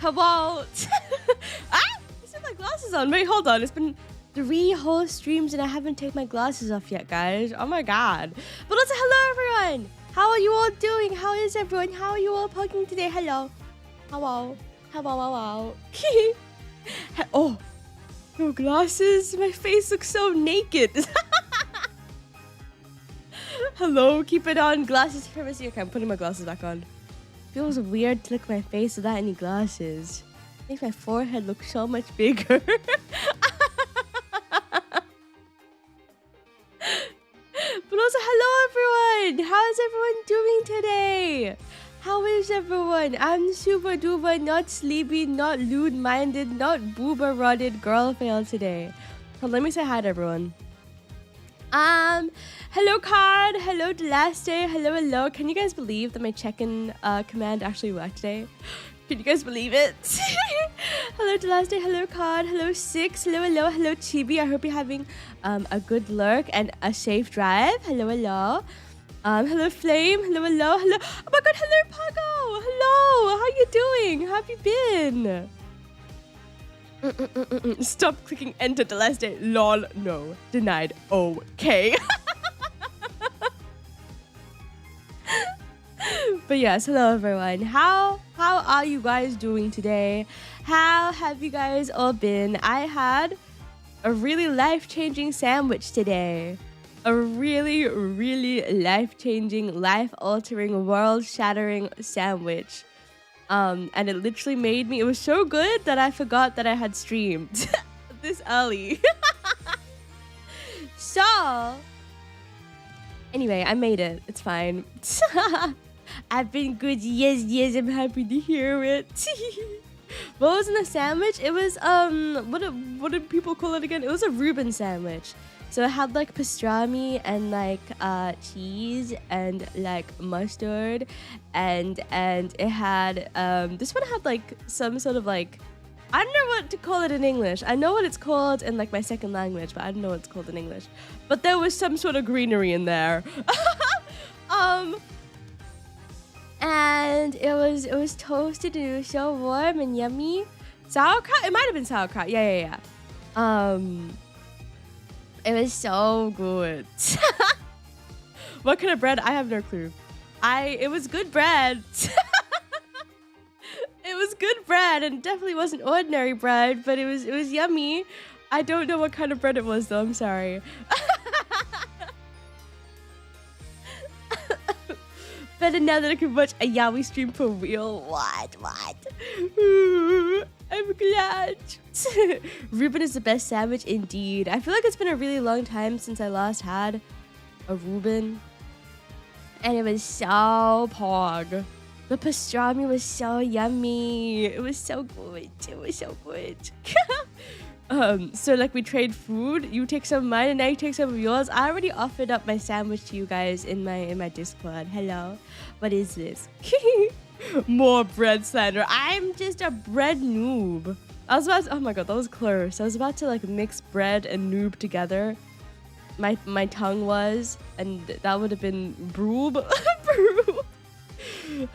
Hello. Ah! I still have my glasses on. Wait, hold on. It's been 3 whole streams and I haven't taken my glasses off yet, guys. Oh my god. But also, hello, everyone. How are you all doing? How is everyone? How are you all poking today? Hello. Hello. Hello. Oh, no glasses. My face looks so naked. Hello, keep it on. Glasses privacy. Okay, I'm putting my glasses back on. Feels weird to look at my face without any glasses. Makes my forehead look so much bigger. But also, hello everyone! How is everyone doing today? How is everyone? I'm super duper not sleepy, not lewd-minded, not boober-rotted girl fail today. So let me say hi to everyone. Hello Card, hello Delaste, hello. Can you guys believe that my check-in command actually worked today? Can you guys believe it? Hello Delaste, hello Card, hello Six, hello Chibi. I hope you're having a good lurk and a safe drive. Hello. Hello Flame, hello. Oh my god, hello Pago, hello. How you doing? How have you been? Stop clicking enter the last day. Lol, no. Denied. Okay. But yes, hello everyone. How are you guys doing today? How have you guys all been? I had a really life-changing sandwich today. A really life-changing, life-altering, world-shattering sandwich. And it literally made me, it was so good that I forgot that I had streamed this early. So, anyway, I made it. It's fine. I've been good. Yes, I'm happy to hear it. What was in the sandwich? It was, what did people call it again? It was a Reuben sandwich. So it had like pastrami and like cheese and like mustard and it had this one had like some sort of like, I don't know what to call it in English. I know what it's called in like my second language, but I don't know what it's called in English. But there was some sort of greenery in there. And it was toasted and it was so warm and yummy. Sauerkraut? It might have been sauerkraut. Yeah. It was so good. What kind of bread? I have no clue. It was good bread. It was good bread and definitely wasn't ordinary bread, but it was yummy. I don't know what kind of bread it was though. I'm sorry. Better now that I can watch a Yaoi stream for real. What? I'm glad. Reuben is the best sandwich indeed. I feel like it's been a really long time since I last had a Reuben. And it was so pog. The pastrami was so yummy. It was so good. So like we trade food. You take some of mine and now you take some of yours. I already offered up my sandwich to you guys in my Discord. Hello. What is this? More bread slander. I'm just a bread noob. I was about to, oh my god, that was close. I was about to like mix bread and noob together. My tongue was, and that would have been broob. Broob.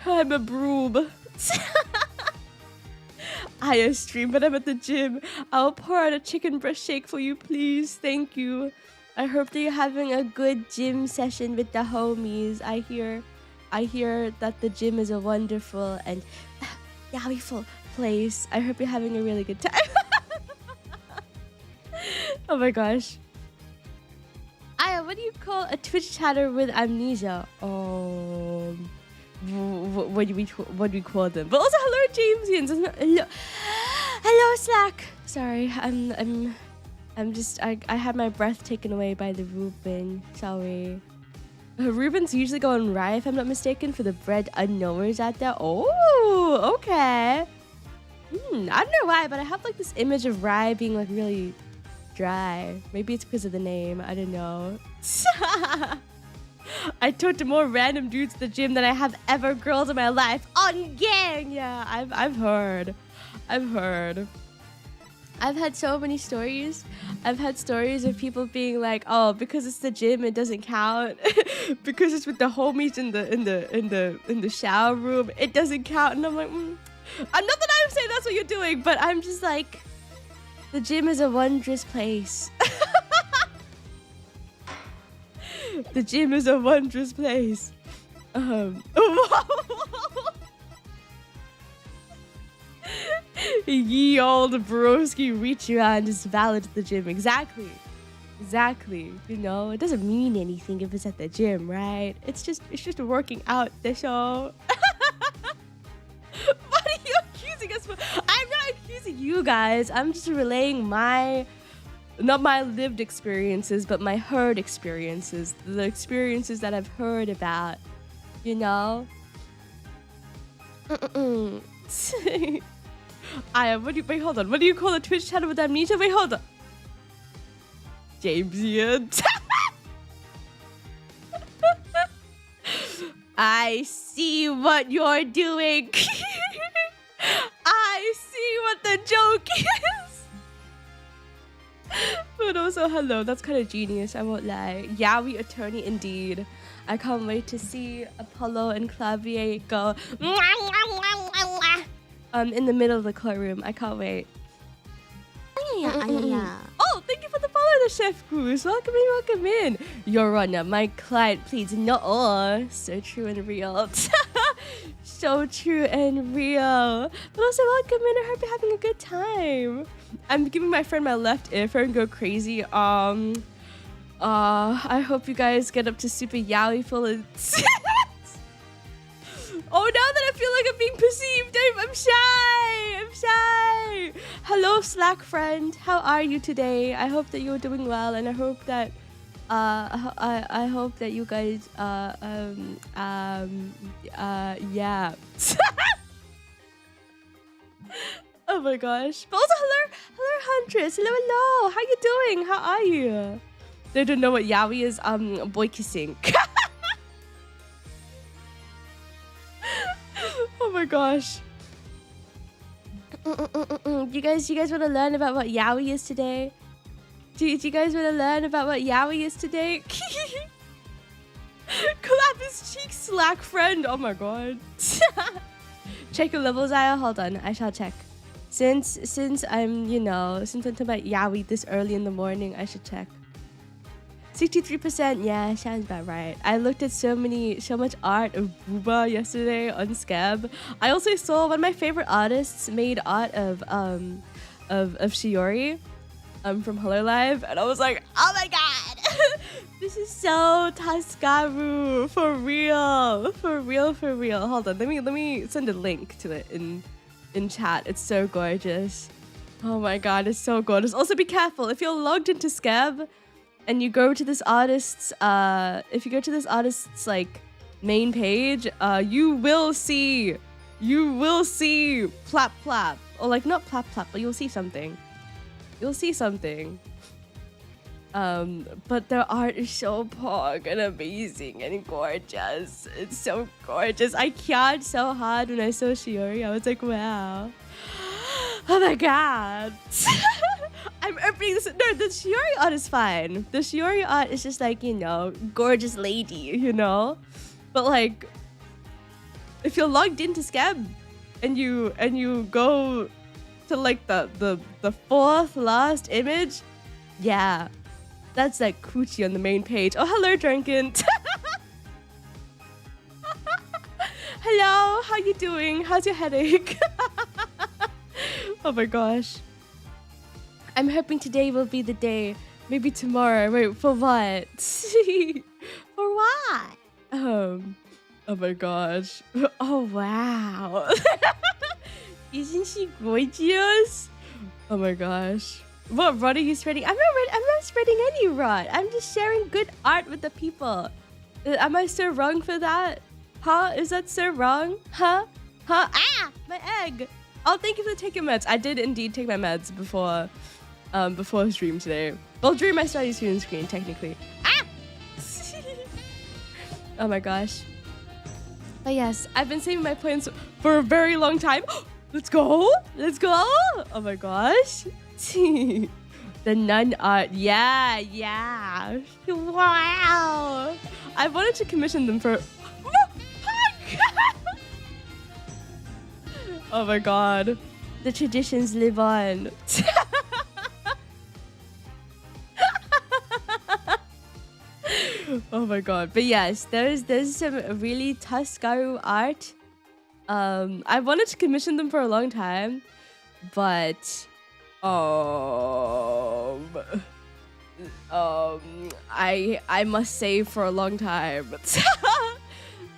I'm a broob. I stream, but I'm at the gym. I'll pour out a chicken breast shake for you, please. Thank you. I hope that you're having a good gym session with the homies. I hear that the gym is a wonderful and yaoi-ful place. I hope you're having a really good time. Oh my gosh. Aya, what do you call a Twitch chatter with amnesia? What do we call them? But also, hello, Jamesians. Hello, Slack. Sorry, I'm just I had my breath taken away by the Reuben. Sorry. Reubens usually go on rye, if I'm not mistaken, for the bread unknowers out there. Oh, okay. I don't know why, but I have like this image of rye being like really dry. Maybe it's because of the name. I don't know. I talk to more random dudes at the gym than I have ever girls in my life. On gang! Yeah, I've heard. I've had so many stories. I've had stories of people being like, "Oh, because it's the gym, it doesn't count. Because it's with the homies in the shower room, it doesn't count." And I'm like, I'm not that I'm saying that's what you're doing, but I'm just like, the gym is a wondrous place. The gym is a wondrous place. Ye old broski reach around is valid at the gym. Exactly. Exactly. You know, it doesn't mean anything if it's at the gym, right? It's just working out, the show. What are you accusing us for? I'm not accusing you guys. I'm just relaying not my lived experiences, but my heard experiences. The experiences that I've heard about, you know? Wait, hold on. What do you call a Twitch channel with amnesia? Wait, hold on. Jamesian. I see what you're doing. I see what the joke is. But also, hello. That's kind of genius. I won't lie. Yaoi attorney indeed. I can't wait to see Apollo and Clavier go in the middle of the courtroom. I can't wait. Oh, thank you for the follow, the Chef Goose. Welcome in. Your Honor, my client pleads no. Oh, so true and real. So true and real. But also, welcome in. I hope you're having a good time. I'm giving my friend my left ear for and go crazy. I hope you guys get up to super yaoi full of. Oh, now that I feel like I'm being perceived, I'm shy. Hello, Slack friend. How are you today? I hope that you're doing well, and I hope that I hope that you guys yeah. Oh my gosh. But also, hello, Huntress. Hello. How you doing? How are you? They don't know what yaoi is. Boy kissing. Oh my gosh. You guys want to learn about what yaoi is today? Do you guys want to learn about what yaoi is today? Clap his cheeks, Slack friend. Oh my god. Check your levels, Aya. Hold on, I shall check. Since I'm talking about yaoi this early in the morning, I should check. 63%, yeah, sounds about right. I looked at so much art of Booba yesterday on Scab. I also saw one of my favorite artists made art of Shiori from Hello Live, and I was like, oh my god, this is so Tascaru, for real. Hold on, let me send a link to it in chat. It's so gorgeous. Oh my god, it's so gorgeous. Also, be careful if you're logged into Scab. And you go to this artist's, if you go to this artist's like main page, you will see plap plap, or like not plap plap, but you'll see something. But their art is so pog and amazing and gorgeous. It's so gorgeous. I cried so hard when I saw Shiori. I was like, wow. Oh my god. I'm opening this. No, the Shiori art is fine. The Shiori art is just like, gorgeous lady, But like, if you're logged into Scab and you go to like the fourth last image, yeah, that's like coochie on the main page. Oh, hello, Drunken. Hello, how you doing? How's your headache? Oh my gosh. I'm hoping today will be the day. Maybe tomorrow. Wait, for what? For what? Oh my gosh. Oh wow. Isn't she gorgeous? Oh my gosh. What rod are you spreading? I'm not spreading any rod. I'm just sharing good art with the people. Am I so wrong for that? Huh? Is that so wrong? Huh? Ah! My egg! Oh, thank you for taking meds. I did indeed take my meds before stream today. Well, during my study student screen, technically. Ah! Oh my gosh. But yes, I've been saving my plans for a very long time. Let's go! Oh my gosh. The nun art. Yeah. Wow. I wanted to commission them for... Oh my god. The traditions live on. Oh my god. But yes, there's some really Tuscaru art. I wanted to commission them for a long time, but I must say for a long time.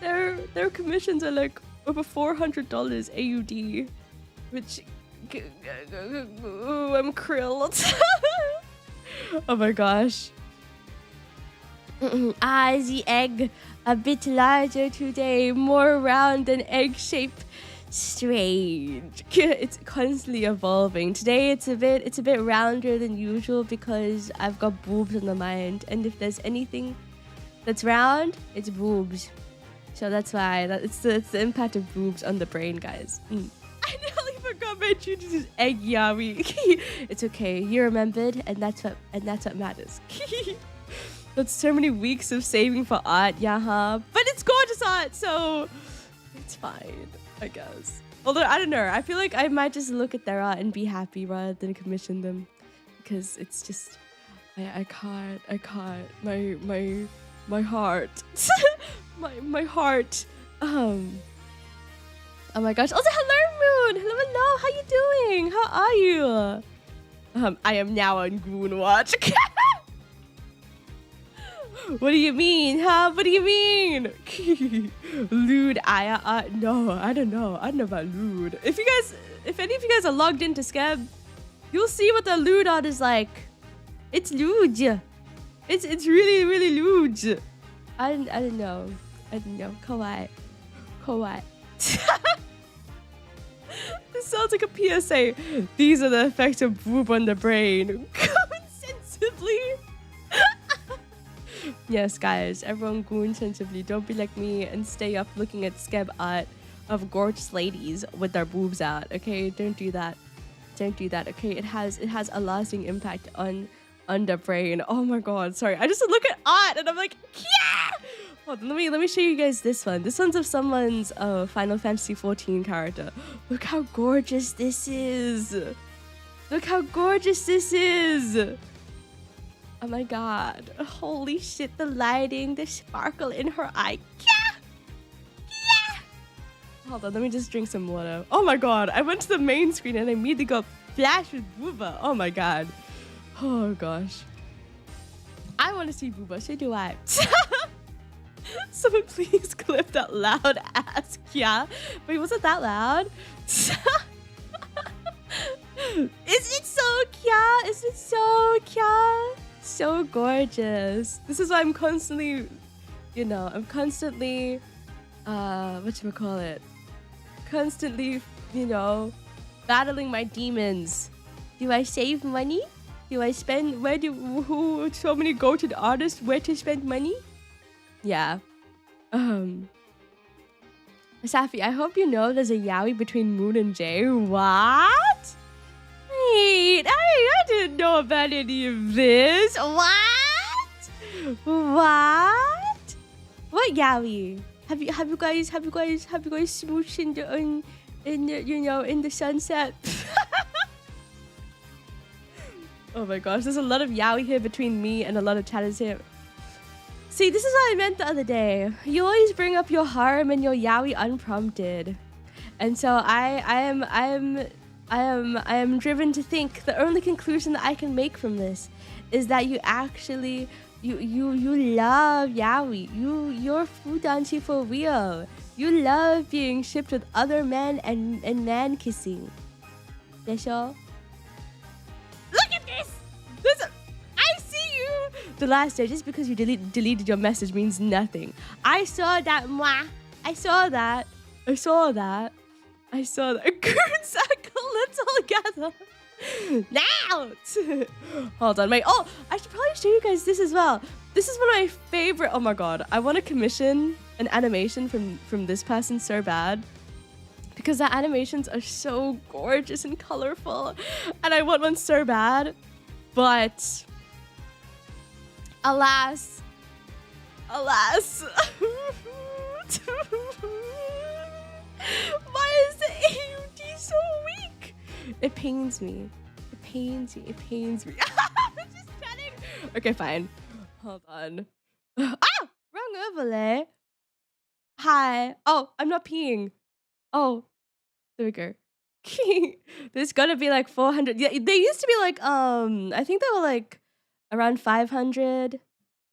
Their commissions are like over $400 AUD, which I'm krilled. Oh my gosh. The egg a bit larger today, more round than egg shape. Strange. It's constantly evolving. Today it's a bit rounder than usual because I've got boobs on the mind, and if there's anything that's round, it's boobs. So that's why it's the impact of boobs on the brain, guys. I nearly forgot my Juju's egg yaoi. It's okay. You remembered, and that's what matters. That's so many weeks of saving for art, yaha. But it's gorgeous art, so it's fine, I guess. Although I don't know, I feel like I might just look at their art and be happy rather than commission them, because it's just I can't. My heart. my heart. Oh my gosh. Also, hello, Moon. Hello. How you doing? How are you? I am now on Goon Watch. What do you mean, huh? What do you mean? Lewd Aya? No, I don't know. I don't know about lewd. If any of you guys are logged into Skeb, you'll see what the lewd art is like. It's lewd. It's really, really lewd. I don't know. Kawaii. This sounds like a PSA. These are the effects of boob on the brain. Goon sensibly. Yes, guys, everyone goon sensibly. Don't be like me and stay up looking at Skeb art of gorgeous ladies with their boobs out. Okay, don't do that. Don't do that. Okay, it has a lasting impact on the brain. Oh my god, sorry. I just look at art and I'm like, yeah. Hold on, let me show you guys this one. This one's of someone's Final Fantasy 14 character. Look how gorgeous this is. Look how gorgeous this is. Oh my god. Holy shit, the lighting, the sparkle in her eye. Yeah! Yeah! Hold on, let me just drink some water. Oh my god, I went to the main screen and I immediately got flashed with Booba. Oh my god. Oh gosh. I want to see Booba, so do I. Someone please clip that loud ass Kya. Wait, was it that loud? Is it so Kya? Is it so Kya? So gorgeous. This is why I'm constantly, whatchamacallit? Constantly, battling my demons. Do I save money? Do I spend, so many go-to artists, where to spend money? Yeah. Safi, I hope you know there's a yaoi between Moon and Jay. What? Wait, I didn't know about any of this. What? What yaoi? Have you guys smooshed in the sunset? Oh my gosh, there's a lot of yaoi here between me and a lot of chatters here. See, this is what I meant the other day. You always bring up your harem and your yaoi unprompted. And so I am driven to think the only conclusion that I can make from this is that you actually you love yaoi. You're fudanchi for real. You love being shipped with other men and man kissing. That's all. Look at this! I see you! The last day, just because you deleted your message means nothing. I saw that, mwah. I saw that. Goon circle, let's all gather. Now! Hold on, wait. Oh, I should probably show you guys this as well. This is one of my favorite. Oh my god. I want to commission an animation from this person so bad. Because the animations are so gorgeous and colorful. And I want one so bad. But alas. Why is the AUD so weak. It pains me. It pains me. It pains me. I'm just chatting. Okay, fine. Hold on. Ah! Wrong overlay. Hi. Oh, I'm not peeing. Oh, there we go. There's gonna be like 400. Yeah, they used to be like I think they were like around 500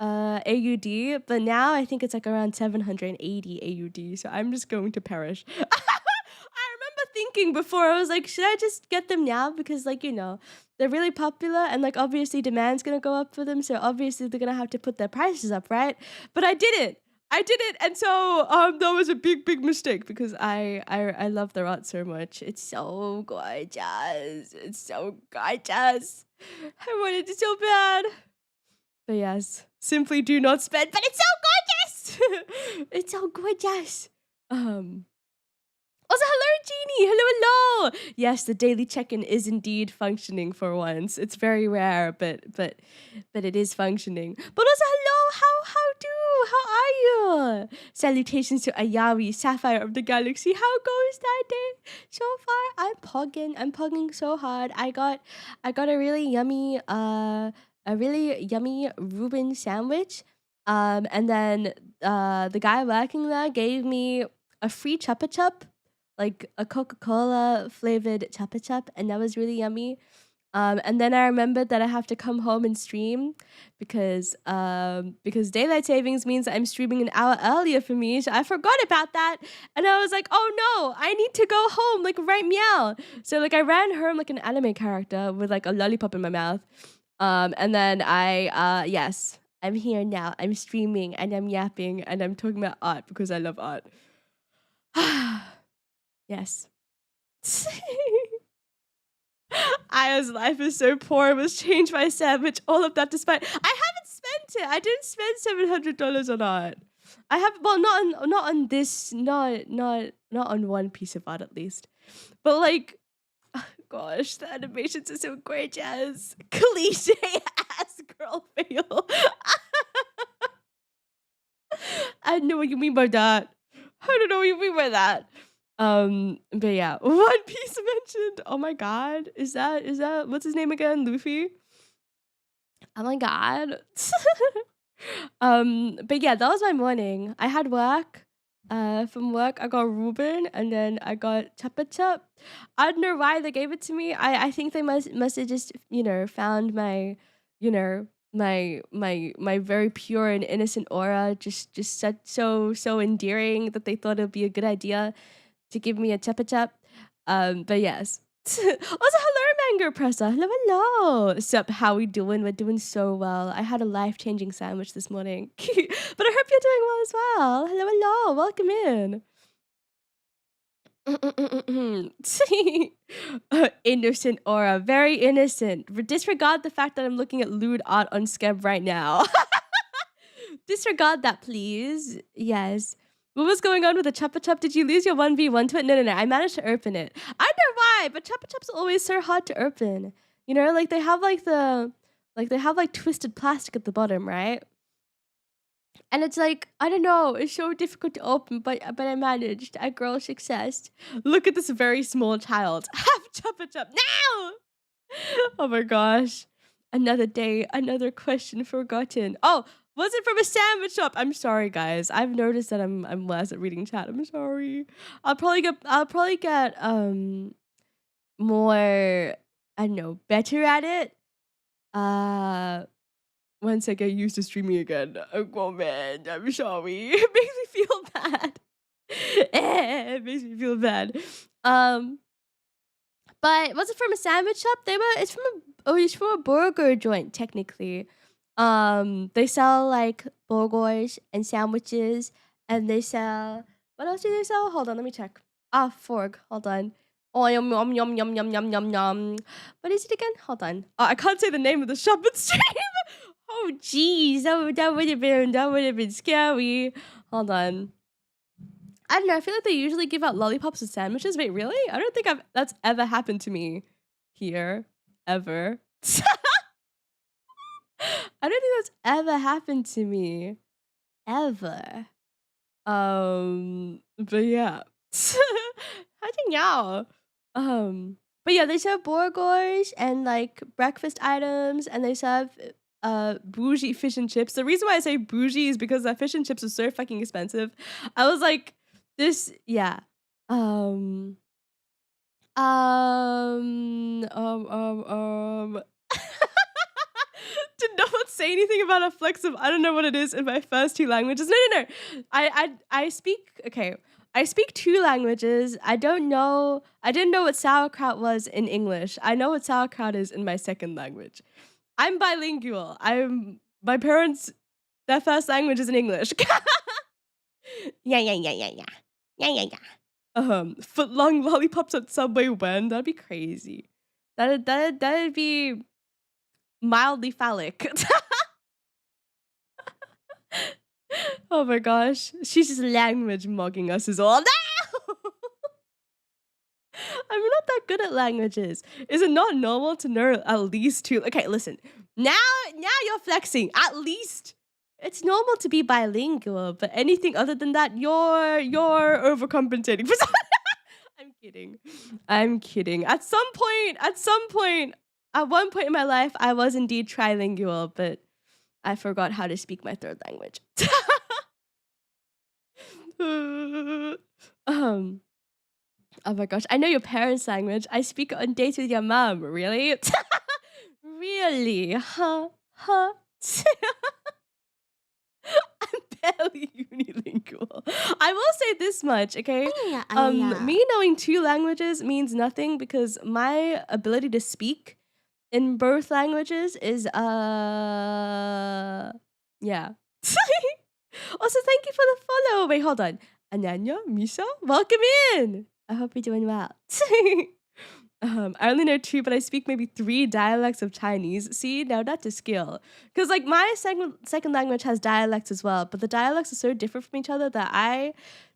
AUD, but now I think it's like around 780 AUD. So I'm just going to perish. I remember thinking before, I was like, should I just get them now? Because like, you know, they're really popular and like obviously demand's gonna go up for them. So obviously they're gonna have to put their prices up, right? But I didn't. And so that was a big mistake because I love their art so much. It's so gorgeous. It's so gorgeous. I wanted it so bad. But yes, simply do not spend. But it's so gorgeous. It's so gorgeous. Also, hello, Jeannie. Hello. Yes, the daily check-in is indeed functioning for once. It's very rare, but it is functioning. But also, hello. How are you? Salutations to Ayawi, Sapphire of the Galaxy. How goes that day? So far, I'm pogging so hard. I got a really yummy Reuben sandwich. And then the guy working there gave me a free Chupa Chup, like a Coca-Cola flavored Chupa Chup, and that was really yummy. And then I remembered that I have to come home and stream because daylight savings means I'm streaming an hour earlier for me. So I forgot about that, and I was like, oh no, I need to go home like right meow. So like I ran home like an anime character with like a lollipop in my mouth. And then yes, I'm here now. I'm streaming and I'm yapping and I'm talking about art because I love art. Yes. Aya's life is so poor. It was changed by sandwich. All of that despite I haven't spent it. I didn't spend $700 on art. I have not on this, not on one piece of art at least. But like, oh gosh, the animations are so gorgeous. Cliche ass girl fail. I know what you mean by that. I don't know what you mean by that. But yeah, One Piece mentioned. Oh my god, is that what's his name again? Luffy. Oh my god. But yeah, that was my morning. I had work. From work, I got Reuben, and then I got Chupa Chup. I don't know why they gave it to me. I think they must have just found my my very pure and innocent aura just so endearing that they thought it'd be a good idea to give me a Chupa Chup. But yes. Also, hello, Mango Presser. Hello. Sup, how we doing? We're doing so well. I had a life-changing sandwich this morning. But I hope you're doing well as well. Hello. Welcome in. Innocent aura. Very innocent. Disregard the fact that I'm looking at lewd art on Skeb right now. Disregard that, please. Yes. What was going on with the Chupa Chup? Did you lose your 1v1 to it? No. I managed to open it. I don't know why, but Chupa Chups are always so hard to open. You know, like they have like twisted plastic at the bottom, right? And it's like, I don't know, it's so difficult to open, but I managed. I grow success. Look at this very small child. Have Chupa Chup now! Oh my gosh. Another day, another question forgotten. Oh, was it from a sandwich shop? I'm sorry, guys. I've noticed that I'm less at reading chat. I'm sorry. I'll probably get more, I don't know, better at it. Once I get used to streaming again. Oh man, I'm sorry. It makes me feel bad. It makes me feel bad. But was it from a sandwich shop? It's from a burger joint, technically. They sell like burgers and sandwiches, and they sell, what else do they sell? Hold on, let me check. Fork. Hold on. Oh, yum yum yum yum yum yum yum. What is it again? Hold on. I can't say the name of the shop in stream. Oh jeez, that would have been scary. Hold on. I don't know. I feel like they usually give out lollipops and sandwiches. Wait, really? I don't think that's ever happened to me here ever. I don't think that's ever happened to me ever. But yeah. 还挺要. But yeah, they serve burgers and like breakfast items, and they serve bougie fish and chips. The reason why I say bougie is because the fish and chips are so fucking expensive. I was like, this, yeah. Um, um, um, um, um. Did not say anything about a flex of I don't know what it is in my first two languages. No. I speak okay. I speak two languages. I don't know. I didn't know what sauerkraut was in English. I know what sauerkraut is in my second language. I'm bilingual. I'm my parents. Their first language is in English. Yeah. Foot long lollipops at Subway when? That'd be crazy. That'd be mildly phallic. Oh my gosh. She's just language mugging us is all. No! I'm not that good at languages. Is it not normal to know at least two? Okay, listen. Now you're flexing. At least it's normal to be bilingual, but anything other than that, you're overcompensating for something. I'm kidding. At one point in my life, I was indeed trilingual, but I forgot how to speak my third language. um, oh my gosh, I know your parents' language. I speak on dates with your mom. Really? Really? Huh? I'm barely unilingual. I will say this much, okay? Me knowing two languages means nothing because my ability to speak in both languages is yeah. Also, thank you for the follow. Wait, hold on. Ananya, Misha, welcome in. I hope you're doing well. I only know two, but I speak maybe three dialects of Chinese. See, now that's a skill. Because like my second language has dialects as well, but the dialects are so different from each other that I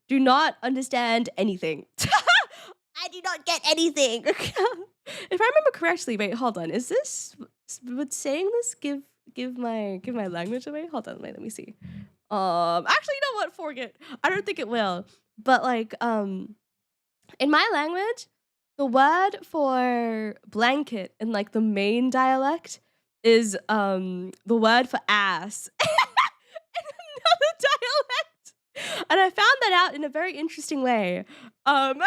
do not understand anything. I do not get anything. If I remember correctly, wait, hold on. Is this would saying this give my language away? Hold on, wait, let me see. Actually, you know what? Forget. I don't think it will. But like, in my language, the word for blanket in like the main dialect is the word for ass. In another dialect. And I found that out in a very interesting way. But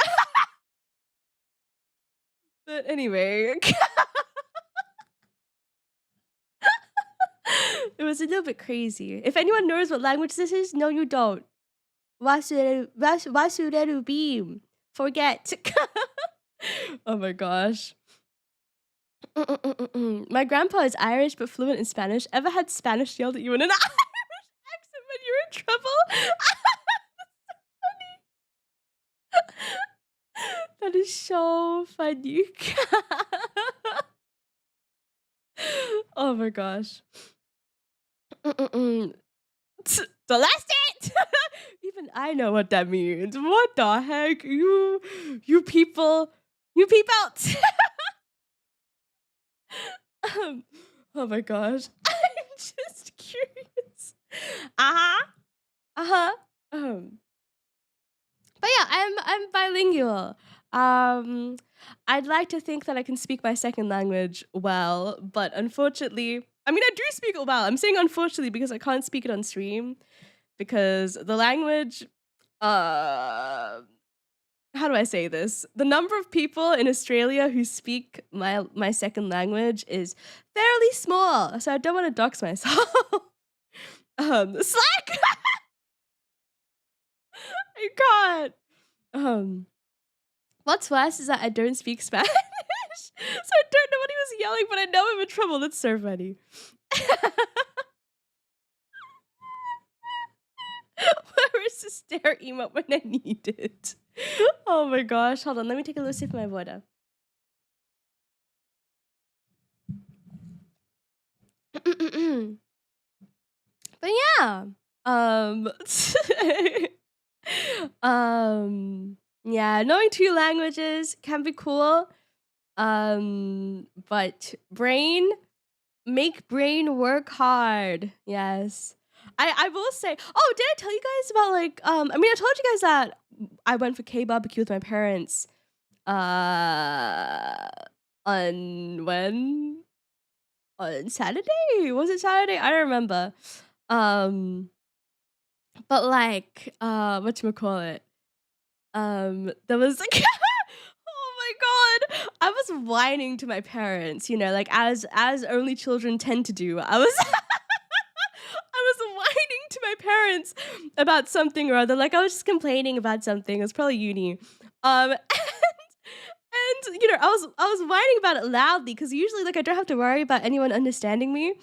anyway. It was a little bit crazy. If anyone knows what language this is, no, you don't. Wasureru beam. Forget. Oh my gosh. My grandpa is Irish but fluent in Spanish. Ever had Spanish yelled at you in an Irish accent when you're in trouble? That is so funny. Oh my gosh. The last it. Even I know what that means. What the heck? You people. You peep out. Oh my gosh. I'm just curious. But yeah, I'm bilingual. I'd like to think that I can speak my second language well, but unfortunately, I mean, I do speak it well. I'm saying unfortunately because I can't speak it on stream because the language, how do I say this? The number of people in Australia who speak my second language is fairly small, so I don't want to dox myself. Slack. I can't. What's worse is that I don't speak Spanish, so I don't know what he was yelling, but I know I'm in trouble. That's so funny. Where is the stare emote when I need it? Oh my gosh. Hold on. Let me take a little sip of my water. But yeah. Yeah, knowing two languages can be cool. But make brain work hard. Yes. I will say, oh, did I tell you guys about like I mean I told you guys that I went for K barbecue with my parents Uh, on when? On Saturday? Was it Saturday? I don't remember. Um, but like, whatchamacallit? There was like, oh my god, I was whining to my parents, you know, like as only children tend to do. I was I was whining to my parents about something or other. Like I was just complaining about something. It was probably uni. And you know, I was whining about it loudly because usually like I don't have to worry about anyone understanding me.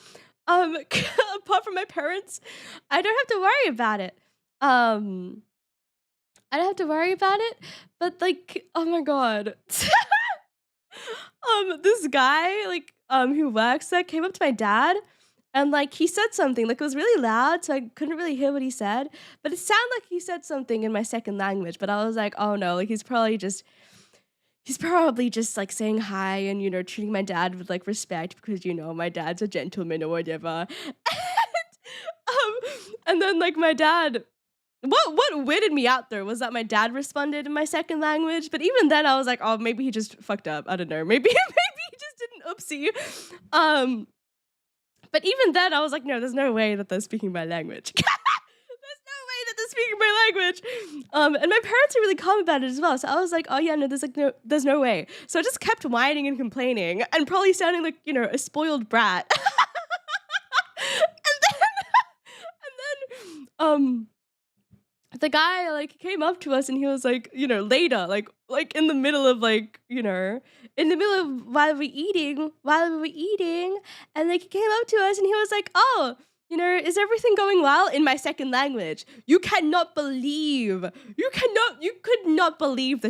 Apart from my parents, I don't have to worry about it. Um, I don't have to worry about it. But like, oh my god. This guy, like, who works there came up to my dad and like he said something, like it was really loud, so I couldn't really hear what he said. But it sounded like he said something in my second language, but I was like, oh no, like he's probably just like saying hi and you know treating my dad with like respect because you know my dad's a gentleman or whatever. And then like my dad, what weirded me out though was that my dad responded in my second language, but even then I was like, oh, maybe he just fucked up. I don't know. Maybe maybe he just did an oopsie. But even then I was like, no, there's no way that they're speaking my language. There's no way that they're speaking my language. And my parents are really calm about it as well. So I was like, oh yeah, no, there's no way. So I just kept whining and complaining and probably sounding like, you know, a spoiled brat. and then the guy like came up to us and he was like, you know, later, like in the middle of like, you know, in the middle of while we were eating, and like he came up to us and he was like, oh, you know, is everything going well in my second language? You could not believe the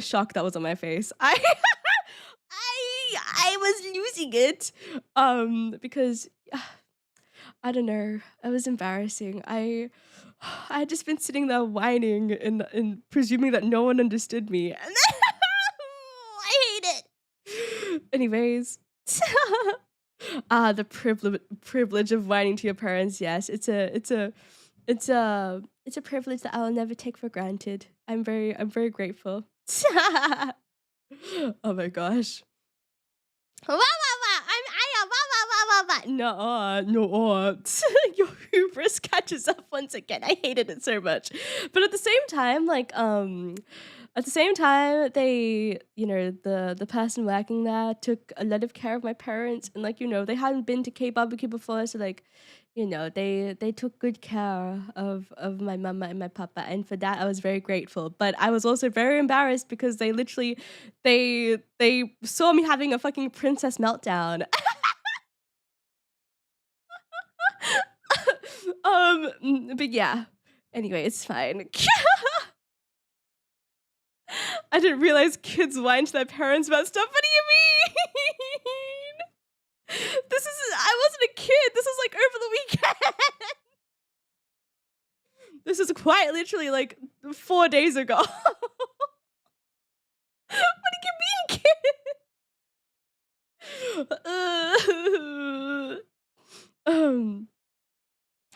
shock that was on my face. I was losing it. Because I don't know. It was embarrassing. I had just been sitting there whining and presuming that no one understood me. And I hate it. Anyways. The privilege of whining to your parents. Yes, it's a privilege that I will never take for granted. I'm very grateful. Oh my gosh. Wah, wah, wah. I'm Aya. Wah, wah, wah, wah, wah. No. Your hubris catches up once again. I hated it so much. But at the same time, like, they, you know, the person working there took a lot of care of my parents, and like, you know, they hadn't been to K barbecue before, so like, you know, they took good care of my mama and my papa, and for that I was very grateful. But I was also very embarrassed because they literally they saw me having a fucking princess meltdown. But yeah. Anyway, it's fine. I didn't realize kids whine to their parents about stuff. What do you mean? I wasn't a kid. This is like over the weekend. This is quite literally like 4 days ago. What do you mean, kid?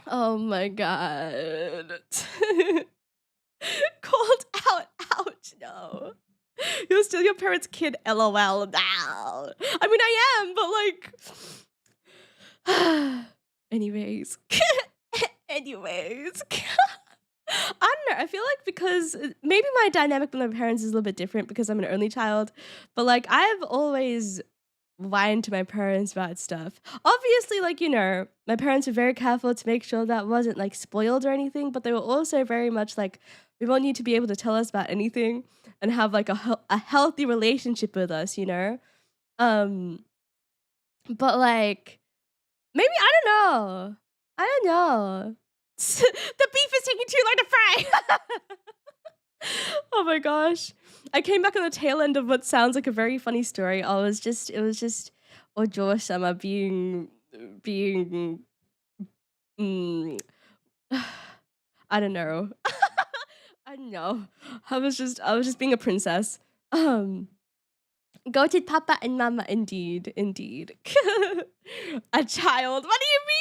Oh my god. Called out. Ouch, no. You're still your parents' kid, LOL. Now. I mean, I am, but like. Anyways. I don't know. I feel like because maybe my dynamic with my parents is a little bit different because I'm an only child, but like I've always whined to my parents about stuff. Obviously, like, you know, my parents were very careful to make sure that wasn't like spoiled or anything, but they were also very much like, we want you to be able to tell us about anything and have like a healthy relationship with us, you know? But like, maybe, I don't know. The beef is taking too long to fry. Oh my gosh. I came back on the tail end of what sounds like a very funny story. It was just Ojo-sama being mm, I don't know. I don't know. I was just being a princess. Go to Papa and Mama, indeed. A child. What do you mean?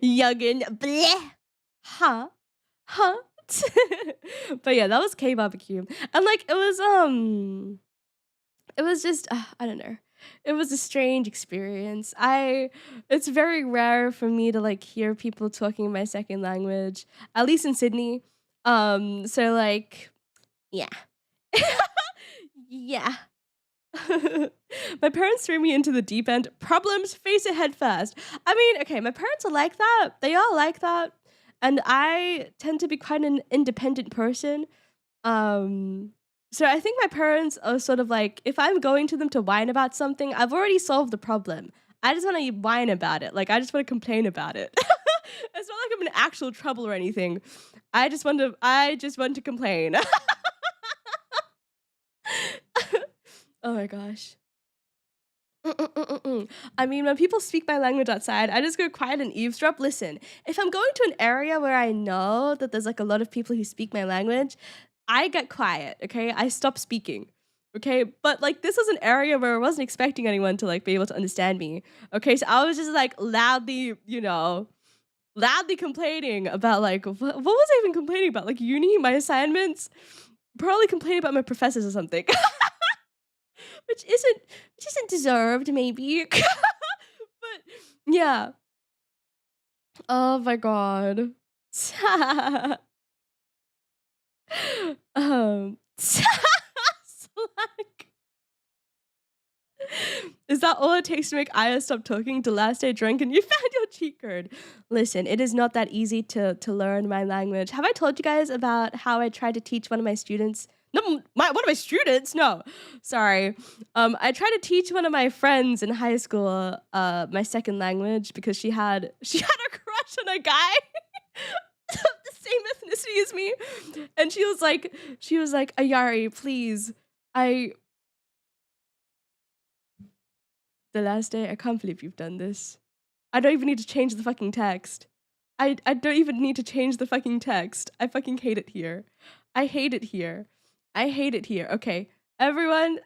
Youngin. Bleh. Huh? But yeah, that was K barbecue. And like it was just I don't know. It was a strange experience. I It's very rare for me to like hear people talking my second language, at least in Sydney. So like yeah. Yeah. My parents threw me into the deep end. Problems, face it head first. I mean, okay, my parents are like that. They are like that. And I tend to be quite an independent person. Um, so I think my parents are sort of like, if I'm going to them to whine about something, I've already solved the problem. I just want to whine about it. Like I just want to complain about it. It's not like I'm in actual trouble or anything. I just want to complain. Oh my gosh. I mean, when people speak my language outside, I just go quiet and eavesdrop. Listen, if I'm going to an area where I know that there's like a lot of people who speak my language, I get quiet, okay? I stop speaking, okay? But like, this was an area where I wasn't expecting anyone to like be able to understand me, okay? So I was just like loudly, loudly complaining about like, what was I even complaining about? Like, uni, my assignments? Probably complaining about my professors or something. which isn't which isn't deserved maybe. But yeah. Oh my god. Slack. Is that all it takes to make Aya stop talking? The last day drunk and you found your cheat code. Listen, it is not that easy to learn my language. Have I told you guys about how I tried to teach one of my students? No, one of my students? No, sorry. I tried to teach one of my friends in high school my second language because she had a crush on a guy of the same ethnicity as me, and she was like, Ayari, please, I the last day. I can't believe you've done this. I don't even need to change the fucking text. I don't even need to change the fucking text. I fucking hate it here. I hate it here. I hate it here. Okay, everyone.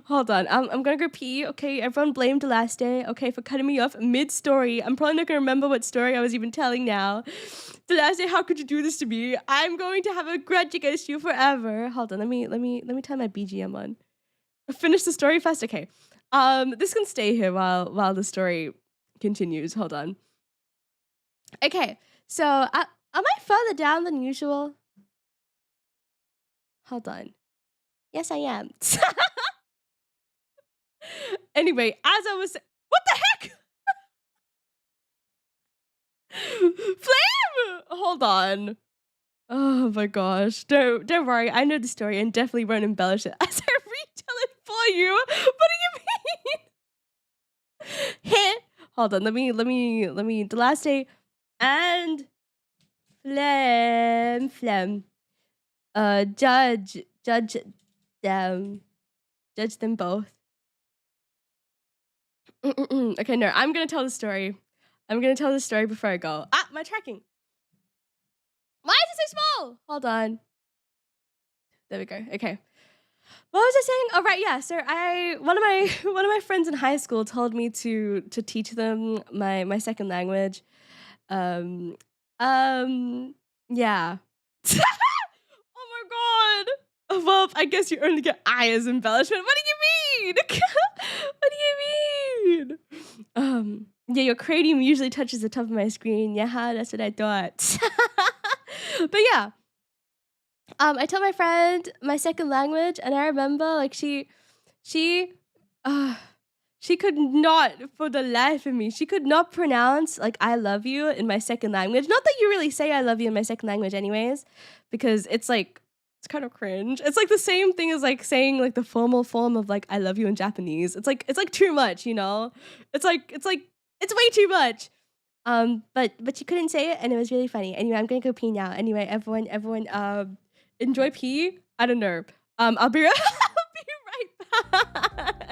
Hold on. I'm gonna go pee. Okay, everyone blamed the last day. Okay, for cutting me off mid story. I'm probably not gonna remember what story I was even telling now. The last day. How could you do this to me? I'm going to have a grudge against you forever. Hold on. Let me turn my BGM on. Finish the story fast. Okay. This can stay here while the story continues. Hold on. Okay. So, am I further down than usual? Hold on. Yes, I am. Anyway, as I was, what the heck? Flame! Hold on. Oh my gosh. Don't worry. I know the story and definitely won't embellish it as I retell it for you. What do you mean? Hit. Hold on. Let me the last day and phlegm. Judge them. Judge them both. Okay, no, I'm gonna tell the story. I'm gonna tell the story before I go. Ah, my tracking. Why is it so small? Hold on. There we go. Okay. What was I saying? Oh right, yeah. So one of my friends in high school told me to teach them my second language. Um yeah. Oh my god. Well, I guess you only get I as embellishment. What do you mean? What do you mean? Yeah, your cranium usually touches the top of my screen. Yeah, that's what I thought. But yeah. I told my friend my second language, and I remember like she uh she could not, for the life of me, she could not pronounce like I love you in my second language. Not that you really say I love you in my second language anyways, because it's like it's kind of cringe. It's like the same thing as like saying like the formal form of like I love you in Japanese. It's like too much, you know? It's way too much. But she couldn't say it, and it was really funny. Anyway, I'm gonna go pee now. Anyway, everyone, enjoy pee. I don't know. I'll be I'll be right back.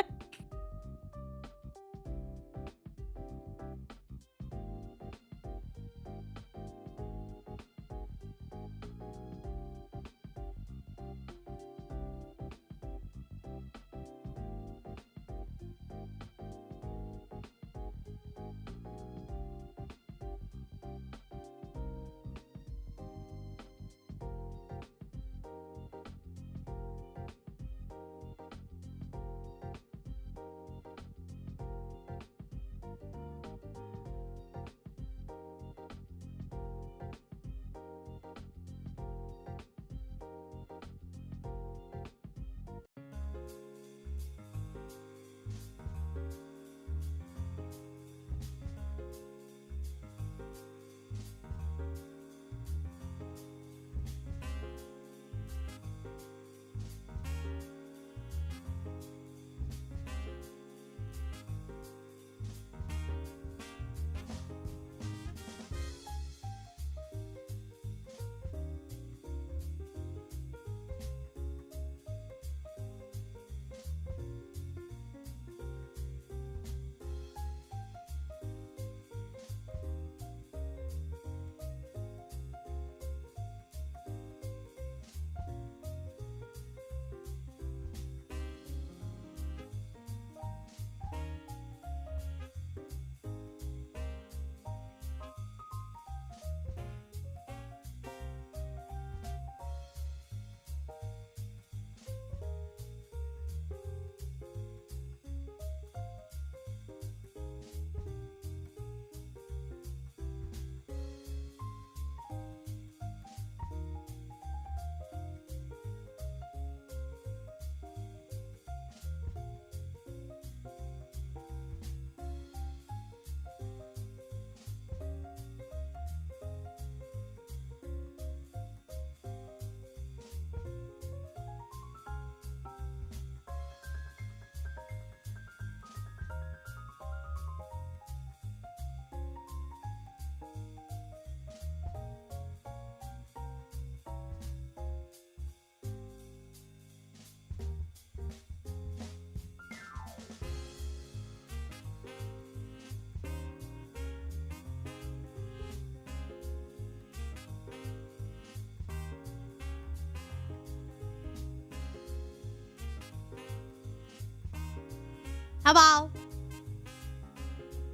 Hello.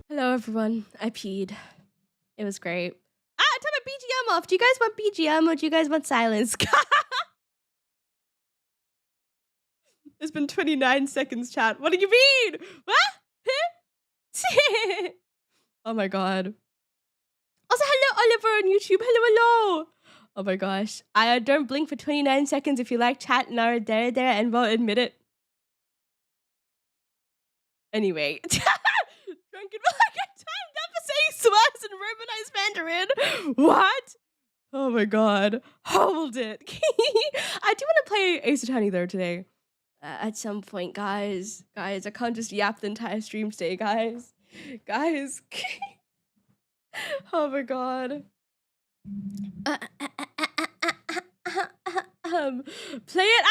Hello, everyone. I peed. It was great. Ah, I turned my BGM off. Do you guys want BGM or do you guys want silence? It's been 29 seconds, chat. What do you mean? What? Oh my god. Also, hello, Oliver on YouTube. Hello, hello. Oh my gosh. I don't blink for 29 seconds if you like chat and are there and won't admit it. Anyway. Drunken I get timed up for saying swears in Romanized Mandarin. What? Oh my god. Hold it. I do want to play Ace Attorney though today. At some point, guys. Guys, I can't just yap the entire stream today, guys. Guys. Oh my god. Play it.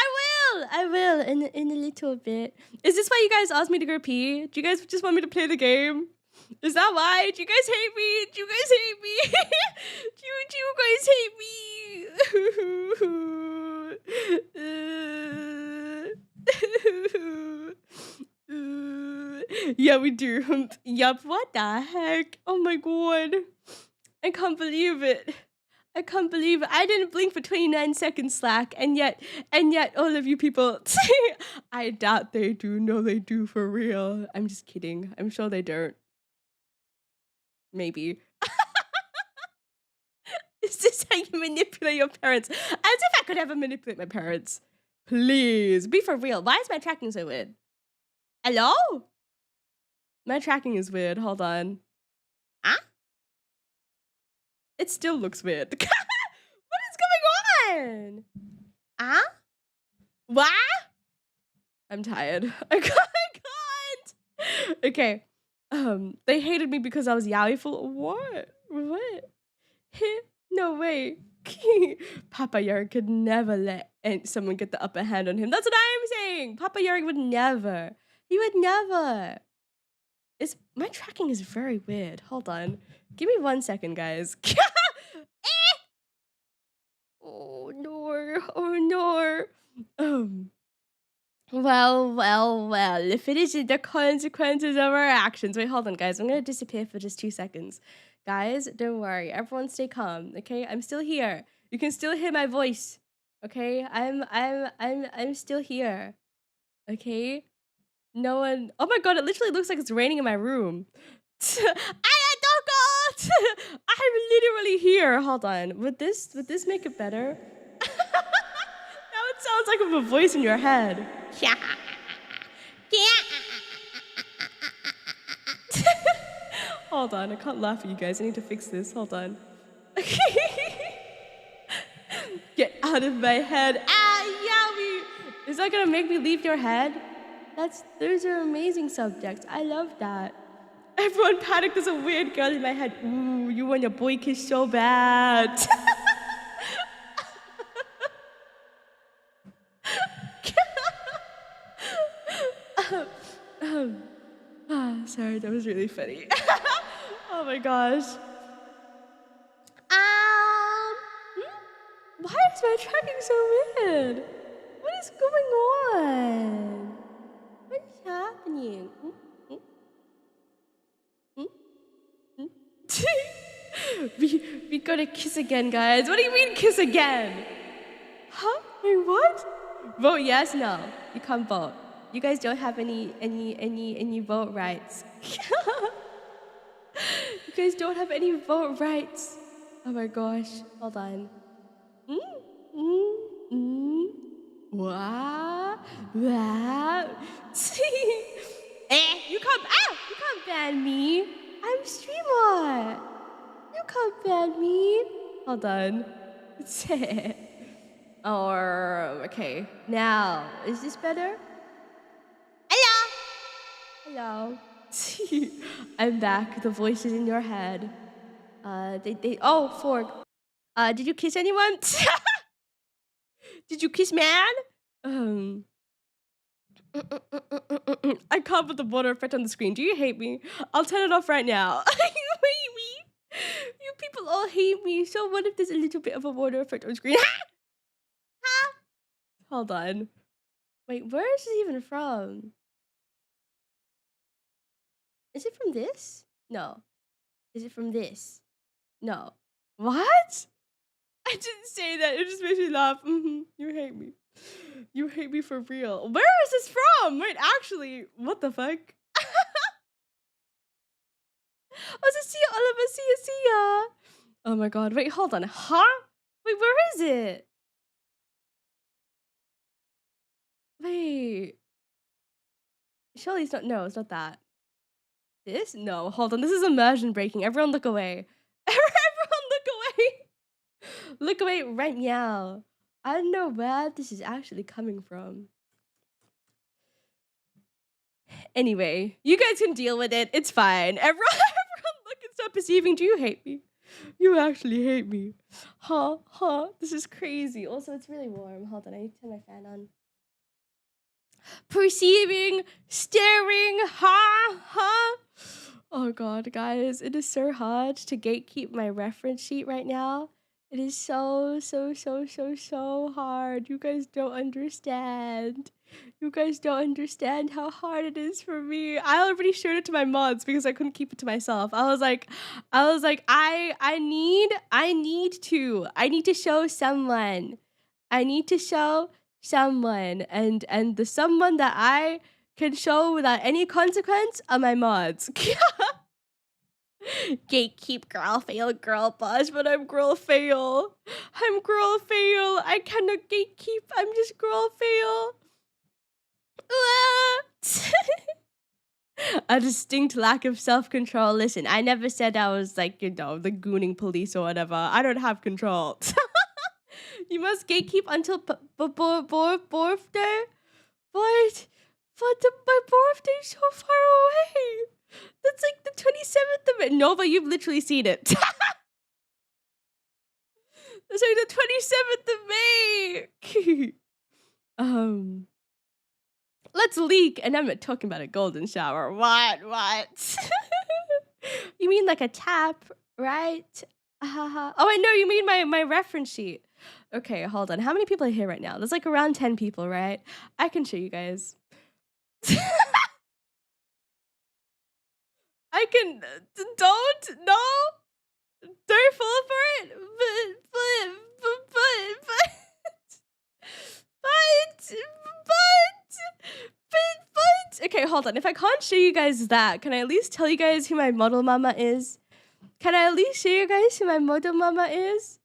I will in a little bit. Is this why you guys asked me to go pee? Do you guys just want me to play the game? Is that why? Do you guys hate me? Do you guys hate me? do you guys hate me? Yeah, we do. Yup, what the heck? Oh my god. I can't believe it. I can't believe it. I didn't blink for 29 seconds, Slack, and yet all of you people, I doubt they do. No, they do for real. I'm just kidding. I'm sure they don't. Maybe. Is this how you manipulate your parents? As if I could ever manipulate my parents. Please, be for real. Why is my tracking so weird? Hello? My tracking is weird. Hold on. Huh? It still looks weird. What is going on? Huh? What? I'm tired. I can't. Okay. They hated me because I was yaoi full. What? No way. Papa Yarg could never let someone get the upper hand on him. That's what I'm saying. Papa Yarg would never. He would never. My tracking is very weird. Hold on. Give me 1 second, guys. Oh no. Oh no. Well. If it isn't the consequences of our actions. Wait, hold on, guys. I'm gonna disappear for just 2 seconds. Guys, don't worry. Everyone stay calm, okay? I'm still here. You can still hear my voice. Okay? I'm still here. Okay? No one. Oh my god, it literally looks like it's raining in my room. Don't go! I'm literally here. Hold on. Would this make it better? Now it sounds like I have a voice in your head. Hold on, I can't laugh at you guys. I need to fix this. Hold on. Get out of my head. Ah, yowie! Is that gonna make me leave your head? Those are amazing subjects. I love that. Everyone panicked. There's a weird girl in my head. Ooh, you want your boy kiss so bad. Sorry, that was really funny. Oh my gosh. Why is my tracking so weird? What is going on? What is happening? We gotta kiss again, guys. What do you mean kiss again? Huh? Wait, what? Vote yes, no. You can't vote. You guys don't have any vote rights. You guys don't have any vote rights. Oh my gosh. Hold on. What? You can't ban me. I'm streamer. You can't ban me. Hold on. Okay. Now, is this better? Hello. I'm back. The voice is in your head. Oh, Fork. Did you kiss anyone? Did you kiss man? I can't put the water effect on the screen. Do you hate me? I'll turn it off right now. You hate me? You people all hate me. So what if there's a little bit of a water effect on the screen? Hold on. Wait, where is this even from? Is it from this? No. Is it from this? No. What? I didn't say that. It just makes me laugh. You hate me. You hate me for real. Where is this from? Wait, actually, what the fuck? Oh, see ya, Oliver. See ya. Oh my god. Wait, hold on. Huh? Wait, where is it? Wait. Surely it's not. No, it's not that. This? No, hold on. This is immersion breaking. Everyone look away. Everyone look away. Look away right now. I don't know where this is actually coming from. Anyway, you guys can deal with it. It's fine. Everyone look and stop perceiving. Do you hate me? You actually hate me. Huh? This is crazy. Also, it's really warm. Hold on. I need to turn my fan on. Perceiving, staring, huh? Oh god, guys, it is so hard to gatekeep my reference sheet right now. It is so hard. You guys don't understand. You guys don't understand how hard it is for me. I already showed it to my mods because I couldn't keep it to myself. I was like, I need to show someone. I need to show someone, and the someone that I can show without any consequence are my mods. Gatekeep girl fail boss, but I'm girl fail. I cannot gatekeep. I'm just girl fail. A distinct lack of self-control. Listen, I never said I was like, the gooning police or whatever. I don't have control. You must gatekeep until birthday. But my birthday's so far away. That's like the 27th of May. Nova, you've literally seen it. That's like the 27th of May. Let's leak. And I'm not talking about a golden shower. What? You mean like a tap, right? Oh, I know. You mean my reference sheet. Okay, hold on. How many people are here right now? There's like around 10 people, right? I can show you guys. I can. Don't fall for it. But. Okay, hold on. If I can't show you guys that, can I at least tell you guys who my model mama is? Can I at least show you guys who my model mama is?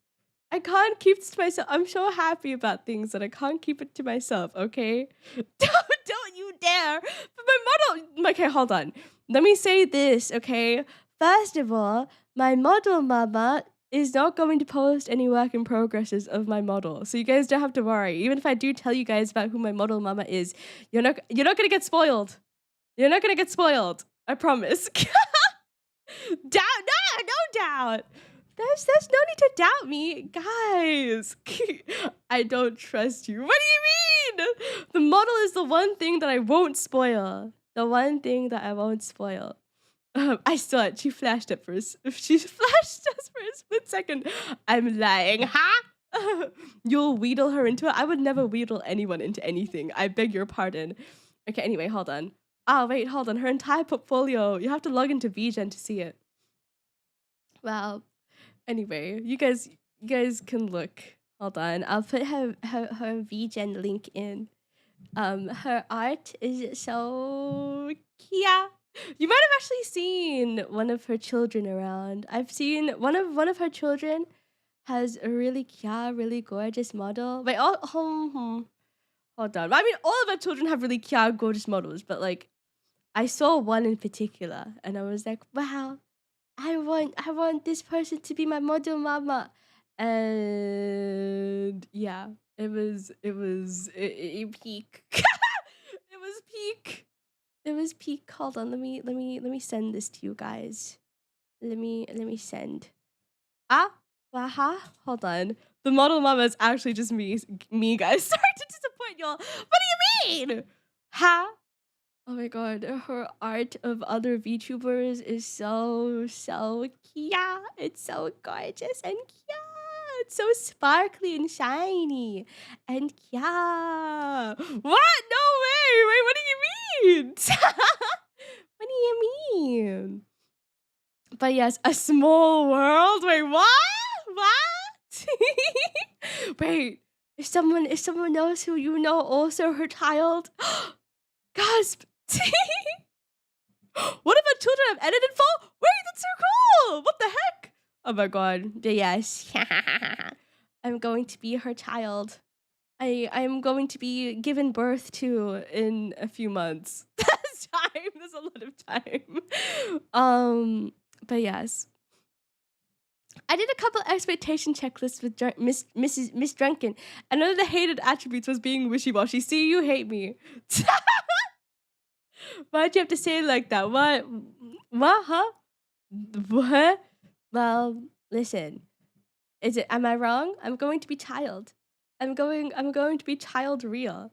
I can't keep it to myself. I'm so happy about things that I can't keep it to myself, okay? Don't you dare. But my model... Okay, hold on. Let me say this, okay? First of all, my model mama is not going to post any work in progresses of my model. So you guys don't have to worry. Even if I do tell you guys about who my model mama is, you're not going to get spoiled. You're not going to get spoiled. I promise. No doubt. There's no need to doubt me. Guys, I don't trust you. What do you mean? The model is the one thing that I won't spoil. The one thing that I won't spoil. I saw it. She flashed us for a split second. I'm lying. Huh? You'll wheedle her into it? I would never wheedle anyone into anything. I beg your pardon. Okay, anyway, hold on. Oh, wait, hold on. Her entire portfolio. You have to log into VGen to see it. Well, anyway, you guys can look. Hold on. I'll put her VGen link in. Her art is so cute. You might have actually seen one of her children around. I've seen one of her children has a really cute, really gorgeous model. Wait, hold on. I mean, all of our children have really cute, gorgeous models, but like, I saw one in particular, and I was like, wow, I want this person to be my model mama. And yeah, it was peak. It was peak. Hold on, let me send this to you guys. Let me send. Hold on. The model mama is actually just me guys. Sorry to disappoint y'all. What do you mean? Oh my god, her art of other VTubers is so cute. It's so gorgeous and cute. It's so sparkly and shiny and cute. What? No way. Wait, what do you mean? What do you But yes, A Small World. Wait, what? What? Wait, if someone else who you know also her child, gasp. What about children I've edited for? Wait, that's so cool. What the heck? Oh my god. But yes. I'm going to be her child. I'm going to be given birth to in a few months. That's time. There's a lot of time. But yes. I did a couple expectation checklists with Miss Drunken, and one of the hated attributes was being wishy-washy. See, you hate me. Why'd you have to say it like that? What? What? Huh? What? Well, listen. Am I wrong? I'm going to be child. I'm going to be child real.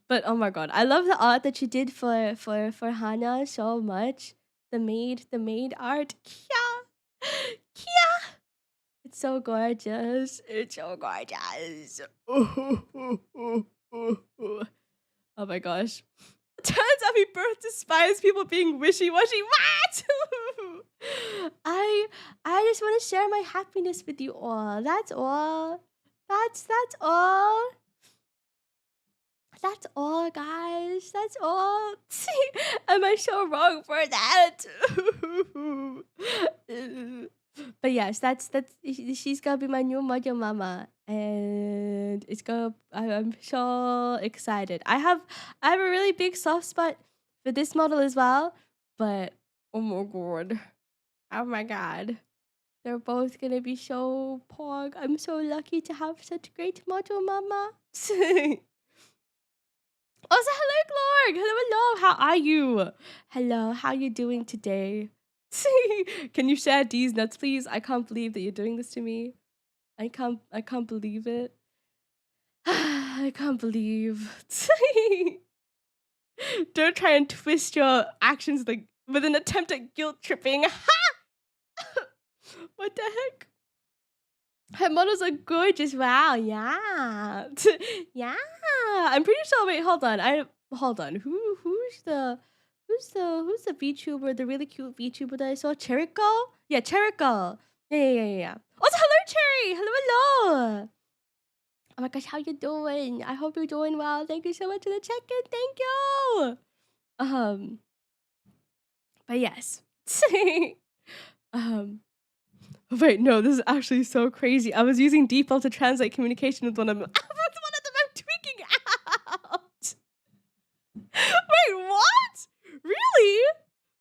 But oh my god, I love the art that you did for Hannah so much. The maid art. Kia. Kia. It's so gorgeous. It's so gorgeous. Oh my gosh. Turns out we birth despise people being wishy-washy. What? I just want to share my happiness with you all. That's all. That's all. That's all, guys. That's all. Am I so wrong for that? But yes, that's she's gonna be my new model mama, and I'm so excited. I have a really big soft spot for this model as well, but oh my god, they're both gonna be so pog. I'm so lucky to have such great model mama. Also, hello, Glorg. Hello. How are you? Hello. How are you doing today? Can you share these nuts, please? I can't believe that you're doing this to me. I can't believe it. I can't believe. Don't try and twist your actions with an attempt at guilt tripping. What the heck? Her models are gorgeous. Wow. Yeah. Yeah. I'm pretty sure. Wait, hold on. Who's the VTuber? The really cute VTuber that I saw. Cheriko? Yeah, Cheriko. Yeah. Also, hello, Cherry. Hello. Oh my gosh, how you doing? I hope you're doing well. Thank you so much for the check-in. Thank you. But yes. Wait, no, this is actually so crazy. I was using default to translate communication with one of them. With one of them, I'm tweaking out. Wait, what? Really?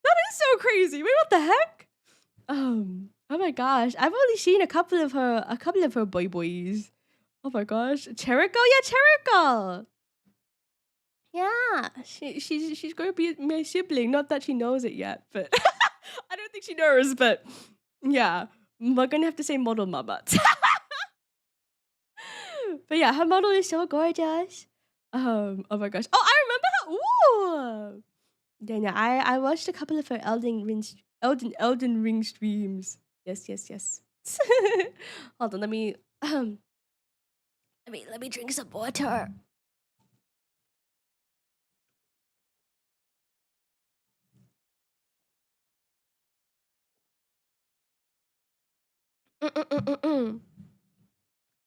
That is so crazy. Wait, what the heck? Oh my gosh. I've only seen a couple of her boys. Oh my gosh. Cheriko? Yeah, Cheriko. Yeah. She's gonna be my sibling. Not that she knows it yet, but I don't think she knows, but yeah. We're gonna have to say model mama. But yeah, her model is so gorgeous. Oh my gosh. Oh, I remember her. Ooh. Then yeah, I watched a couple of her Elden Ring streams. Yes. Hold on, let me drink some water.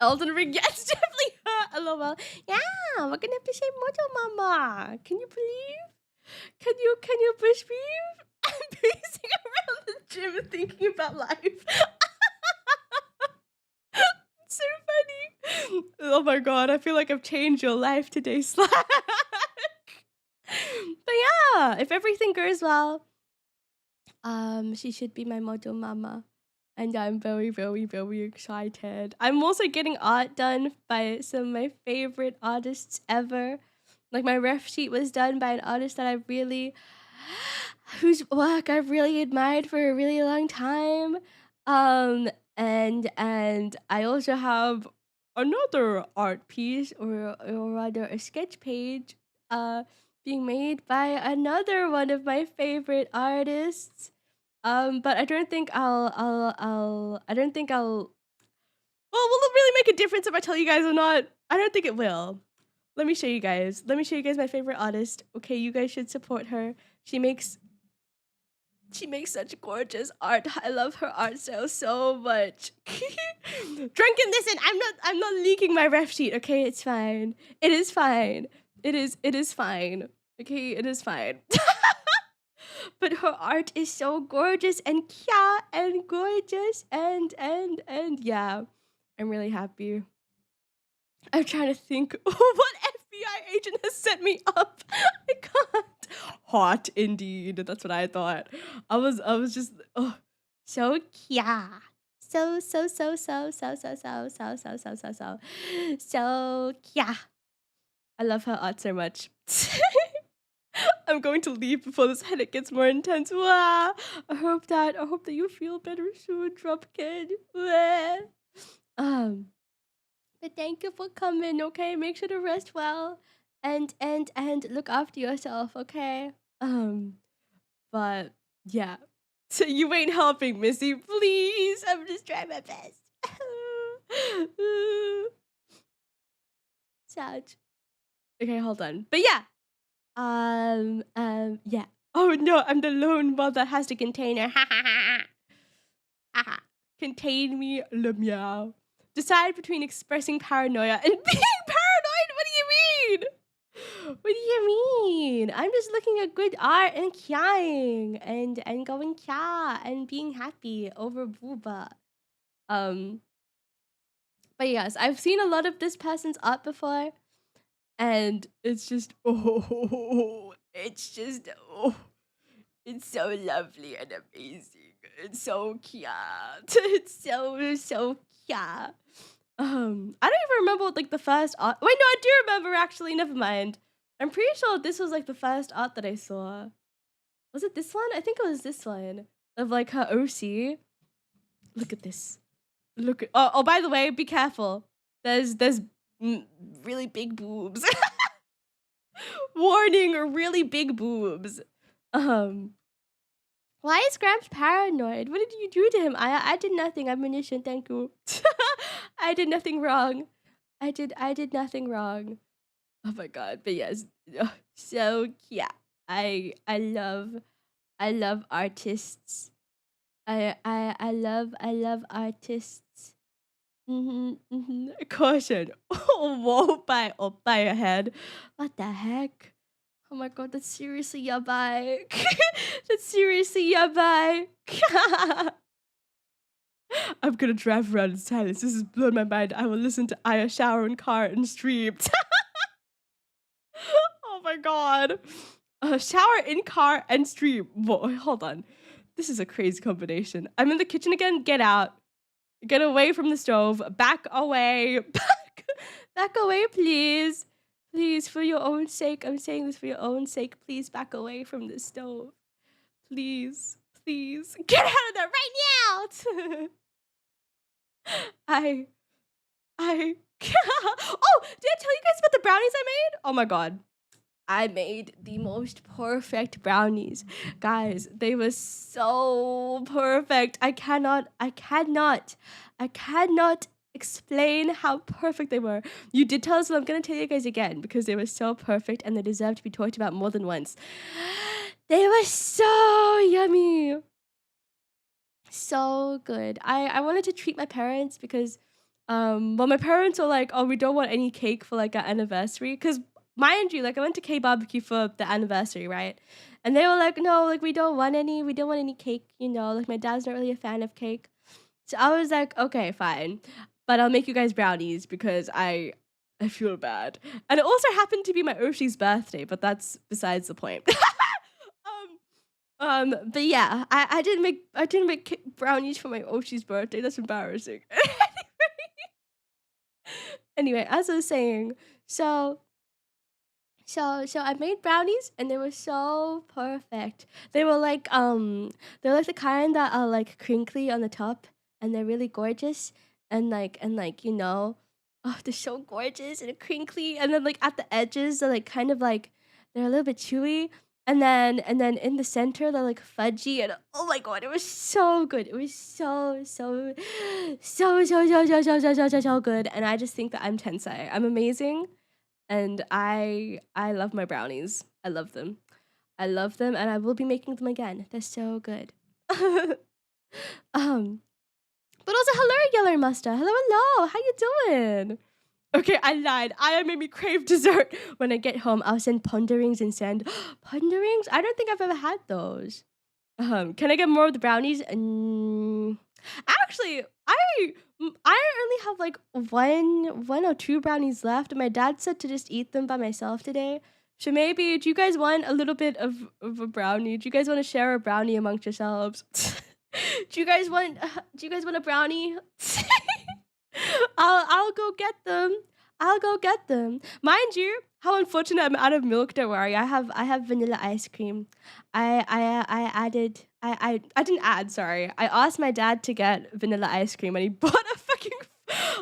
Elden Ring, yes, definitely her. LOL. Yeah, we're gonna have to say model mama. Can you believe? Can you believe? I'm pacing around the gym thinking about life. So funny. Oh my god, I feel like I've changed your life today, Slack. But yeah, if everything goes well, she should be my model mama. And I'm very, very, very excited. I'm also getting art done by some of my favorite artists ever. Like my ref sheet was done by an artist that whose work I've really admired for a really long time. And I also have another art piece or rather a sketch page being made by another one of my favorite artists. But I don't think I'll well, will it really make a difference if I tell you guys or not? I don't think it will. Let me show you guys my favorite artist. Okay, you guys should support her. She makes She makes such gorgeous art. I love her art style so much. Drunken, listen, I'm not leaking my ref sheet, okay? It's fine. It is fine. It is fine. Okay, it is fine. But her art is so gorgeous and cute and gorgeous and yeah. I'm really happy. I'm trying to think what FBI agent has set me up. I can't. Hot indeed. That's what I thought. I was just so cute. So yeah. I love her art so much. I'm going to leave before this headache gets more intense. Wah. I hope that you feel better soon, Dropkid. But thank you for coming, okay? Make sure to rest well and look after yourself, okay? But yeah. So you ain't helping, Missy. Please. I'm just trying my best. Sad. Okay, hold on. But yeah. Yeah. Oh no, I'm the lone one that has the container. Ha ha ha. Ha ha. Contain me, le meow. Decide between expressing paranoia and being paranoid. What do you mean? What do you mean? I'm just looking at good art and crying and going kya and being happy over booba. But yes, I've seen a lot of this person's art before, and it's just it's so lovely and amazing. It's so cute. It's so cute. I don't even remember what, like, the first art. Wait, no, I do remember actually. Never mind. I'm pretty sure this was like the first art that I saw. Was it this one? I think it was this one of like her OC. Look at this. Look at. Oh, by the way, be careful. There's really big boobs. Warning, really big boobs. Why is Gramps paranoid? What did you do to him? I did nothing. I'm Munition, thank you. I did nothing wrong. I did nothing wrong. Oh my god. But yes. So yeah. I love artists. I love artists. Caution. Whoa, by your head. What the heck? Oh my god, that's seriously yabai. That's seriously yabai. I'm gonna drive around in silence. This is blowing my mind. I will listen to Aya shower in car and stream. Oh my god. Shower in car and stream. Whoa, hold on. This is a crazy combination. I'm in the kitchen again. Get out. Get away from the stove. Back away. Back away, please. Please, for your own sake. I'm saying this for your own sake. Please back away from the stove. Please. Please. Get out of there right now. Oh, did I tell you guys about the brownies I made? Oh my god. I made the most perfect brownies. Guys, they were so perfect. I cannot explain how perfect they were. You did tell us, so I'm going to tell you guys again because they were so perfect and they deserve to be talked about more than once. They were so yummy. So good. I wanted to treat my parents because well, my parents were like, oh, we don't want any cake for like our anniversary, because mind you, like, I went to K barbecue for the anniversary, right? And they were like, no, like, we don't want any cake, you know, like, my dad's not really a fan of cake. So I was like, okay, fine, but I'll make you guys brownies because I feel bad. And it also happened to be my Oshi's birthday, but that's besides the point. But yeah, I didn't make brownies for my Oshi's birthday. That's embarrassing. Anyway, as I was saying, so I made brownies and they were so perfect. They were like the kind that are like crinkly on the top and they're really gorgeous and like you know, oh, they're so gorgeous and crinkly, and then like at the edges they're like kind of like they're a little bit chewy, and then in the center they're like fudgy, and oh my god, it was so good. It was so good, and I just think that I'm tensei. I'm amazing. And I love my brownies. I love them. I love them, and I will be making them again. They're so good. um, but also, hello, Yeller Muster. Hello, hello. How you doing? Okay, I lied. Aya made me crave dessert. When I get home, I'll send ponderings and send ponderings. I don't think I've ever had those. Can I get more of the brownies? Actually, I only have like one or two brownies left. My dad said to just eat them by myself today. So maybe, do you guys want a little bit of a brownie? Do you guys want to share a brownie amongst yourselves? Do you guys want a brownie? I'll go get them. I'll go get them. Mind you, how unfortunate I'm out of milk. Don't worry. I have vanilla ice cream. I didn't add. Sorry. I asked my dad to get vanilla ice cream, and he bought a fucking.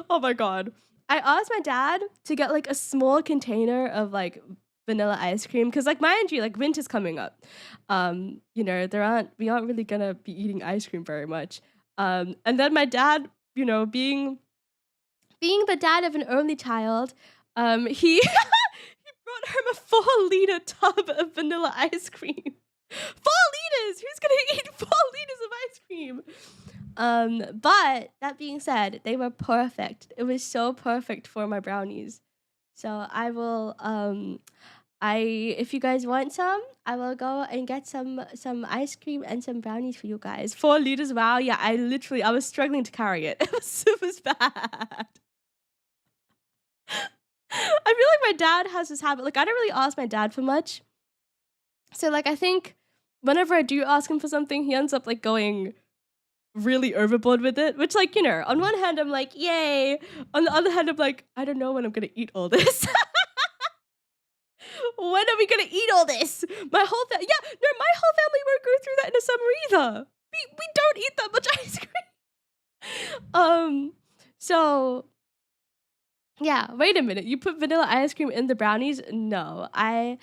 Oh my god. I asked my dad to get like a small container of like vanilla ice cream because, like, mind you, like, winter's coming up. You know, we aren't really gonna be eating ice cream very much. And then my dad, you know, being the dad of an only child, he he brought home a 4-liter tub of vanilla ice cream. 4 liters! Who's gonna eat 4 liters of ice cream? But that being said, they were perfect. It was so perfect for my brownies. So I will, if you guys want some, I will go and get some ice cream and some brownies for you guys. 4 liters, wow. Yeah, I was struggling to carry it. It was bad. I feel like my dad has this habit. Like, I don't really ask my dad for much. So, like, I think whenever I do ask him for something, he ends up, like, going really overboard with it. Which, like, you know, on one hand, I'm like, yay. On the other hand, I'm like, I don't know when I'm gonna eat all this. When are we gonna eat all this? My whole family won't go through that in the summer either. We don't eat that much ice cream. So yeah, wait a minute. You put vanilla ice cream in the brownies? No. I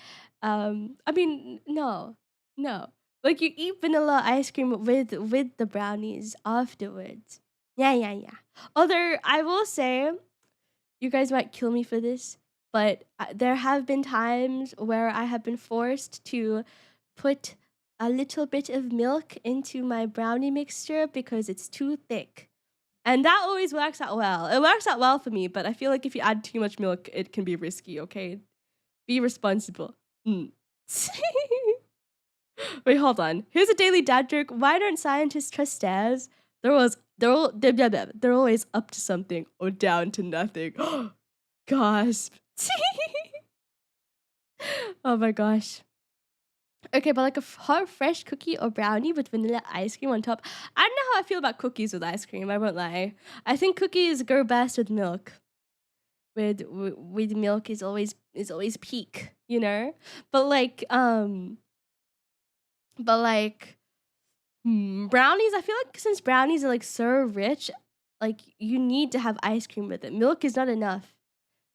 mean, no. Like, you eat vanilla ice cream with the brownies afterwards. Yeah. Although I will say, you guys might kill me for this, but there have been times where I have been forced to put a little bit of milk into my brownie mixture because it's too thick. And that always works out well. It works out well for me, but I feel like if you add too much milk, it can be risky, okay? Be responsible. Wait, hold on. Here's a daily dad joke. Why don't scientists trust stairs? They're always up to something or down to nothing. Gasp. Oh my gosh. Okay, but like a hot, fresh cookie or brownie with vanilla ice cream on top. I don't know how I feel about cookies with ice cream. I won't lie. I think cookies go best with milk. With milk is always peak, you know. But like brownies. I feel like since brownies are like so rich, like you need to have ice cream with it. Milk is not enough.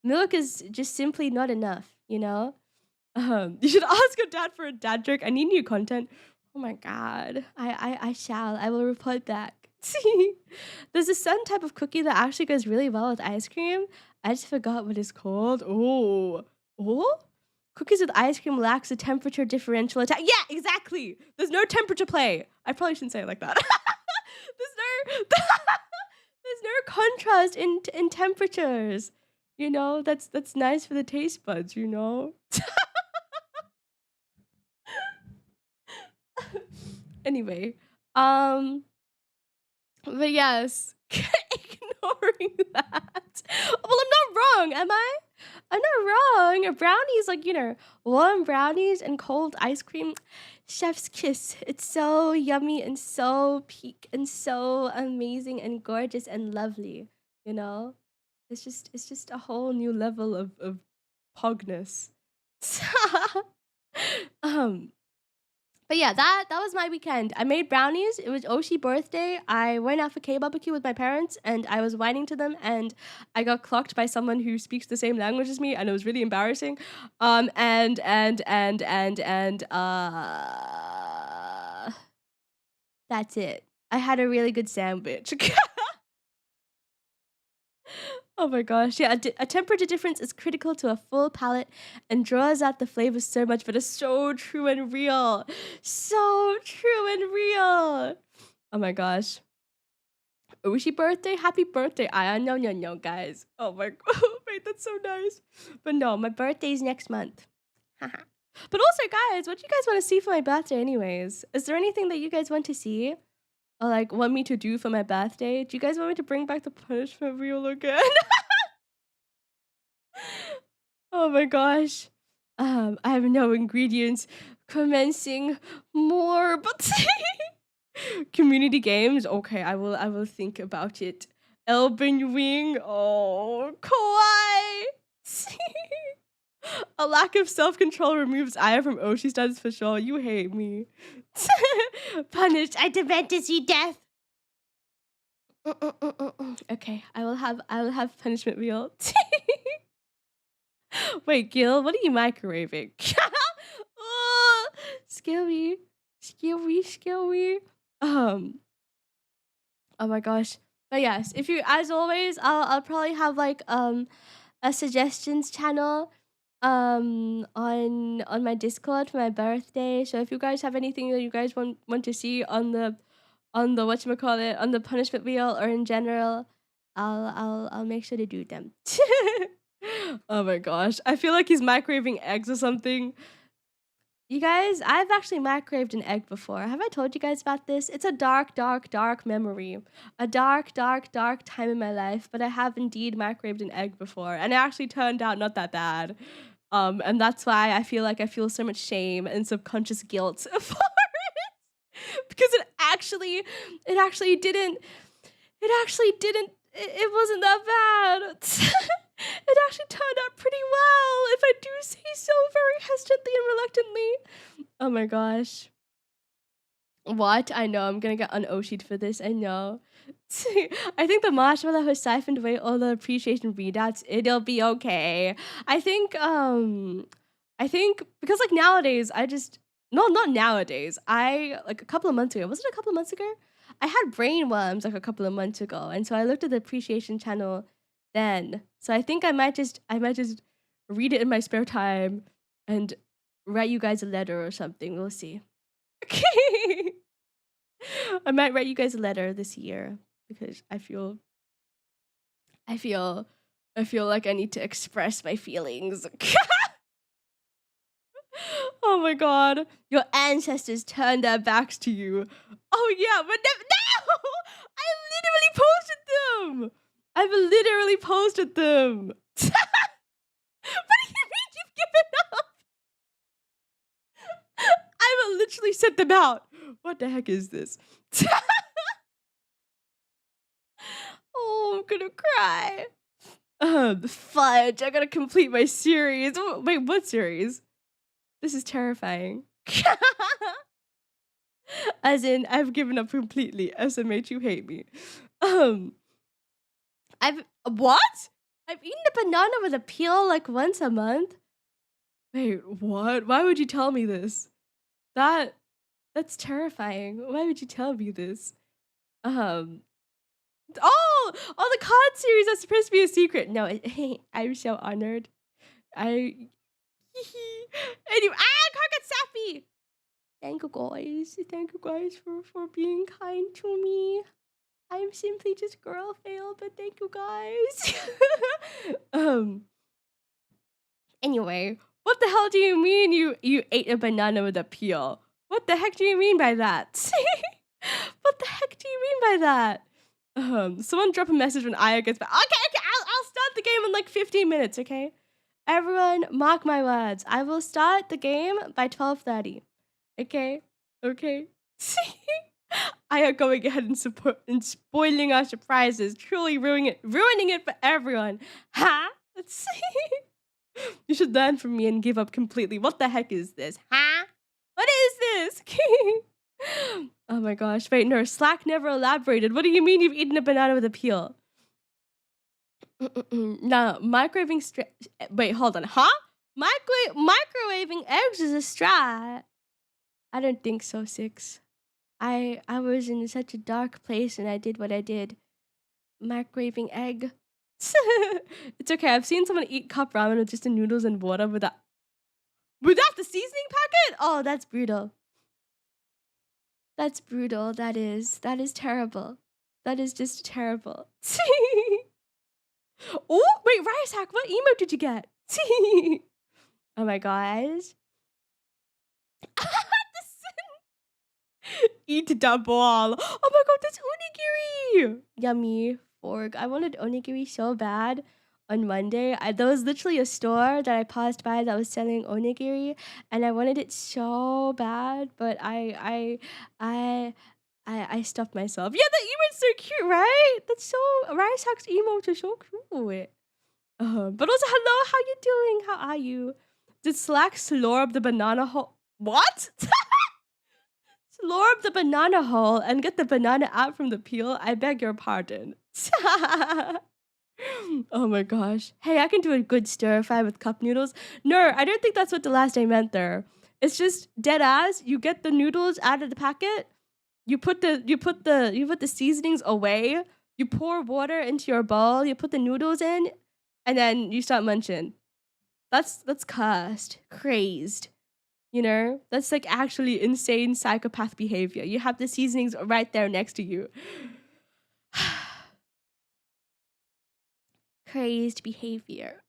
Milk is just simply not enough, you know. You should ask your dad for a dad joke. I need new content. Oh my god. I shall. I will report back. There's a certain type of cookie that actually goes really well with ice cream. I just forgot what it's called. Oh. Cookies with ice cream lacks a temperature differential attack. Yeah, exactly. There's no temperature play. I probably shouldn't say it like that. There's no contrast in temperatures. You know, that's nice for the taste buds, you know? Anyway, but yes, ignoring that. Well, I'm not wrong, am I? I'm not wrong. Brownies, like, you know, warm brownies and cold ice cream, chef's kiss. It's so yummy and so peak and so amazing and gorgeous and lovely, you know? It's just a whole new level of pogness. But yeah, that was my weekend. I made brownies. It was Oshi birthday. I went out for K-barbecue with my parents, and I was whining to them, and I got clocked by someone who speaks the same language as me, and it was really embarrassing. And that's it. I had a really good sandwich. Oh my gosh. Yeah, a temperature difference is critical to a full palate and draws out the flavors so much, but it's so true and real. So true and real. Oh my gosh. Ushi birthday? Happy birthday, Aya. No, no, no, guys. Oh my god. Wait, that's so nice. But no, my birthday's next month. Haha. But also, guys, what do you guys want to see for my birthday anyways? Is there anything that you guys want to see? Or like want me to do for my birthday? Do you guys want me to bring back the punishment wheel again? Oh my gosh. I have no ingredients. Commencing more, but community games. Okay, I will think about it. Elben Wing. Oh, kawaii. A lack of self-control removes Aya from Oshi status for sure. You hate me. Punished. I demand to see death. Okay, I will have punishment wheel. Wait, Gil, what are you microwaving? Oh, scary. Oh my gosh. But yes, if you, as always, I'll probably have like a suggestions channel on my Discord for my birthday. So if you guys have anything that you guys want to see on the whatchamacallit, on the punishment wheel or in general, I'll make sure to do them. Oh my gosh. I feel like he's microwaving eggs or something. You guys, I've actually microwaved an egg before. Have I told you guys about this? It's a dark, dark, dark memory. A dark, dark, dark time in my life, but I have indeed microwaved an egg before, and it actually turned out not that bad. And that's why I feel so much shame and subconscious guilt for it. Because it actually didn't, it wasn't that bad. It actually turned out pretty well, if I do say so very hesitantly and reluctantly. Oh my gosh. What? I know, I'm gonna get un-Oshi'd for this, I know. I think the marshmallow has siphoned away all the appreciation readouts. It'll be okay. I think because like nowadays, not nowadays. Like a couple of months ago. Was it a couple of months ago? I had brainworms like a couple of months ago, and so I looked at the appreciation channel then. So I think I might just read it in my spare time and write you guys a letter or something. We'll see. Okay. I might write you guys a letter this year because I feel like I need to express my feelings. Oh my god. Your ancestors turned their backs to you. Oh yeah, but no! I literally posted them! I've literally posted them. What do you mean you've given up? I've literally sent them out. What the heck is this? Oh, I'm gonna cry. Fudge. I gotta complete my series. Wait, what series? This is terrifying. As in, I've given up completely. SMH, you hate me. What? I've eaten a banana with a peel like once a month. Wait, what? Why would you tell me this? That's terrifying. Why would you tell me this? Oh, the card series that's supposed to be a secret. No, I'm so honored. Anyway, can't get sappy. Thank you guys for being kind to me. I'm simply just girl fail, but thank you guys. Anyway, what the hell do you mean you ate a banana with a peel? What the heck do you mean by that? What the heck do you mean by that? Someone drop a message when Aya gets back. Okay, I'll start the game in like 15 minutes, okay? Everyone, mark my words. I will start the game by 12:30. Okay? Aya going ahead and spoiling our surprises, truly ruining it for everyone. Huh? Let's see. You should learn from me and give up completely. What the heck is this? Huh? What is this? Oh my gosh. Wait, no, Slack never elaborated. What do you mean you've eaten a banana with a peel? No, microwaving wait, hold on. Huh? Microwaving eggs is a strat. I don't think so, Six. I was in such a dark place and I did what I did. Microwaving egg. It's okay. I've seen someone eat cup ramen with just the noodles and water without the seasoning packet. Oh, that's brutal. That's brutal. That is. That is terrible. That is just terrible. Oh, wait, Rice Hack, what emote did you get? Oh my gosh. Eat the ball. Oh my god, that's onigiri. Yummy. Fork. I wanted onigiri so bad on Monday. There was literally a store that I passed by that was selling onigiri, and I wanted it so bad, but I stopped myself. Yeah, the emote's so cute, right? That's so Rice Hack's emotes are so cute. But also, hello, how you doing? How are you? Did Slack slurp the banana hole? What? Slurp the banana hole and get the banana out from the peel? I beg your pardon. Oh my gosh. Hey, I can do a good stir fry with cup noodles. No, I don't think that's what the last I meant there. It's just dead ass. You get the noodles out of the packet. You put the seasonings away. You pour water into your bowl. You put the noodles in, and then you start munching. That's cursed, crazed. You know, that's like actually insane psychopath behavior. You have the seasonings right there next to you. Crazed behavior.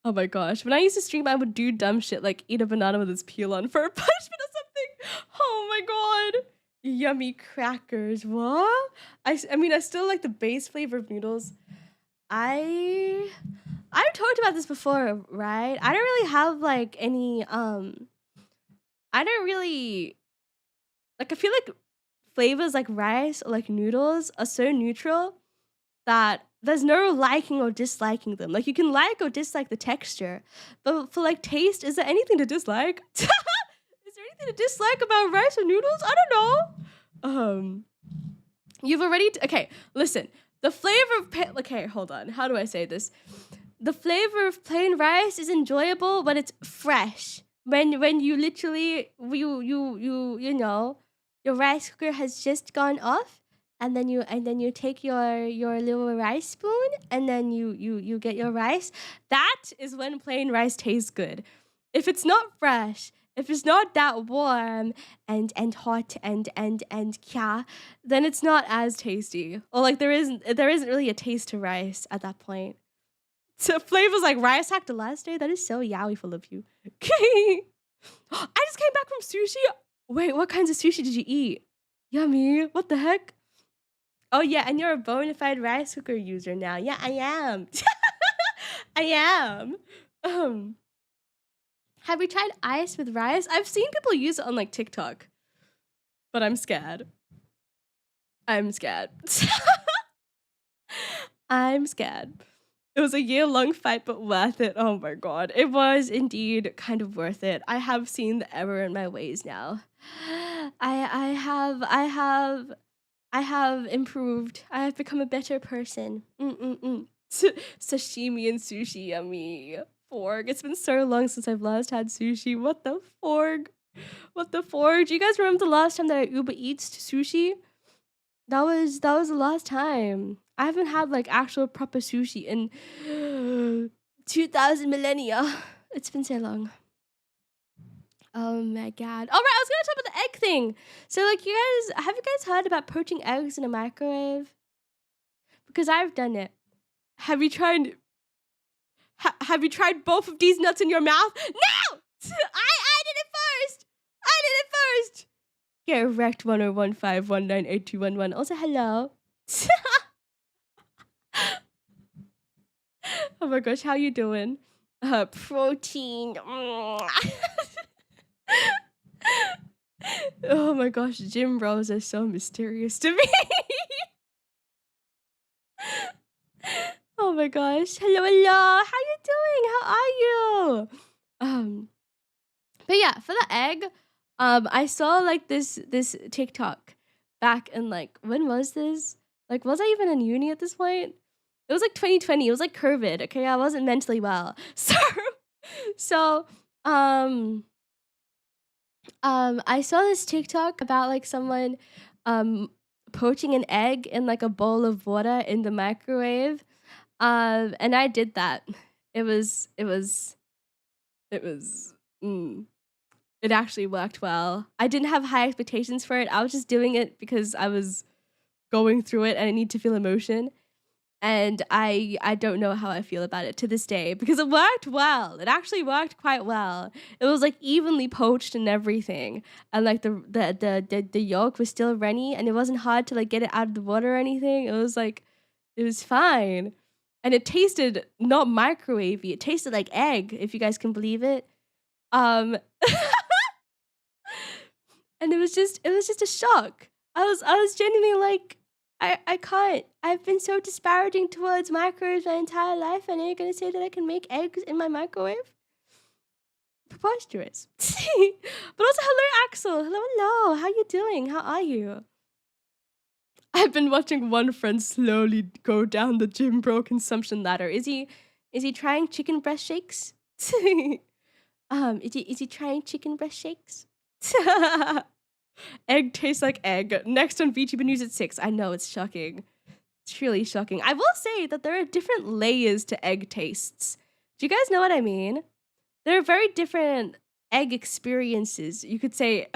Oh my gosh. When I used to stream, I would do dumb shit like eat a banana with its peel on for a punishment or something. Oh my god. Yummy crackers. What? I mean, I still like the base flavor of noodles. I've talked about this before, right? I don't really have like any I don't really like I feel like flavors like rice or like noodles are so neutral that there's no liking or disliking them. Like you can like or dislike the texture, but for like taste, is there anything to dislike? Is there anything to dislike about rice or noodles? I don't know. You've already okay. Listen, the flavor of okay, hold on. How do I say this? The flavor of plain rice is enjoyable when it's fresh. When you literally you know your rice cooker has just gone off, and then you take your little rice spoon, and then you get your rice. That is when plain rice tastes good. If it's not fresh, if it's not that warm and hot and kya, then it's not as tasty. Or like there isn't really a taste to rice at that point. So flavors like Rice Hack the last day, that is so yaoi full of you. I just came back from sushi. Wait, what kinds of sushi did you eat? Yummy. What the heck? Oh yeah, and you're a bona fide rice cooker user now. Yeah, I am. I am. Have you tried ice with rice? I've seen people use it on like TikTok, but I'm scared. I'm scared. I'm scared. It was a year-long fight, but worth it. Oh my god. It was indeed kind of worth it. I have seen the error in my ways now. I have improved. I have become a better person. Sashimi and sushi, yummy. Fork. It's been so long since I've last had sushi. What the fork? What the fork? Do you guys remember the last time that I Uber Eats sushi? That was the last time. I haven't had like actual proper sushi in 2000 millennia. It's been so long. Oh my god. All right, I was gonna talk about the egg thing. So like, have you guys heard about poaching eggs in a microwave? Because I've done it. Have you tried? Have you tried both of these nuts in your mouth? No! I did it first. I did it first. Get wrecked 1015198211. Also, hello. Oh my gosh, how you doing? Protein. Oh my gosh, gym bros are so mysterious to me. Oh my gosh. Hello. How you doing? How are you? But yeah, for the egg, I saw like this TikTok back in like, when was this? Like, was I even in uni at this point? It was like 2020. It was like COVID. Okay, I wasn't mentally well. So I saw this TikTok about like someone poaching an egg in like a bowl of water in the microwave. And I did that. It was it was it was it actually worked well. I didn't have high expectations for it. I was just doing it because I was going through it and I need to feel emotion. And I don't know how I feel about it to this day because it worked well. It actually worked quite well. It was like evenly poached and everything, and like the yolk was still runny, and it wasn't hard to like get it out of the water or anything. It was like it was fine, and it tasted not microwavy. It tasted like egg, if you guys can believe it. Um, and it was just a shock. I was genuinely like, I can't. I've been so disparaging towards microwaves my entire life, and you're gonna say that I can make eggs in my microwave? Preposterous. But also, hello, Axel. Hello. How you doing? How are you? I've been watching one friend slowly go down the gym bro consumption ladder. Is he trying chicken breast shakes? Is he trying chicken breast shakes? Egg tastes like egg. Next on VTuber News at 6. I know, it's shocking. It's really shocking. I will say that there are different layers to egg tastes. Do you guys know what I mean? There are very different egg experiences. You could say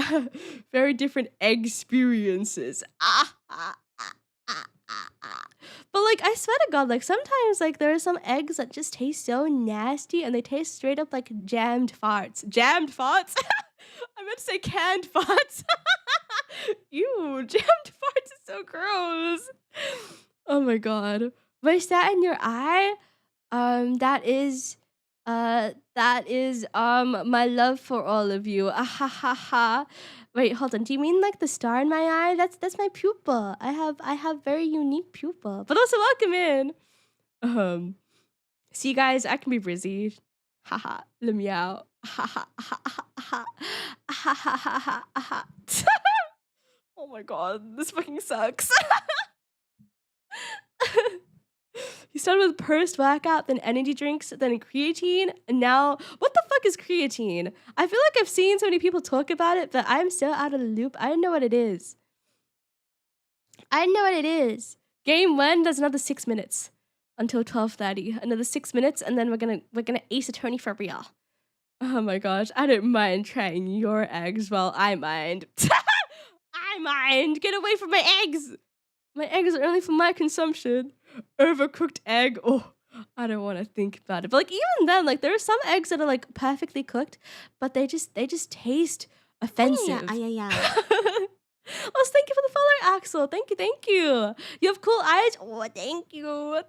very different egg experiences. But like, I swear to God, like sometimes like there are some eggs that just taste so nasty and they taste straight up like jammed farts. Jammed farts? I meant to say canned farts. Ew, jammed farts is so gross. Oh my God. But is that in your eye? That is my love for all of you. Ah ha ha ha. Wait, hold on. Do you mean like the star in my eye? That's my pupil. I have very unique pupil. But also welcome in. See guys, I can be busy. Haha. Let me out. Ha ha ha ha ha ha ha ha ha ha. Oh my God, this fucking sucks. You started with post-workout, then energy drinks, then creatine, and now, what the fuck is creatine? I feel like I've seen so many people talk about it, but I'm still out of the loop. I don't know what it is. Game 1, there's another 6 minutes until 12:30. Another 6 minutes, and then we're gonna ace attorney for real. Oh my gosh, I don't mind trying your eggs. Well, I mind. I mind. Get away from my eggs. My eggs are only for my consumption. Overcooked egg. Oh, I don't want to think about it. But like even then, like there are some eggs that are like perfectly cooked, but they just taste offensive. Yeah. Well, thank you for the follow, Axel. Thank you. You have cool eyes. Oh, thank you.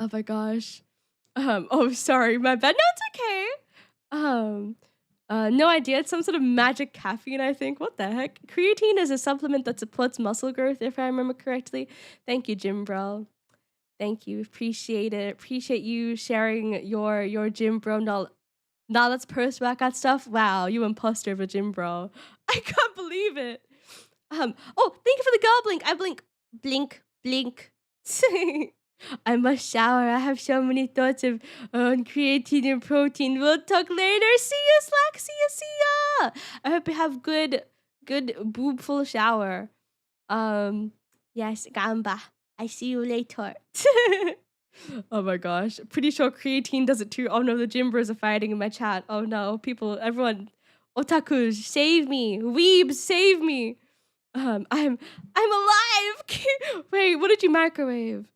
Oh my gosh. Oh, sorry, my bad. No, it's okay. No idea. It's some sort of magic caffeine, I think. What the heck? Creatine is a supplement that supports muscle growth, if I remember correctly. Thank you, Gym Bro. Thank you. Appreciate it. Appreciate you sharing your Gym Bro knowledge. Now that's post-workout stuff. Wow, you imposter of a Gym Bro. I can't believe it. Oh, thank you for the girl blink. I blink. I must shower. I have so many thoughts of creatine and protein. We'll talk later. See ya, Slack. See ya. I hope you have good boobful shower. Yes, Gamba. I see you later. Oh my gosh. Pretty sure creatine does it too. Oh no, the gym bros are fighting in my chat. Oh no, people, everyone. Otakus, save me. Weebs, save me. I'm alive. Wait, what did you microwave?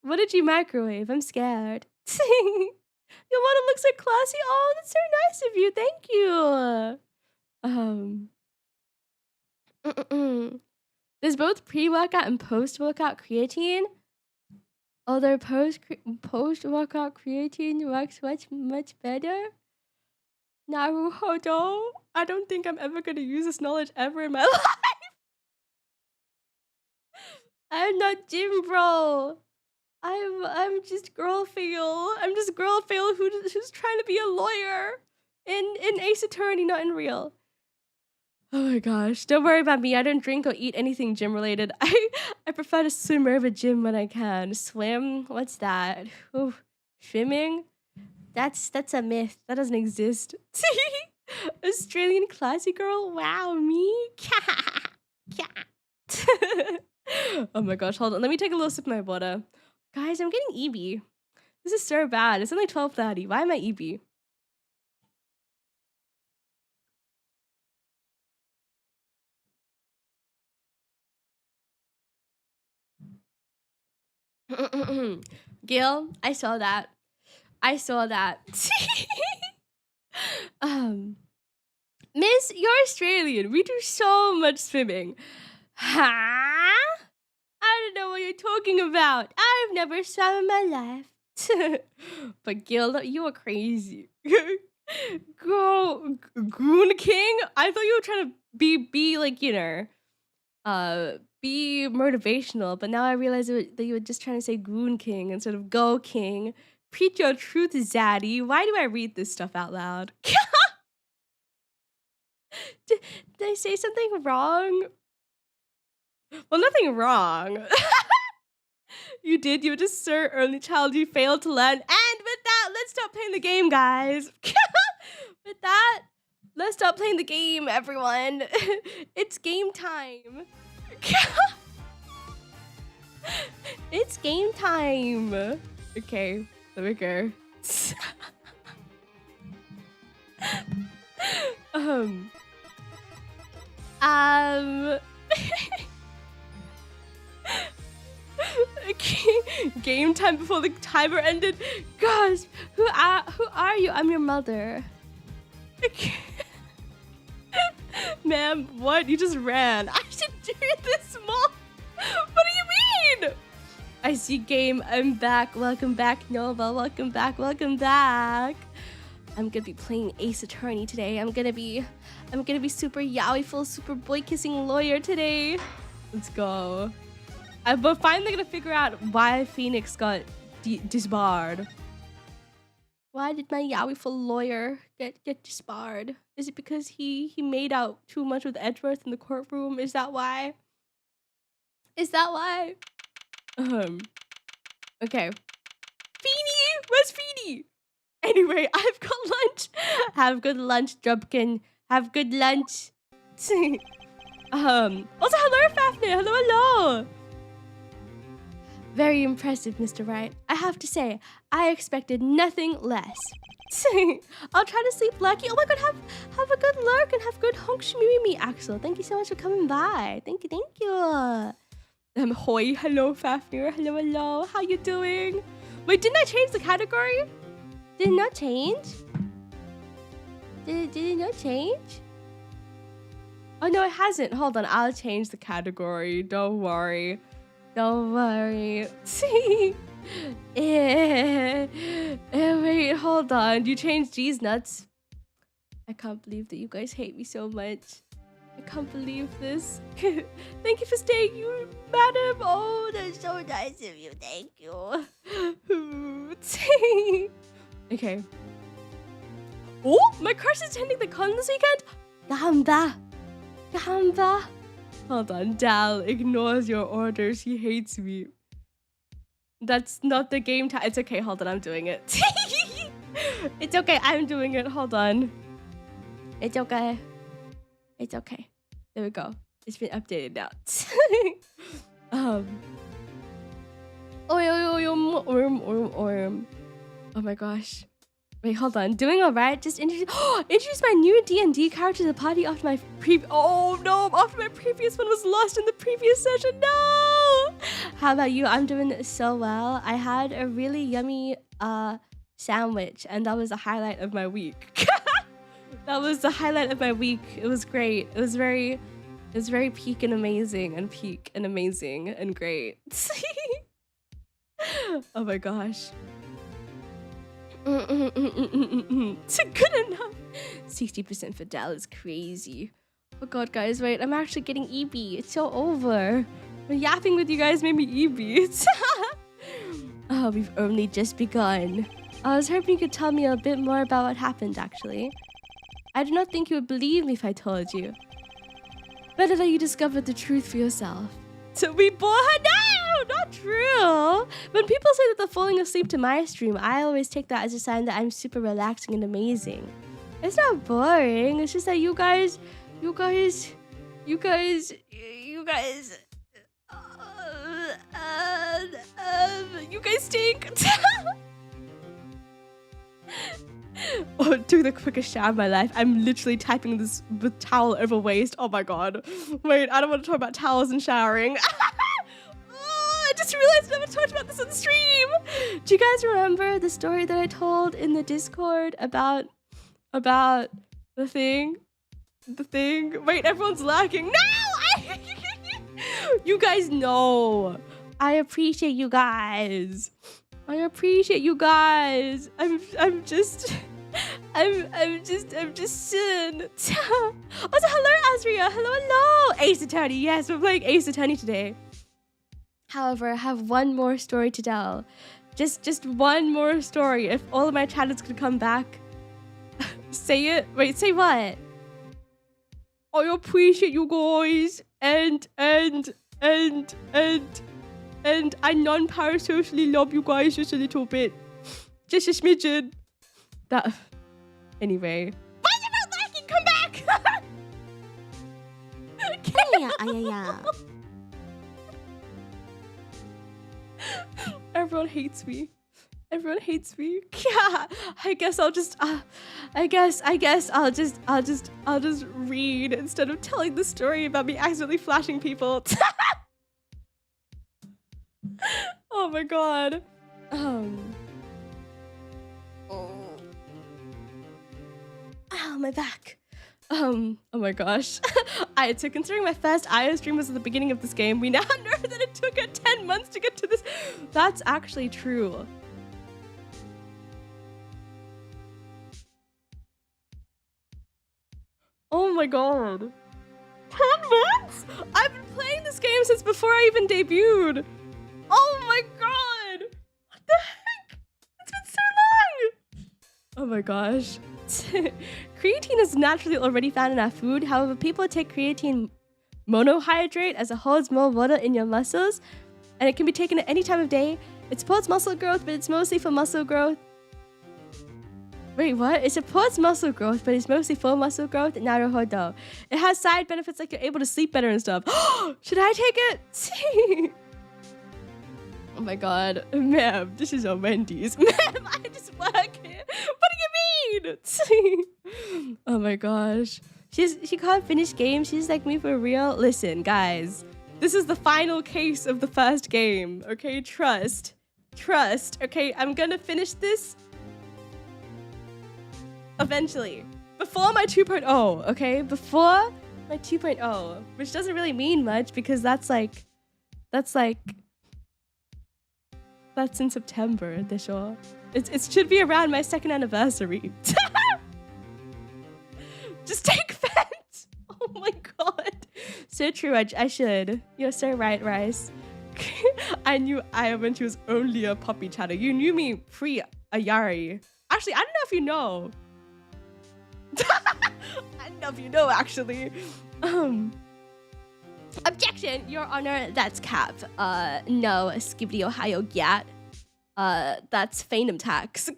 I'm scared. Your model looks so classy. Oh, that's so nice of you. Thank you. There's both pre-workout and post-workout creatine. Although post-workout creatine works much better. Naruhodo. I don't think I'm ever gonna use this knowledge ever in my life. I'm not Gym Bro. I'm just girl fail. I'm just girl fail who's trying to be a lawyer in Ace Attorney, not in real. Oh my gosh. Don't worry about me. I don't drink or eat anything gym related. I prefer to swim over gym when I can. Swim? What's that? Ooh, swimming? That's a myth. That doesn't exist. Australian classy girl? Wow, me? Oh my gosh, hold on. Let me take a little sip of my water. Guys, I'm getting EB. This is so bad. It's only 12:30. Why am I EB? Gil, I saw that. I saw that. Miss, you're Australian. We do so much swimming. Huh? I don't know what you're talking about. I've never swum in my life. But Gil, you are crazy. Go, Goon King? I thought you were trying to be like, you know, be motivational, but now I realize that you were just trying to say Goon King instead of Go King. Preach your truth, Zaddy. Why do I read this stuff out loud? Did I say something wrong? Well, nothing wrong. You did. You were just so early child. You failed to learn. And with that, let's stop playing the game, guys. With that, let's stop playing the game, everyone. It's game time. It's game time. Okay, there we go. Game time before the timer ended. Gosh, who are you? I'm your mother. Ma'am, what? You just ran. I should do this more. What do you mean? I see game. I'm back. Welcome back, Nova. Welcome back. Welcome back. I'm gonna be playing Ace Attorney today. I'm gonna be super yaoi-ful, super boy-kissing lawyer today. Let's go. But finally gonna figure out why Phoenix got disbarred. Why did my yaoi-ful lawyer get disbarred? Is it because he made out too much with Edgeworth in the courtroom? Is that why? Is that why? Okay. Feeny! Where's Feeny? Anyway, I've got lunch. Have good lunch, Drubkin. Have good lunch. Also, hello, Fafnir. Hello, hello. Very impressive, Mr. Wright. I have to say, I expected nothing less. I'll try to sleep lucky. Oh my god, have a good lurk and have good honk shmimi, Axel. Thank you so much for coming by. Thank you. Hoi, hello, Fafnir. Hello, hello. How you doing? Wait, didn't I change the category? Did it not change? Did it not change? Oh no, it hasn't. Hold on, I'll change the category. Don't worry. Don't worry. Wait, hold on. You changed G's nuts. I can't believe that you guys hate me so much. I can't believe this. Thank you for staying, you madam. Oh, that's so nice of you. Thank you. Okay. Oh, my crush is attending the con this weekend. Gamba. Hold on, Dal ignores your orders. He hates me. That's not the game time. It's okay. Hold on, I'm doing it. It's okay. I'm doing it. Hold on. It's okay. It's okay. There we go. It's been updated now. Oh my gosh. Wait, hold on. Doing all right. Just introduce my new D&D character to the party after my after my previous one was lost in the previous session. No. How about you? I'm doing so well. I had a really yummy sandwich, and that was the highlight of my week. That was the highlight of my week. It was great. It was very peak and amazing and great. Oh my gosh. It's good enough. 60% for Dal is crazy. Oh god, guys, wait. I'm actually getting EB. It's so over. Yapping with you guys made me EB. Oh, we've only just begun. I was hoping you could tell me a bit more about what happened, actually. I do not think you would believe me if I told you. Better that you discovered the truth for yourself. So we bore her? No, not true. When people say that they're falling asleep to my stream, I always take that as a sign that I'm super relaxing and amazing. It's not boring. It's just that you guys, you guys, you guys, you guys stink. Oh, took the quickest shower of my life. I'm literally typing this with towel over waist. Oh my god. Wait, I don't want to talk about towels and showering. Oh, I just realized I never talked about this on the stream. Do you guys remember the story that I told in the Discord about the thing? The thing? Wait, everyone's lacking. No! You guys know. I appreciate you guys. I appreciate you guys. I'm just sin. Also, hello, Azria. Hello. Ace Attorney. Yes, we're playing Ace Attorney today. However, I have one more story to tell. Just one more story. If all of my chatters could come back. Say it. Wait, say what? I appreciate you guys. And I non-parasocially love you guys just a little bit. Just a smidgen. That... Anyway. Why is it not lacking? Come back! Yeah. Everyone hates me. Everyone hates me. Yeah. I guess I'll just... I guess I'll just read instead of telling the story about me accidentally flashing people. Oh my god. Ow, my back. Oh my gosh. So considering my first IO stream was at the beginning of this game, we now know that it took her 10 months to get to this. That's actually true. Oh my god. 10 months? I've been playing this game since before I even debuted. Oh my god! What the heck? It's been so long! Oh my gosh. Creatine is naturally already found in our food. However, people take creatine monohydrate as it holds more water in your muscles, and it can be taken at any time of day. It supports muscle growth, but it's mostly for muscle growth. Wait, what? It supports muscle growth, but it's mostly for muscle growth. Naruhodo. It has side benefits like you're able to sleep better and stuff. Should I take it? Oh my god. Ma'am, this is a Wendy's. Ma'am, I just work here. What do you mean? Oh my gosh. She can't finish games. She's like me for real. Listen, guys. This is the final case of the first game. Okay? Trust. Okay? I'm gonna finish this eventually. Before my 2.0, okay? Before my 2.0, which doesn't really mean much because that's in September, Desho. It should be around my 2nd anniversary. Just take Fent. Oh my god. So true, I should. You're so right, Rice. I knew Aya when she was only a puppy chatter. You knew me pre-Ayari. Actually, I don't know if you know. I don't know if you know, actually. Objection, Your Honor, that's cap. No, Skibidi Ohio Gat. That's Phantom Tax.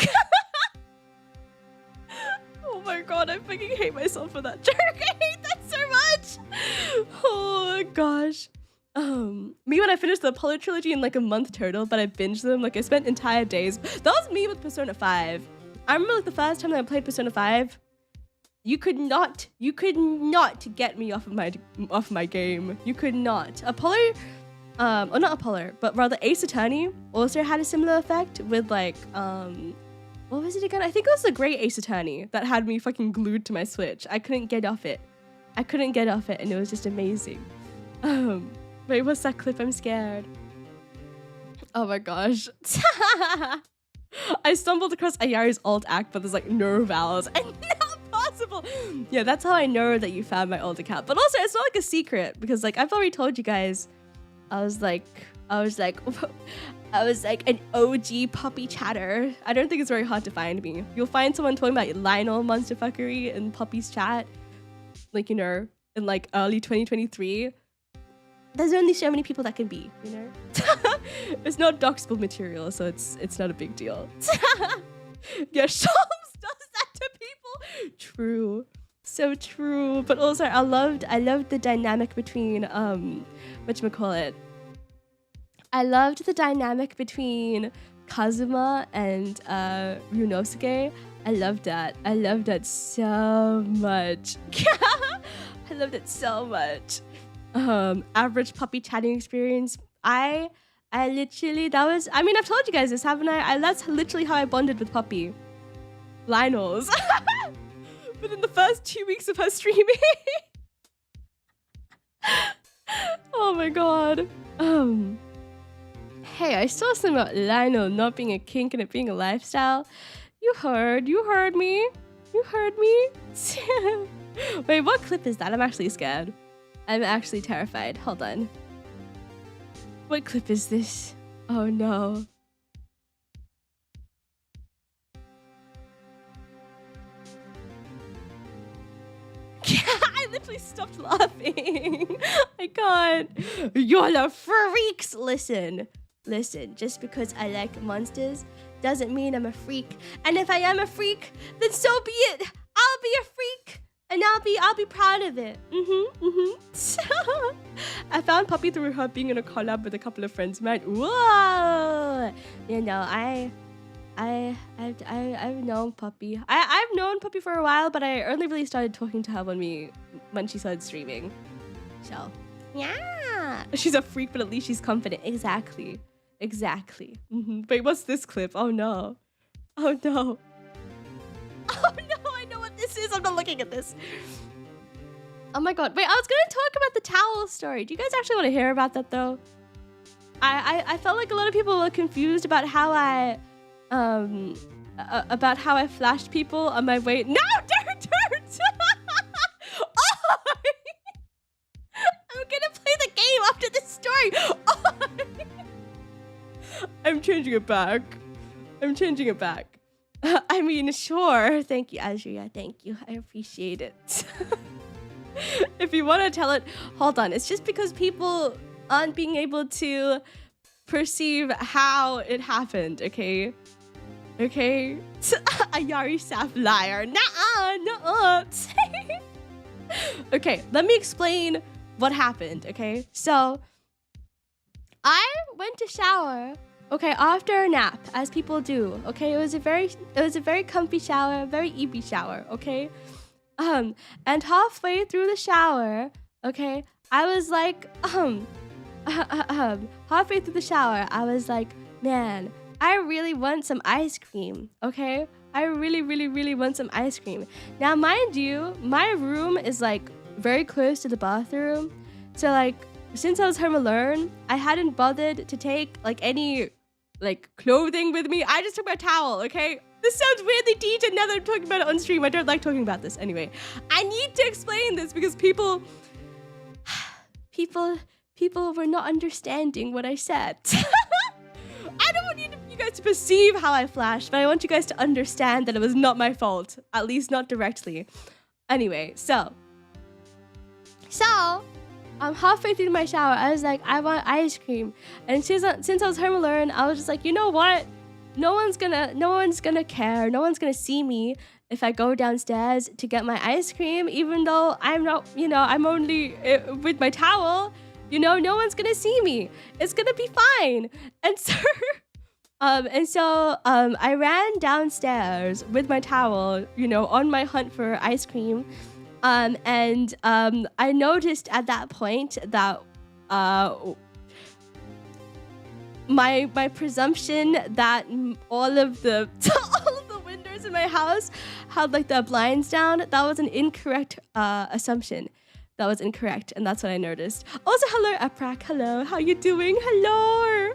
Oh my god, I fucking hate myself for that joke. I hate that so much. Oh gosh. Me when I finished the Apollo trilogy in like a month total, but I binged them. Like I spent entire days. That was me with Persona 5. I remember like the first time that I played Persona 5. You could not get me off of my game. You could not. Apollo, or not Apollo, but rather Ace Attorney also had a similar effect with like, what was it again? I think it was the Great Ace Attorney that had me fucking glued to my Switch. I couldn't get off it. And it was just amazing. Wait, what's that clip? I'm scared. Oh my gosh. I stumbled across Ayari's alt act, but there's like no vowels. And possible. Yeah, that's how I know that you found my old account. But also, it's not like a secret because like I've already told you guys. I was like an OG puppy chatter. I don't think it's very hard to find me. You'll find someone talking about Lionel monsterfuckery in Puppy's chat, like, you know, in like early 2023. There's only so many people that can be, you know. It's not doxable material, so it's not a big deal. Yeah, Shams does that to people. True. So true. But also I loved the dynamic between whatchamacallit. I loved the dynamic between Kazuma and Ryunosuke. I loved that. I loved that so much. I loved it so much. Average puppy chatting experience. I literally, that was, I mean, I've told you guys this, haven't I? That's literally how I bonded with Puppy. Lionels. Within the first 2 weeks of her streaming. Oh my god. Hey, I saw something about Lionel not being a kink and it being a lifestyle. You heard me. You heard me. Wait, what clip is that? I'm actually scared. I'm actually terrified. Hold on. What clip is this? Oh no. I literally stopped laughing. I can't. Y'all are freaks. Listen, just because I like monsters doesn't mean I'm a freak. And if I am a freak, then so be it. I'll be a freak. And I'll be proud of it. I found Puppy through her being in a collab with a couple of friends. Man, whoa! You know, I've known Puppy. I've known Puppy for a while, but I only really started talking to her when she started streaming. So yeah, she's a freak, but at least she's confident. Exactly. Wait, what's this clip? Oh no. Oh no. I know what this is. I'm not looking at this. Oh my god. Wait, I was gonna talk about the towel story. Do you guys actually want to hear about that though? I felt like a lot of people were confused about how I flashed people on my way. No, don't. Oh, I'm gonna play the game after this story. Oh. I'm changing it back. I mean, sure. Thank you, Azria. Thank you. I appreciate it. If you want to tell it, hold on. It's just because people aren't being able to perceive how it happened, okay? A Yari Saf liar. Nuh-uh. Okay, let me explain what happened, okay? So, I went to shower, okay, after a nap, as people do, okay? It was a very comfy shower, a very easy shower, okay? And halfway through the shower, okay, I was like, halfway through the shower, I was like, man, I really want some ice cream, okay? I really want some ice cream. Now, mind you, my room is like very close to the bathroom. So like, since I was home alone, I hadn't bothered to take like any like clothing with me. I just took my towel, okay? This sounds weirdly detailed now that I'm talking about it on stream. I don't like talking about this anyway. I need to explain this because people were not understanding what I said. I don't want you guys to perceive how I flashed, but I want you guys to understand that it was not my fault, at least not directly. Anyway, so halfway through my shower, I was like, I want ice cream. And since I was home alone, I was just like, you know what? No one's gonna care. No one's gonna see me if I go downstairs to get my ice cream, even though I'm not, I'm only with my towel. No one's gonna see me. It's gonna be fine. And so, I ran downstairs with my towel, on my hunt for ice cream. And I noticed at that point that my presumption that all of the windows in my house had like the blinds down, that was an incorrect assumption. That was incorrect, and that's what I noticed. Also, hello, Aprak. Hello, how you doing? Hello.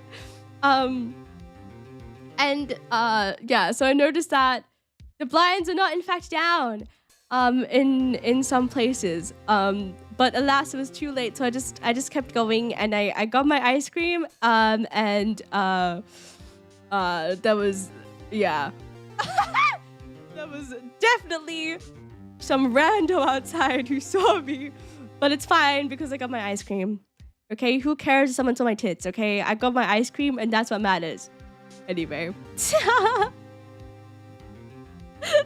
Yeah, so I noticed that the blinds are not in fact down in some places. But alas, it was too late, so I just kept going, and I got my ice cream, and that was, yeah. That was definitely some rando outside who saw me, but it's fine because I got my ice cream. Okay, who cares if someone saw my tits? Okay, I got my ice cream, and that's what matters. Anyway.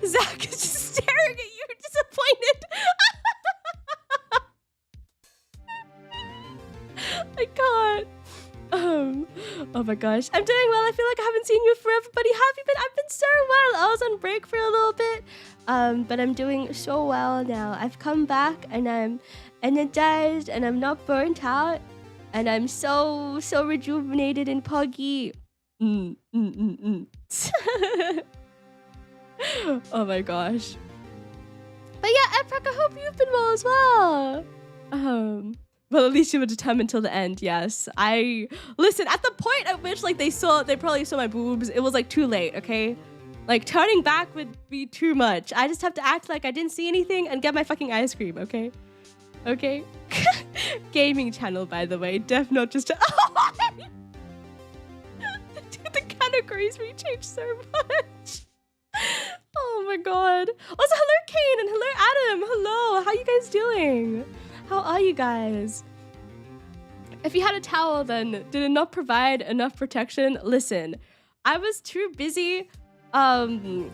Zach is just staring at you, disappointed. I can't. Oh my gosh. I'm doing well. I feel like I haven't seen you forever, buddy. How have you been? I've been so well. I was on break for a little bit. But I'm doing so well now. I've come back and I'm energized and I'm not burnt out. And I'm so rejuvenated and puggy. Oh my gosh. But yeah, Eprek, I hope you've been well as well. Well, at least you were determined till the end. Yes, listen. At the point at which like they probably saw my boobs, it was like too late. Okay, like turning back would be too much. I just have to act like I didn't see anything and get my fucking ice cream. Okay. Gaming channel, by the way. Def not just. Dude, the categories we changed so much. Oh my god. Also, hello Kane and hello Adam. Hello. How you guys doing? How are you guys? If you had a towel, then did it not provide enough protection? Listen, I was too busy. Okay.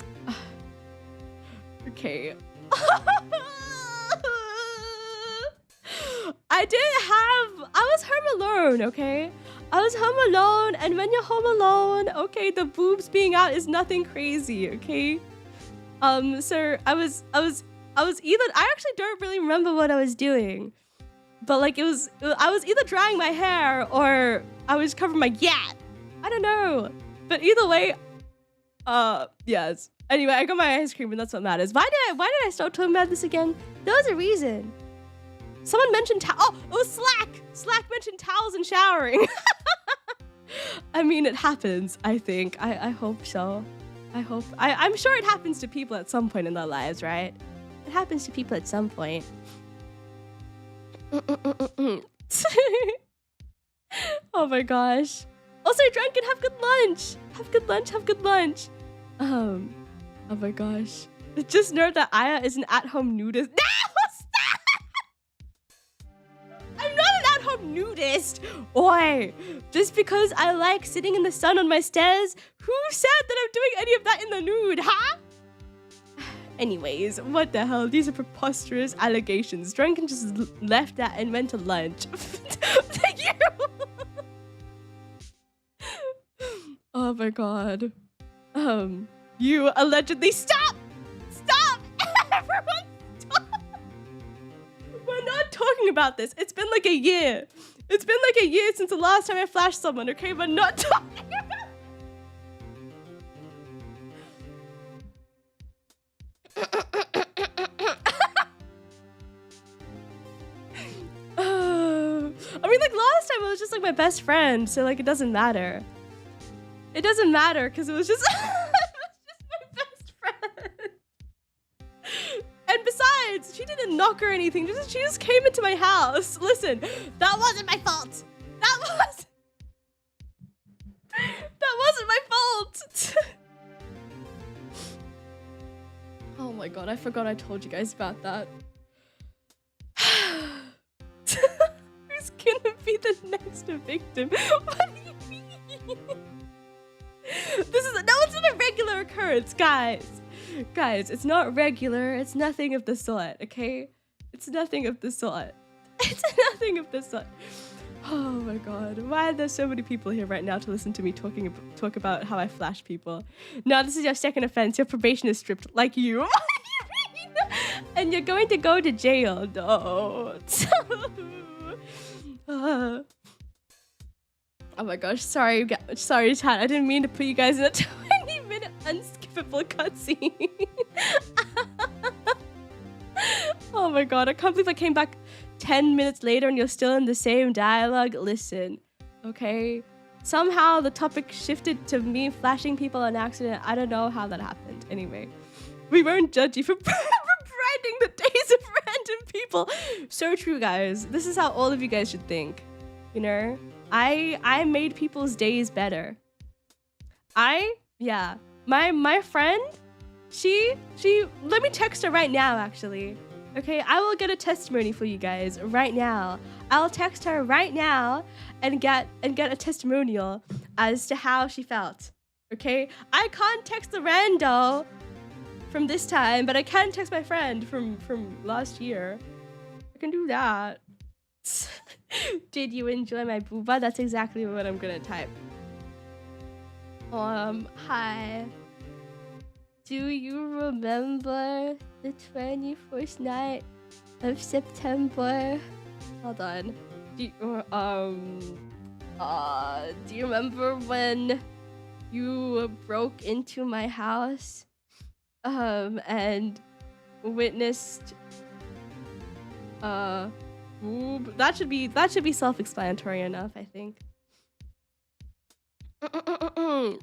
I was home alone, okay? I was home alone, and when you're home alone, okay, the boobs being out is nothing crazy, okay? So I was either, I actually don't really remember what I was doing, but like I was either drying my hair or I was covering my gat. I don't know, but either way, yes. Anyway, I got my ice cream and that's what matters. Why did I start talking about this again? There was a reason. Someone mentioned oh, it was Slack. Slack mentioned towels and showering. I mean, it happens, I think. I hope so. I'm sure it happens to people at some point in their lives, right? It happens to people at some point. Oh my gosh. Also, Drunken, have good lunch. Have good lunch. Oh my gosh. Just know that Aya is an at-home nudist. No, stop! I'm not an at-home nudist. Oi, just because I like sitting in the sun on my stairs, who said that I'm doing any of that in the nude, huh? Anyways, what the hell? These are preposterous allegations. Drunken just left that and went to lunch. Thank you. Oh my god. You allegedly stop! Everyone stop! We're not talking about this. It's been like a year. It's been like a year since the last time I flashed someone, okay? We're not talking about I mean, like last time it was just like my best friend, so like it doesn't matter. It doesn't matter because it was just my best friend. And besides, she didn't knock or anything. She just came into my house. Listen, that wasn't my fault. That wasn't my fault. Oh my god, I forgot I told you guys about that. Who's gonna be the next victim? What do you mean? It's not a regular occurrence, guys. Guys, it's not regular. It's nothing of the sort, okay? It's nothing of the sort. It's nothing of the sort. Oh my god. Why are there so many people here right now to listen to me talk about how I flash people? No, this is your second offense. Your probation is stripped like you. And you're going to go to jail. No. Oh my gosh. Sorry, chat. I didn't mean to put you guys in a 20-minute unskippable cutscene. Oh my god. I can't believe I came back 10 minutes later and you're still in the same dialogue. Listen, okay? Somehow the topic shifted to me flashing people on accident. I don't know how that happened. Anyway, we won't judge you for brightening the days of random people. So true, guys. This is how all of you guys should think. You know? I made people's days better. Yeah. My friend, she let me text her right now, actually. Okay, I will get a testimony for you guys right now. I'll text her right now and get a testimonial as to how she felt. Okay? I can't text the rando from this time, but I can text my friend from last year. I can do that. Did you enjoy my booba? That's exactly what I'm gonna type. Hi. Do you remember the 21st night of September? Hold on. Do you remember when you broke into my house and witnessed boob? That should be self-explanatory enough, I think. Okay,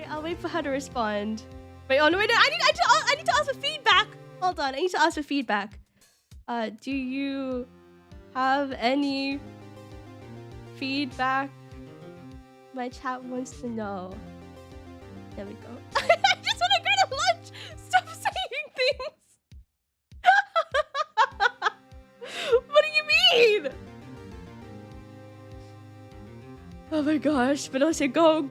I'll wait for her to respond. Wait, oh no, wait, I need to ask for feedback. Hold on, I need to ask for feedback. Do you have any feedback? My chat wants to know. There we go. I just want to go to lunch. Stop saying things. What do you mean? Oh my gosh, but also go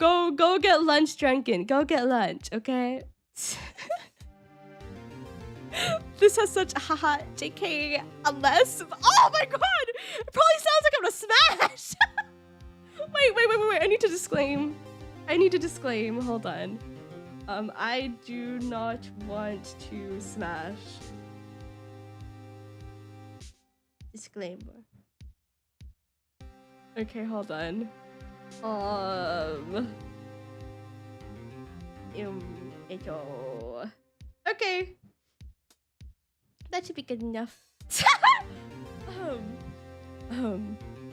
get lunch, Drunken. Go get lunch, okay? This has such haha JK unless oh my god! It probably sounds like I'm gonna smash! Wait, I need to disclaim. Hold on. I do not want to smash. Disclaimer. Okay, hold on. Okay. That should be good enough.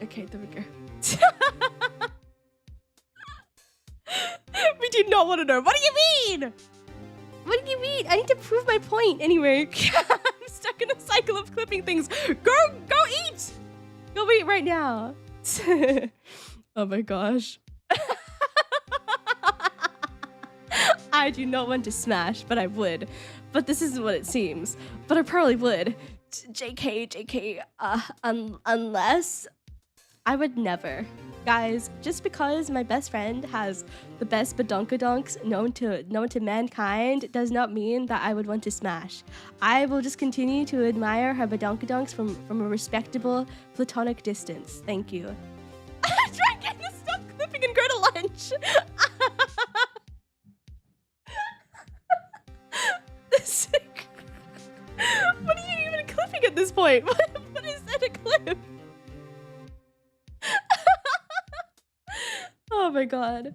Okay, there we go. We do not want to know. What do you mean? What do you mean? I need to prove my point anyway. I'm stuck in a cycle of clipping things. Go eat! Go eat right now. Oh my gosh. I do not want to smash, but I would. But this isn't what it seems. But I probably would. JK, unless I would never. Guys, just because my best friend has the best badonkadonks known to mankind does not mean that I would want to smash. I will just continue to admire her badonkadonks from a respectable platonic distance. Thank you. Dragon, stop clipping and go to lunch. What are you even clipping at this point? What is that a clip? Oh my god.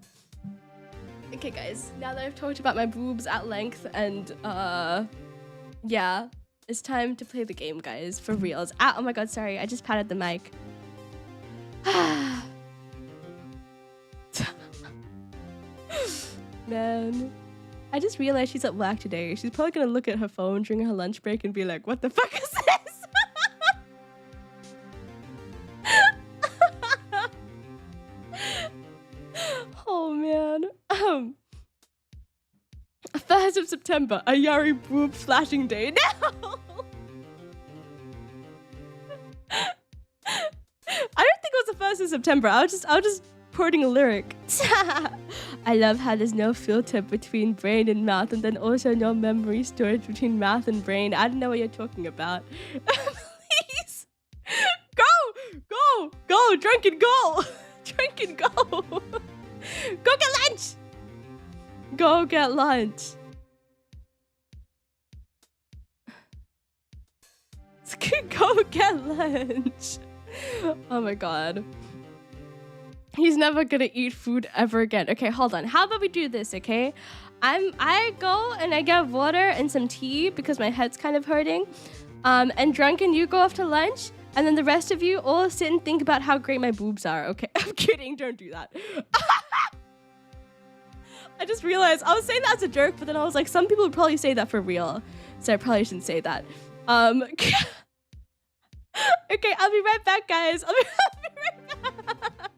Okay guys, now that I've talked about my boobs at length and yeah, it's time to play the game, guys, for reals. Ah, oh my god, sorry, I just patted the mic. Man, I just realized she's at work today. She's probably gonna look at her phone during her lunch break and be like, what the fuck is this? Oh man. 1st of September, a Yari boob flashing day. No! I don't think it was the 1st of September. I was just quoting a lyric. I love how there's no filter between brain and mouth, and then also no memory storage between mouth and brain. I don't know what you're talking about. Please. Go, Drunken, go. Drunken, go. Go get lunch. Go get lunch. Go get lunch. Oh my god. He's never gonna eat food ever again. Okay, hold on. How about we do this, okay? I go and I get water and some tea because my head's kind of hurting. And Drunken, you go off to lunch, and then the rest of you all sit and think about how great my boobs are, okay? I'm kidding, don't do that. I just realized I was saying that as a joke, but then I was like, some people would probably say that for real. So I probably shouldn't say that. Okay, I'll be right back, guys. I'll be right back.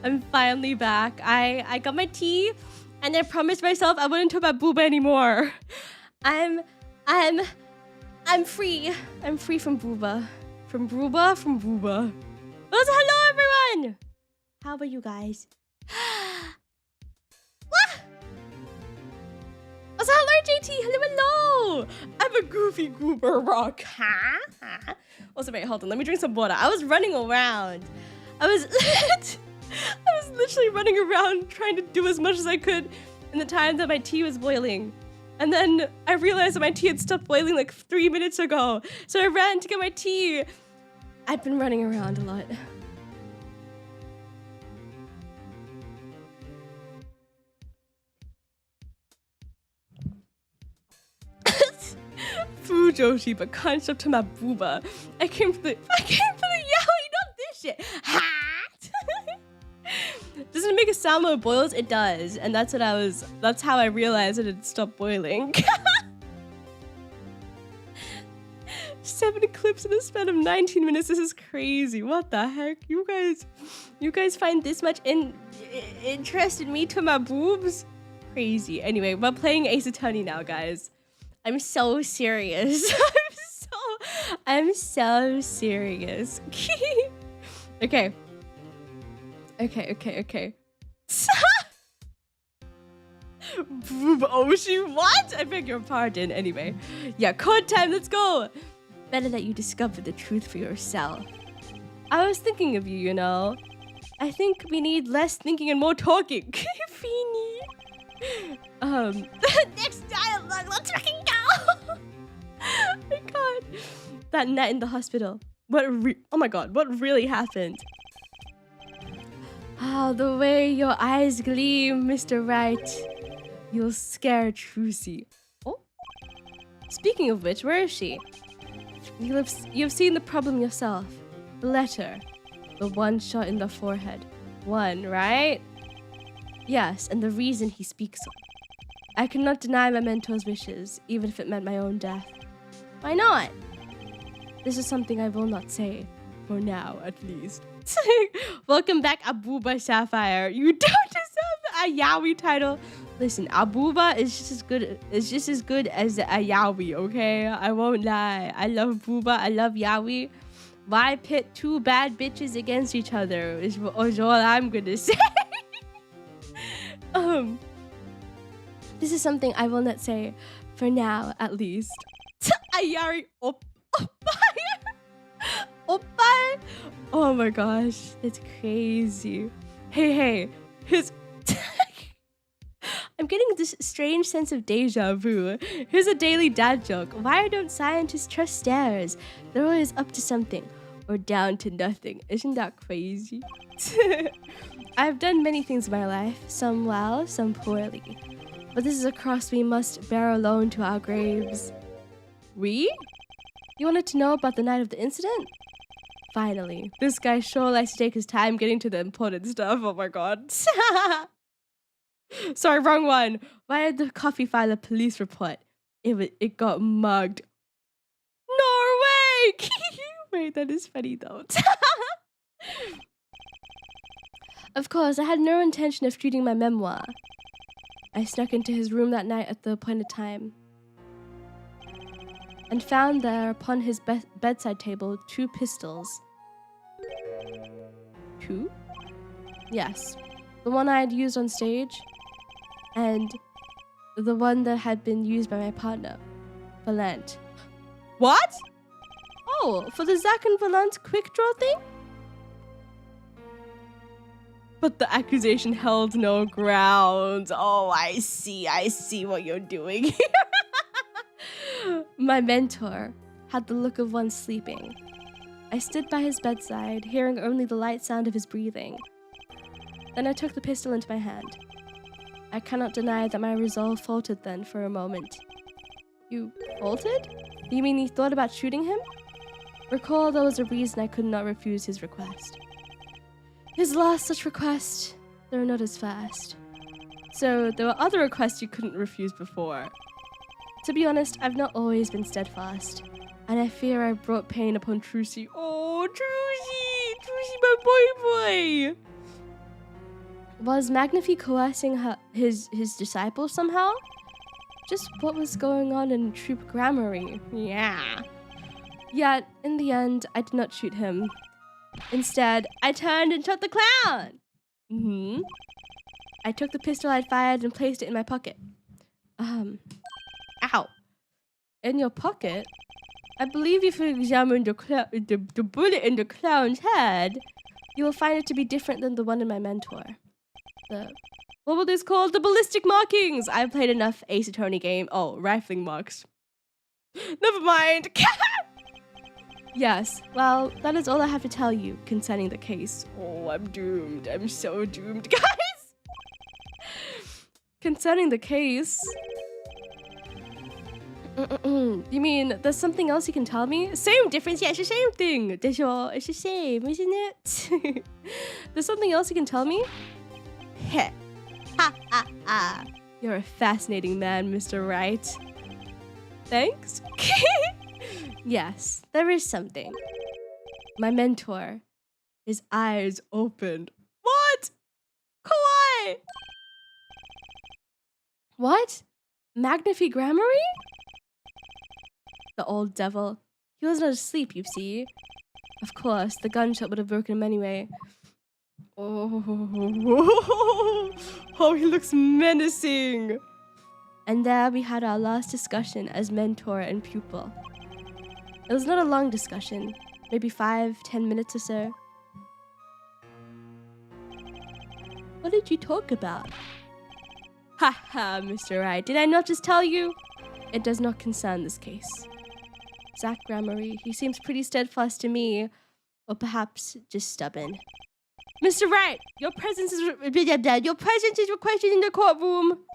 I'm finally back. I got my tea, and I promised myself I wouldn't talk about booba anymore. I'm free. I'm free from booba. From booba. Oh, so hello everyone. How about you guys? What? Oh, so hello JT. Hello. I'm a goofy goober rock. Huh? Also, wait, hold on. Let me drink some water. I was running around. I was literally running around trying to do as much as I could in the time that my tea was boiling. And then I realized that my tea had stopped boiling like 3 minutes ago. So I ran to get my tea. I've been running around a lot. Fujoshi, but can't stop to my booba. I came for the yaoi, not this shit. Ha! Doesn't it make a sound when it boils? It does. And that's how I realized that it stopped boiling. 7 clips in the span of 19 minutes. This is crazy. What the heck? You guys find this much interest in me to my boobs? Crazy. Anyway, we're playing Ace Attorney now, guys. I'm so serious. I'm so serious. Okay. Boob Oshi, what? I beg your pardon. Anyway, yeah, code time, let's go. Better that you discover the truth for yourself. I was thinking of you, you know. I think we need less thinking and more talking. Feeny. Next dialogue, let's fucking go. Oh my god. That night in the hospital. Oh my god, what really happened? Oh, the way your eyes gleam, Mr. Right. You'll scare Trucy. Oh? Speaking of which, where is she? You've seen the problem yourself. The letter. The one shot in the forehead. One, right? Yes, and the reason he speaks on. I cannot deny my mentor's wishes, even if it meant my own death. Why not? This is something I will not say. For now, at least. Welcome back, Abuba Sapphire. You don't deserve a yaoi title. Listen, Abuba is just as good as a yaoi, okay? I won't lie. I love Booba. I love yaoi. Why pit two bad bitches against each other is all I'm gonna say. This is something I will not say. For now, at least. Ayari Oppai. Oppai. Oh my gosh, it's crazy. Hey, I'm getting this strange sense of deja vu. Here's a daily dad joke. Why don't scientists trust stairs? They're always up to something or down to nothing. Isn't that crazy? I've done many things in my life, some well, some poorly. But this is a cross we must bear alone to our graves. We? You wanted to know about the night of the incident? Finally, this guy sure likes to take his time getting to the important stuff. Oh my god. Sorry, wrong one. Why did the coffee file a police report? It got mugged. Norway! Wait, that is funny though. Of course, I had no intention of reading my memoir. I snuck into his room that night at the appointed time and found there upon his bedside table 2 pistols. 2? Yes. The one I had used on stage and the one that had been used by my partner, Valant. What? Oh, for the Zack and Valant quick draw thing? But the accusation held no grounds. Oh, I see what you're doing here. My mentor had the look of one sleeping. I stood by his bedside, hearing only the light sound of his breathing. Then I took the pistol into my hand. I cannot deny that my resolve faltered then for a moment. You faltered? You mean you thought about shooting him? Recall there was a reason I could not refuse his request. His last such request, they were not as fast. So there were other requests you couldn't refuse before. To be honest, I've not always been steadfast, and I fear I brought pain upon Trucy. Oh, Trucy! Trucy, my boy! Was Magnifi coercing his disciple somehow? Just what was going on in Troop Gramarye? Yeah. Yet, in the end, I did not shoot him. Instead, I turned and shot the clown! I took the pistol I'd fired and placed it in my pocket. Ow. In your pocket? I believe if you examine the bullet in the clown's head, you will find it to be different than the one in my mentor. What were these called? The ballistic markings! I've played enough Ace Attorney game. Oh, rifling marks. Never mind. Yes, well, that is all I have to tell you concerning the case. Oh, I'm doomed. I'm so doomed, guys. Concerning the case... You mean there's something else you can tell me? Same difference, yeah, it's the same thing. It's the same, isn't it? There's something else you can tell me? Heh. Ha ha ha. You're a fascinating man, Mr. Wright. Thanks. Yes, there is something. My mentor, his eyes opened. What? Kawaii! What? Magnifi Gramarye? The old devil. He was not asleep, you see. Of course, the gunshot would have broken him anyway. Oh, he looks menacing. And there we had our last discussion as mentor and pupil. It was not a long discussion, maybe 5-10 minutes or so. What did you talk about? Haha, Mr. Wright, did I not just tell you? It does not concern this case. Zach Gramarye, he seems pretty steadfast to me, or perhaps just stubborn. Mr. Wright, your presence is requested in the courtroom.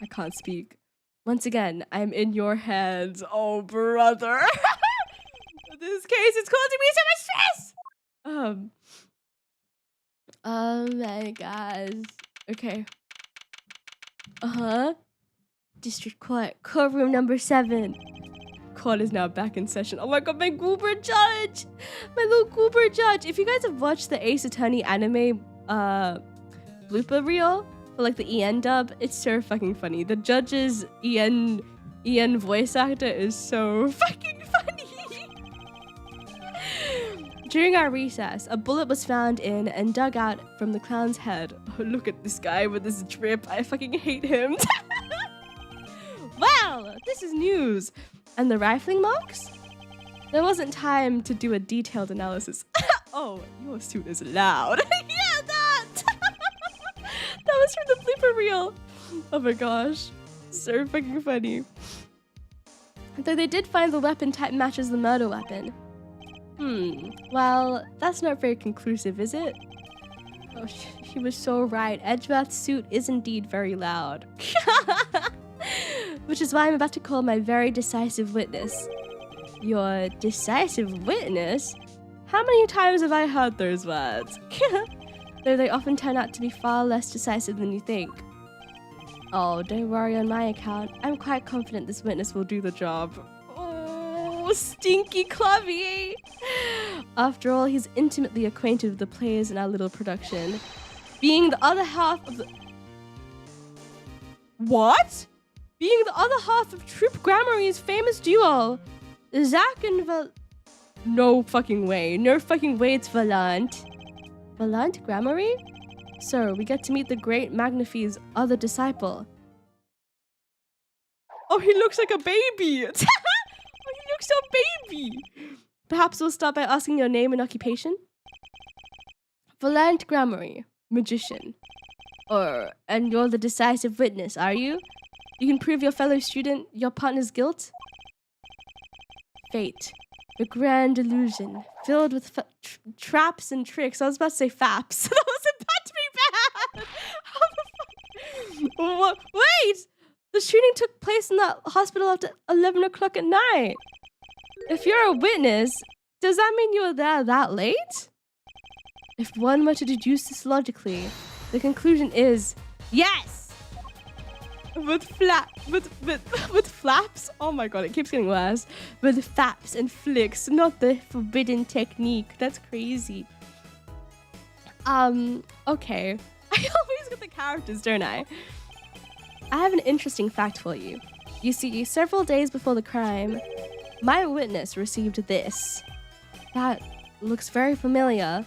I can't speak. Once again, I'm in your hands. Oh, brother. This case is causing me so much stress. Oh my gosh. Okay. District Court, courtroom number 7. Court is now back in session. Oh my god, my goober judge! My little goober judge! If you guys have watched the Ace Attorney anime blooper reel for like the EN dub, it's so fucking funny. The judge's EN voice actor is so fucking funny. During our recess, a bullet was found in and dug out from the clown's head. Oh, look at this guy with this drip. I fucking hate him. Well, this is news. And the rifling marks? There wasn't time to do a detailed analysis. Oh, your suit is loud. Yeah, that! That was from the blooper reel. Oh my gosh. So fucking funny. Though they did find the weapon type matches the murder weapon. Well, that's not very conclusive, is it? Oh, she was so right. Edgeworth's suit is indeed very loud. Which is why I'm about to call my very decisive witness. Your decisive witness? How many times have I heard those words? Though they often turn out to be far less decisive than you think. Oh, don't worry on my account. I'm quite confident this witness will do the job. Oh, stinky Clavier! After all, he's intimately acquainted with the players in our little production. Being the other half of the... What? Being the other half of Troop Gramarye's famous duo. Zach and No fucking way. No fucking way it's Valant. Valant Gramarye? So, we get to meet the great Magnifi's other disciple. Oh, he looks like a baby! Oh, he looks so baby! Perhaps we'll start by asking your name and occupation? Valant Gramarye, magician. And you're the decisive witness, are you? You can prove your fellow student your partner's guilt? Fate. The grand illusion, filled with traps and tricks. I was about to say faps. That was about to be bad! How the fuck? What? Wait! The shooting took place in that hospital after 11 o'clock at night. If you're a witness, does that mean you were there that late? If one were to deduce this logically, the conclusion is yes! With flaps? Oh my god, it keeps getting worse. With faps and flicks, not the forbidden technique. That's crazy. Okay. I always get the characters, don't I? I have an interesting fact for you. You see, several days before the crime, my witness received this. That looks very familiar.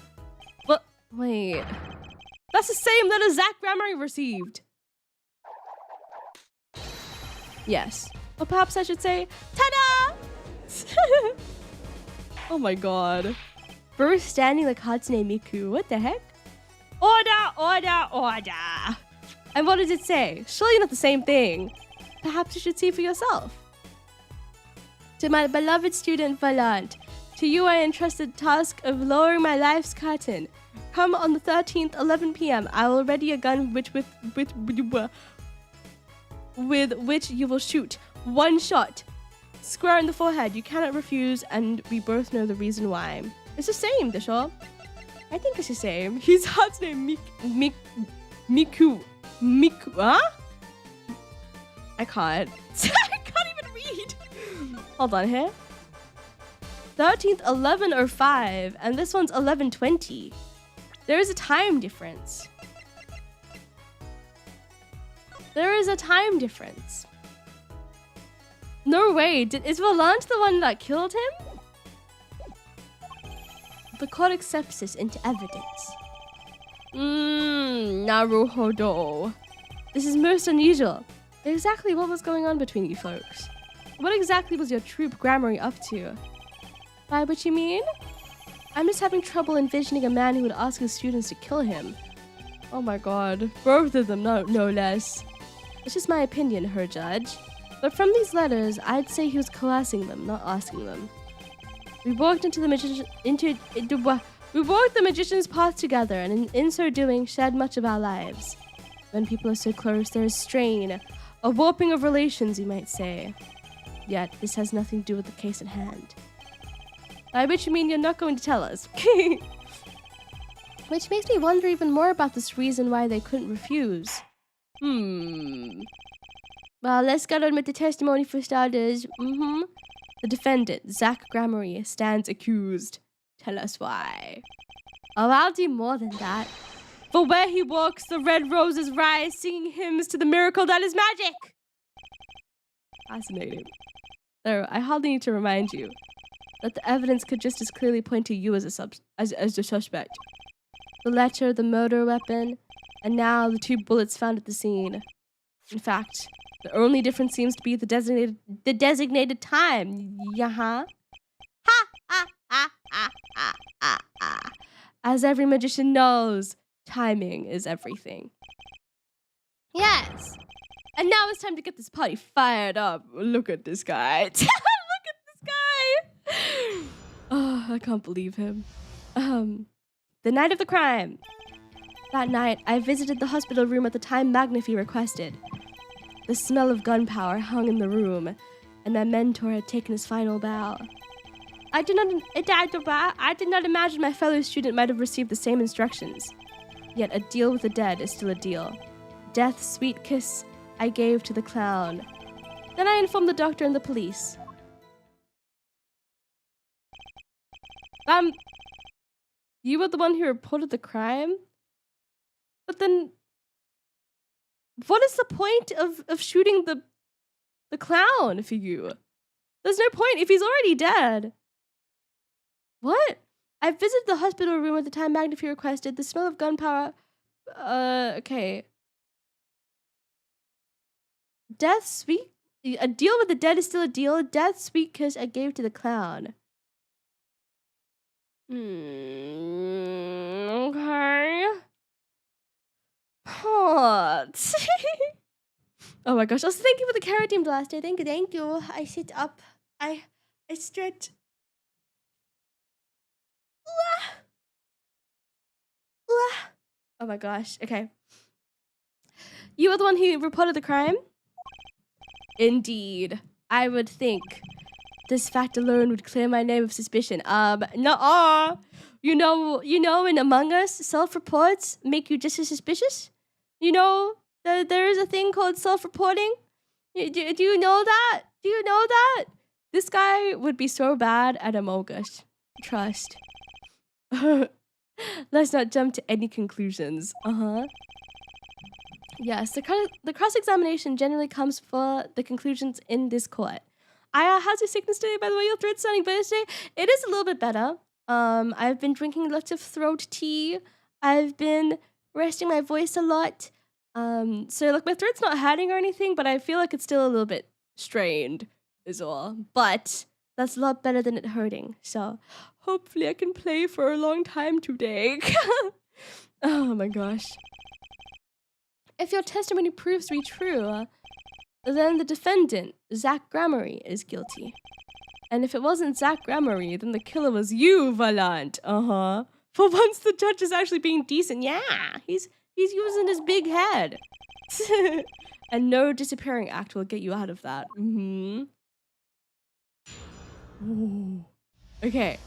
But wait, that's the same letter Zach Gramarye received. Yes. Or perhaps I should say, ta-da! Oh my god. Bruce standing like Hatsune Miku. What the heck? Order, order, order. And what does it say? Surely not the same thing. Perhaps you should see for yourself. To my beloved student Valant, to you I entrust the task of lowering my life's curtain. Come on the 13th, 11 p.m. I will ready a gun with which you will shoot one shot. Square in the forehead. You cannot refuse, and we both know the reason why. It's the same, Disho. I think it's the same. His heart's name Miku. Miku, huh? I can't. I can't even read. Hold on here. 13th, 11:05, and this one's 11:20. There is a time difference. There is a time difference. No way. Is Valant the one that killed him? The court accepts this into evidence. Naruhodo. This is most unusual. Exactly what was going on between you folks? What exactly was your troop Gramarye up to? By which you mean? I'm just having trouble envisioning a man who would ask his students to kill him. Oh my god. Both of them, no less. It's just my opinion, her judge. But from these letters, I'd say he was coercing them, not asking them. We walked the magician's path together, and in so doing, shared much of our lives. When people are so close, there is strain, a warping of relations, you might say. Yet, this has nothing to do with the case at hand. By which you mean you're not going to tell us. Which makes me wonder even more about this reason why they couldn't refuse. Well, let's get on with the testimony for starters. The defendant, Zach Gramarye, stands accused. Tell us why. Oh, I'll do more than that. For where he walks, the red roses rise, singing hymns to the miracle that is magic. Fascinating. So, I hardly need to remind you that the evidence could just as clearly point to you as the suspect. The letter, the murder weapon, and now the 2 bullets found at the scene. In fact, the only difference seems to be the designated time. Ha ha ha ha ha ha. As every magician knows, timing is everything. Yes. And now it's time to get this party fired up. Look at this guy. Look at this guy. Oh, I can't believe him. The night of the crime. That night, I visited the hospital room at the time Magnifi requested. The smell of gunpowder hung in the room, and my mentor had taken his final bow. I did not imagine my fellow student might have received the same instructions. Yet a deal with the dead is still a deal. Death's sweet kiss I gave to the clown. Then I informed the doctor and the police. You were the one who reported the crime? But then, what is the point of shooting the clown for you? There's no point if he's already dead. What? I visited the hospital room at the time Magnifi requested. The smell of gunpowder. Okay. Death's sweet. A deal with the dead is still a deal. Death's sweet kiss I gave to the clown. Okay. Hot. Oh my gosh. Also, thank you for the carrot team blaster. Thank you. I sit up. I stretch. Oh my gosh. Okay. You were the one who reported the crime? Indeed. I would think this fact alone would clear my name of suspicion. No. You know in Among Us, self-reports make you just as suspicious? You know, there is a thing called self-reporting? Do you know that? Do you know that? This guy would be so bad at Among Us. Trust. Let's not jump to any conclusions. Yes, the cross-examination generally comes for the conclusions in this court. Aya, how's your sickness today? By the way, your throat's sounding better today. It is a little bit better. I've been drinking lots of throat tea. I've been resting my voice a lot. So like my throat's not hurting or anything, but I feel like it's still a little bit strained is all. But that's a lot better than it hurting. So hopefully I can play for a long time today. Oh my gosh. If your testimony proves to be true, then the defendant, Zach Gramarye, is guilty. And if it wasn't Zach Gramarye, then the killer was you, Valant. For once the judge is actually being decent. Yeah, he's using his big head. And no disappearing act will get you out of that. Ooh. Okay.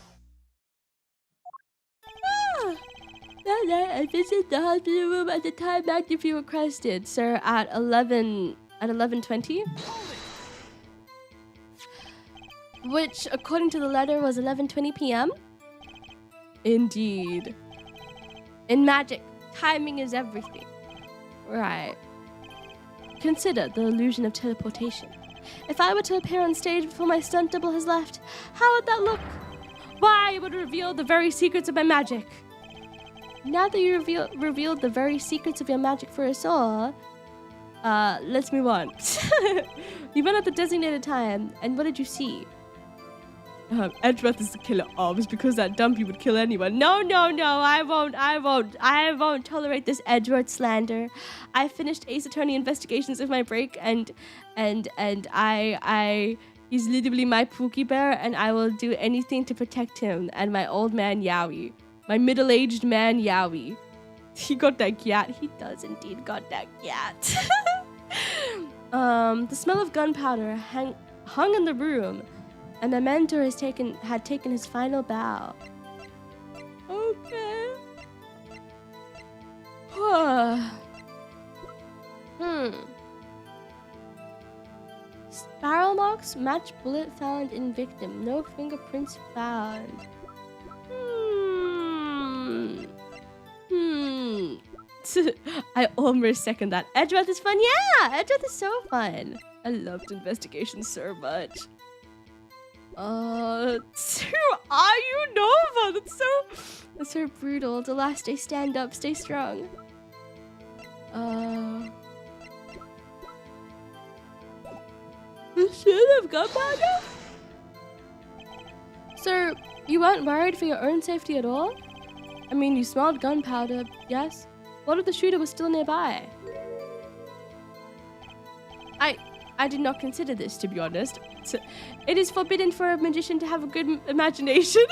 I visited the hospital room at the time McAfee requested, sir, at 11:20, which, according to the letter, was 11:20 p.m. Indeed. In magic, timing is everything. Right. Consider the illusion of teleportation. If I were to appear on stage before my stunt double has left, how would that look? Why, it would reveal the very secrets of my magic. Now that you revealed the very secrets of your magic for us all, let's move on. You went at the designated time, and what did you see? Edgeworth is the killer. It's because that dumpy would kill anyone. No, I won't tolerate this Edgeworth slander. I finished Ace Attorney investigations with my break, and he's literally my Pookie Bear, and I will do anything to protect him and my old man Yowie. My middle-aged man Yowie. He got that cat. He does indeed got that cat. The smell of gunpowder hung in the room, and the mentor had taken his final bow. Okay. Spiral marks match bullet found in victim. No fingerprints found. I almost second that. Edgeworth is fun. Yeah, Edgeworth is so fun. I loved investigations so much. Who are you, Nova? That's so brutal. The last day, stand up, stay strong. The shit of gunpowder? Sir, you weren't worried for your own safety at all? I mean, you smelled gunpowder, yes? What if the shooter was still nearby? I did not consider this, to be honest. It is forbidden for a magician to have a good imagination.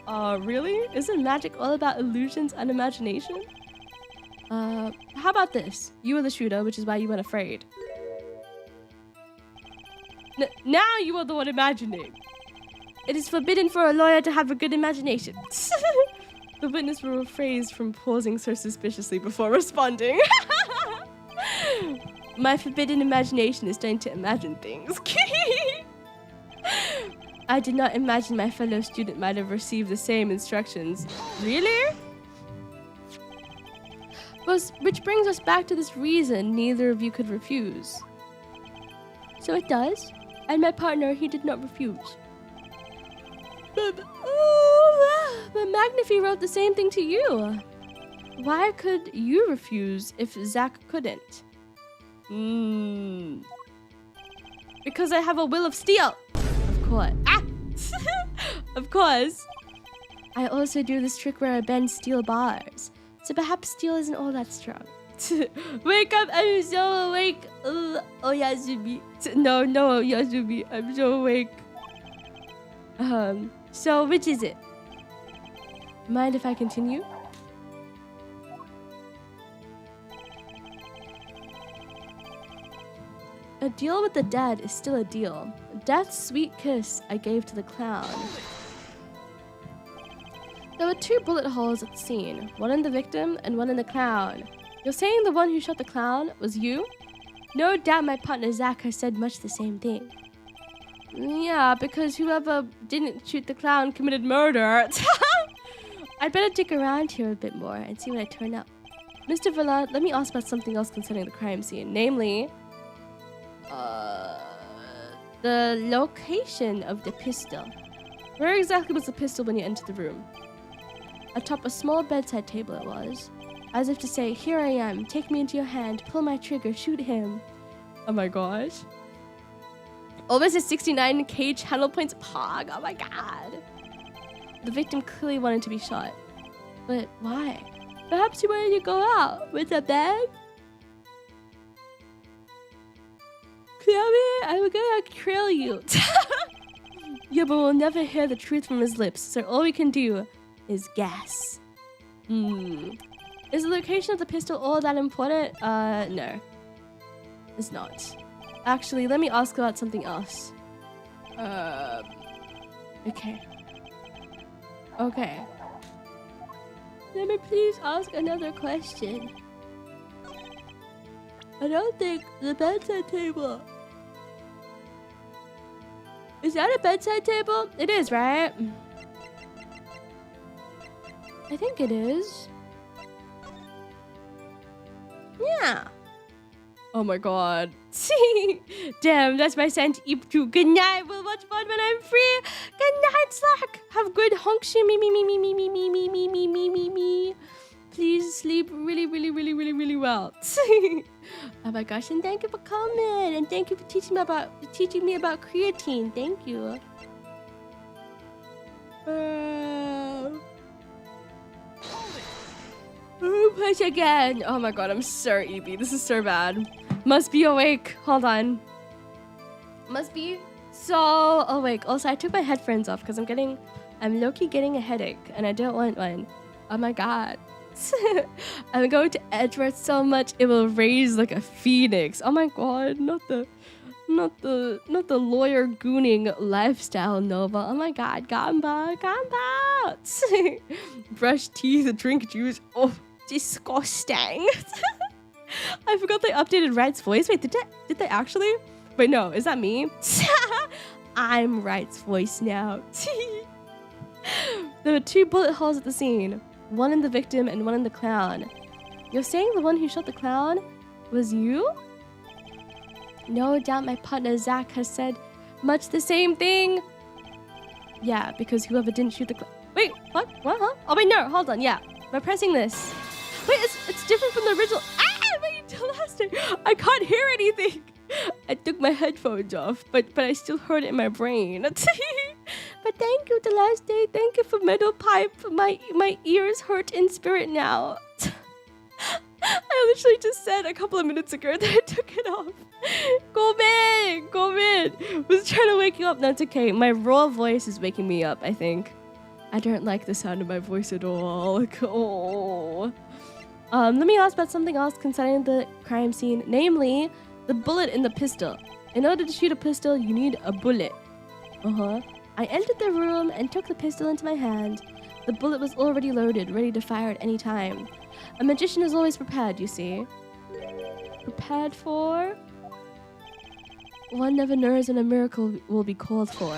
Really? Isn't magic all about illusions and imagination? How about this? You were the shooter, which is why you weren't afraid. Now you are the one imagining. It is forbidden for a lawyer to have a good imagination. The witness will refrain from pausing so suspiciously before responding. My forbidden imagination is trying to imagine things. I did not imagine my fellow student might have received the same instructions. Really? Which brings us back to this reason neither of you could refuse. So it does, and my partner, he did not refuse. But McAfee wrote the same thing to you. Why could you refuse if Zach couldn't? Because I have a will of steel. Of course. Of course. I also do this trick where I bend steel bars. So perhaps steel isn't all that strong. Wake up, I'm so awake. Oh, Yasubi. No, Yasubi, I'm so awake. So which is it? Mind if I continue? A deal with the dead is still a deal. Death's sweet kiss I gave to the clown. There were 2 bullet holes at the scene, one in the victim and one in the clown. You're saying the one who shot the clown was you? No doubt my partner Zach has said much the same thing. Yeah, because whoever didn't shoot the clown committed murder. I'd better dig around here a bit more and see what I turn up. Mr. Vallant, let me ask about something else concerning the crime scene. Namely, the location of the pistol. Where exactly was the pistol when you entered the room? Atop a small bedside table it was. As if to say, here I am, take me into your hand, pull my trigger, shoot him. Oh my gosh. Almost a 69k channel points pog. Oh my god. The victim clearly wanted to be shot. But why? Perhaps he wanted to go out with a bag? Chloe, I'm gonna kill you. Yeah, but we'll never hear the truth from his lips, so all we can do is guess. Is the location of the pistol all that important? No. It's not. Actually, let me ask about something else. Okay. Okay. Let me please ask another question. I don't think the bedside table... Is that a bedside table? It is, right? I think it is. Yeah. Oh my god. Damn, that's my scent. Good night. We'll watch fun when I'm free. Good night, Slack. Have good honkshin. Me. Please sleep really well. Oh my gosh, and thank you for coming. And thank you for teaching me about creatine. Thank you. Push again. Oh my god, I'm so EB. This is so bad. Must be awake. Hold on. Must be so awake. Also, I took my headphones off because I'm low-key getting a headache and I don't want one. Oh my god. I'm going to Edgeworth so much it will raise like a phoenix. Oh my god, not the lawyer gooning lifestyle, Nova. Oh my god, gamba. Brush teeth, drink juice. Oh, disgusting. I forgot they updated Wright's voice. Wait, did they actually? Wait, no, is that me? I'm Wright's voice now. There were 2 bullet holes at the scene. One in the victim and one in the clown. You're saying the one who shot the clown was you? No doubt my partner Zach has said much the same thing. Yeah, because whoever didn't shoot the clown... Wait, what? What, huh? Oh, wait, no, hold on, yeah. By pressing this... Wait, it's different from the original... Ah, wait, until last time. I can't hear anything. I took my headphones off, but I still heard it in my brain. But thank you, the last day. Thank you for Metal Pipe. My ears hurt in spirit now. I literally just said a couple of minutes ago that I took it off. Go in. Was trying to wake you up. That's okay. My raw voice is waking me up, I think. I don't like the sound of my voice at all. Like, oh. Let me ask about something else concerning the crime scene. Namely, the bullet in the pistol. In order to shoot a pistol, you need a bullet. I entered the room and took the pistol into my hand. The bullet was already loaded, ready to fire at any time. A magician is always prepared, you see. Prepared for? One never knows when a miracle will be called for.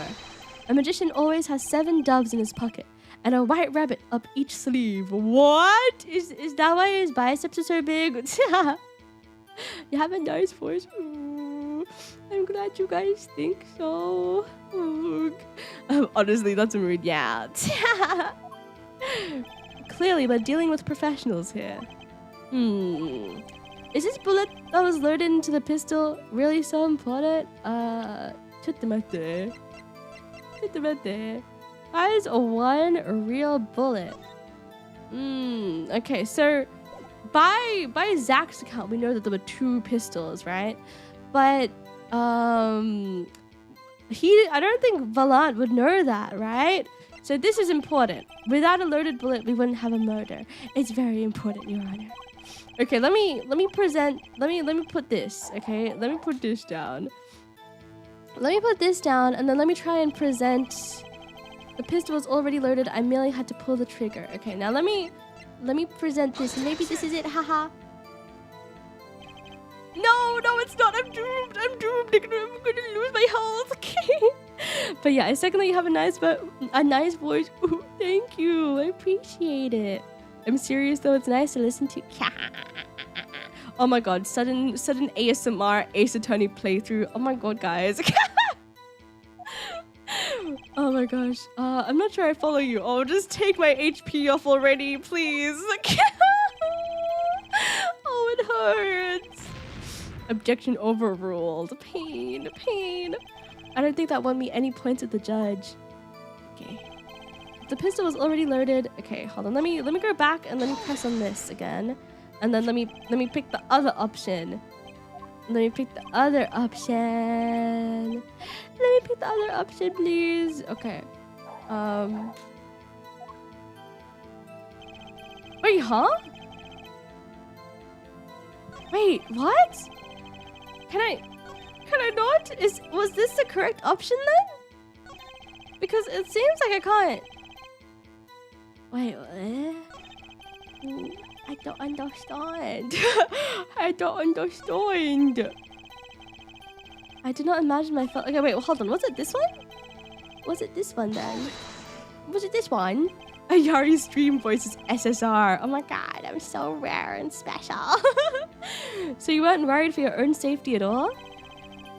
A magician always has 7 doves in his pocket and a white rabbit up each sleeve. What? Is that why his biceps are so big? You have a nice voice. I'm glad you guys think so. Honestly, that's rude. Yeah. Clearly, we're dealing with professionals here. Is this bullet that was loaded into the pistol really so important? Why is one real bullet? Okay, so by Zach's account, we know that there were 2 pistols, right? But I don't think Vallant would know that, right? So this is important. Without a loaded bullet, we wouldn't have a murder. It's very important, Your Honor. Okay, let me put this, okay? Let me put this down. And then let me try and present. The pistol was already loaded. I merely had to pull the trigger. Okay, now let me present this. Maybe this is it, haha. No, it's not. I'm doomed. I'm gonna lose my health. But yeah, I secondly you have a nice voice. Ooh, thank you. I appreciate it. I'm serious though. It's nice to listen to. Oh my god, sudden ASMR Ace Attorney playthrough. Oh my god, guys. Oh my gosh. I'm not sure I follow you. Oh, just take my HP off already, please. Oh, it hurts. Objection overruled. Pain. I don't think that won me any points with the judge. Okay. The pistol was already loaded. Okay, hold on. Let me go back and let me press on this again. And then let me pick the other option. Let me pick the other option. Please. Okay. Wait, huh? Wait, what? Can I not? Was this the correct option then? Because it seems like I can't. Wait, what? I don't understand. I did not imagine my felt. Okay, wait, well, hold on. Was it this one? Was it this one then? Was it this one? Yari's stream voice is SSR. Oh my god, I'm so rare and special. So you weren't worried for your own safety at all?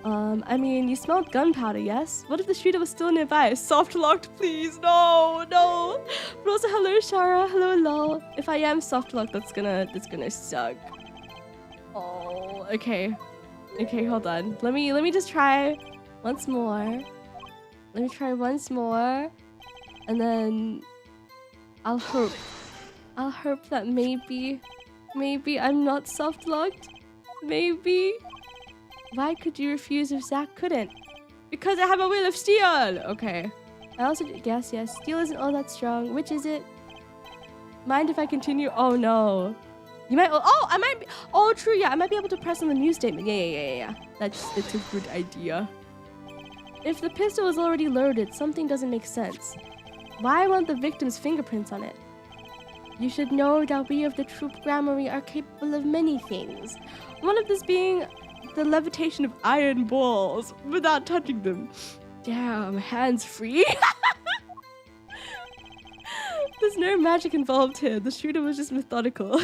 I mean, you smelled gunpowder, yes? What if the shooter was still nearby? Soft locked, please. No. But also, hello, Shara. Hello. If I am soft locked, that's gonna suck. Oh, okay. Okay, hold on. Let me just try once more. Let me try once more, and then I'll hope that maybe I'm not soft locked. Maybe. Why could you refuse if Zach couldn't? Because I have a will of steel! Okay. I also guess, yes. Steel isn't all that strong. Which is it? Mind if I continue? Oh, no. You might... Oh, I might be... Oh, true, yeah. I might be able to press on the news statement. Yeah. It's a good idea. If the pistol is already loaded, something doesn't make sense. Why want the victim's fingerprints on it? You should know that we of the Troop Gramarye are capable of many things. One of this being... the levitation of iron balls without touching them. Damn, hands free. There's no magic involved here. The shooter was just methodical.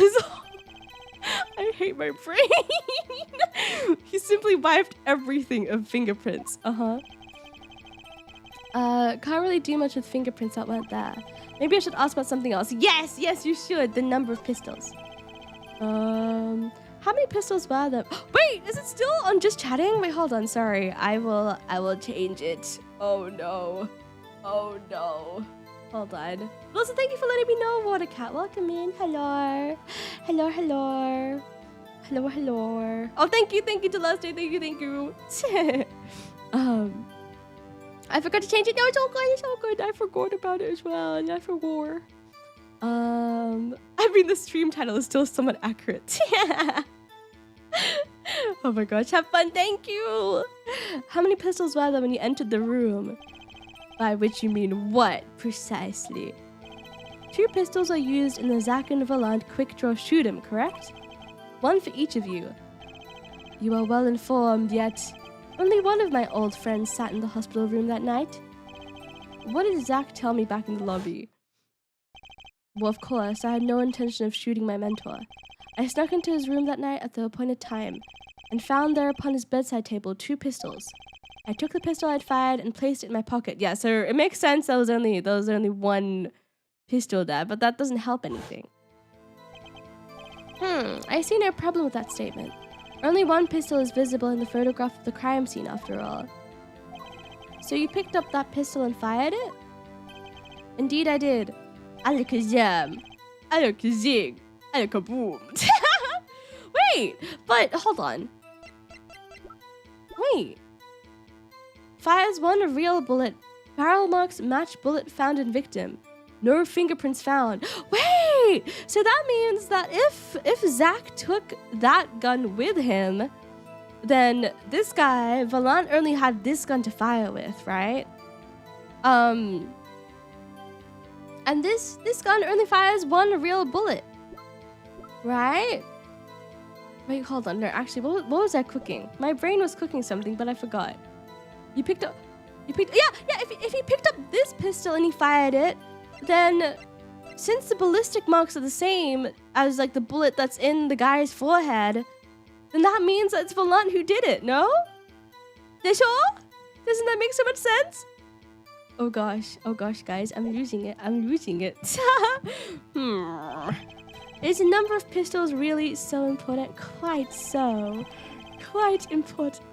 I hate my brain. He simply wiped everything of fingerprints. Can't really do much with fingerprints that weren't there. Maybe I should ask about something else. Yes, you should. The number of pistols. How many pistols were there? Wait, is it still on just chatting? Wait, hold on. Sorry. I will change it. Oh no. Hold on. Also, thank you for letting me know, Watercat. Welcome in. Hello. Oh, thank you to last day. Thank you. I forgot to change it. No, it's all good. I forgot about it as well. And I forgot. I mean, the stream title is still somewhat accurate. Oh my gosh, have fun, thank you! How many pistols were there when you entered the room? By which you mean what, precisely? 2 pistols are used in the Zach and Valant quick draw shoot'em, correct? 1 for each of you. You are well informed, yet only one of my old friends sat in the hospital room that night. What did Zach tell me back in the lobby? Well, of course, I had no intention of shooting my mentor. I snuck into his room that night at the appointed time and found there upon his bedside table 2 pistols. I took the pistol I'd fired and placed it in my pocket. Yeah, so it makes sense there was only 1 pistol there, but that doesn't help anything. I see no problem with that statement. Only 1 pistol is visible in the photograph of the crime scene after all. So you picked up that pistol and fired it? Indeed I did. Alakazam. Alakazig. Alakaboom. Wait, but hold on. Wait. Fires 1 real bullet. Barrel marks match bullet found in victim. No fingerprints found. Wait! So that means that if Zach took that gun with him, then this guy, Valant, only had this gun to fire with, right? And this gun only fires 1 real bullet. Right? Wait, hold on. No, actually, what was I cooking? My brain was cooking something, but I forgot. You picked up... Yeah, if he picked up this pistol and he fired it, then since the ballistic marks are the same as like the bullet that's in the guy's forehead, then that means that it's Volant who did it, no? They sure? Doesn't that make so much sense? Oh gosh, guys, I'm losing it. Is the number of pistols really so important? Quite so. Quite important.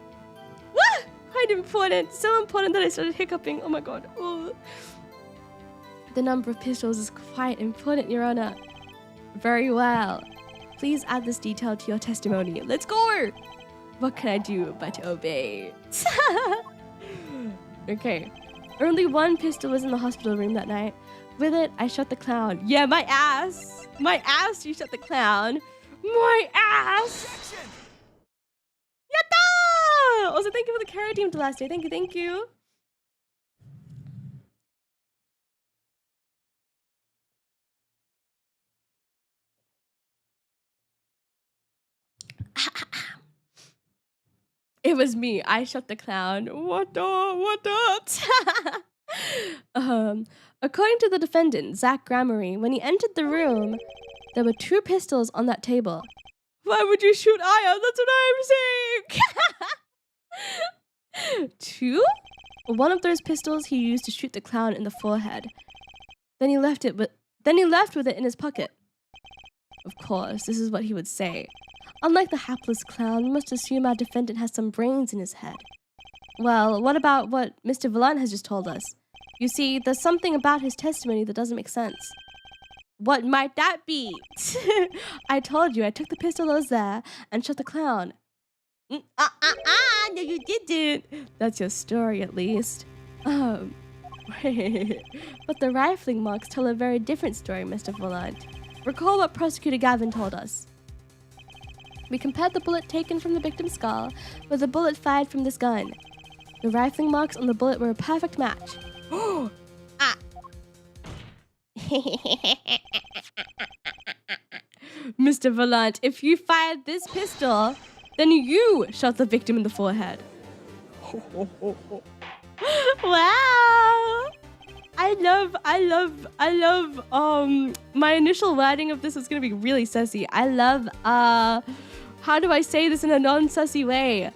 What? Quite important. So important that I started hiccuping. Oh my god. Ooh. The number of pistols is quite important, Your Honor. Very well. Please add this detail to your testimony. Let's go! What can I do but obey? Okay. Only one pistol was in the hospital room that night. With it, I shot the clown. Yeah, my ass! My ass, you shot the clown. My ass! Yatta! Also, thank you for the carrot team to last day. Thank you. It was me. I shot the clown. What up? According to the defendant, Zach Gramery, when he entered the room, there were 2 pistols on that table. Why would you shoot Aya? That's what I'm saying. 2? One of those pistols he used to shoot the clown in the forehead. Then he left with it in his pocket. Of course, this is what he would say. Unlike the hapless clown, we must assume our defendant has some brains in his head. Well, what about what Mr. Volant has just told us? You see, there's something about his testimony that doesn't make sense. What might that be? I told you, I took the pistol that was there and shot the clown. No, you didn't. That's your story, at least. But the rifling marks tell a very different story, Mr. Volant. Recall what Prosecutor Gavin told us. We compared the bullet taken from the victim's skull with the bullet fired from this gun. The rifling marks on the bullet were a perfect match. Mr. Volant, if you fired this pistol, then you shot the victim in the forehead. Wow! I love, my initial wording of this is gonna be really sussy. I love, how do I say this in a non-sussy way?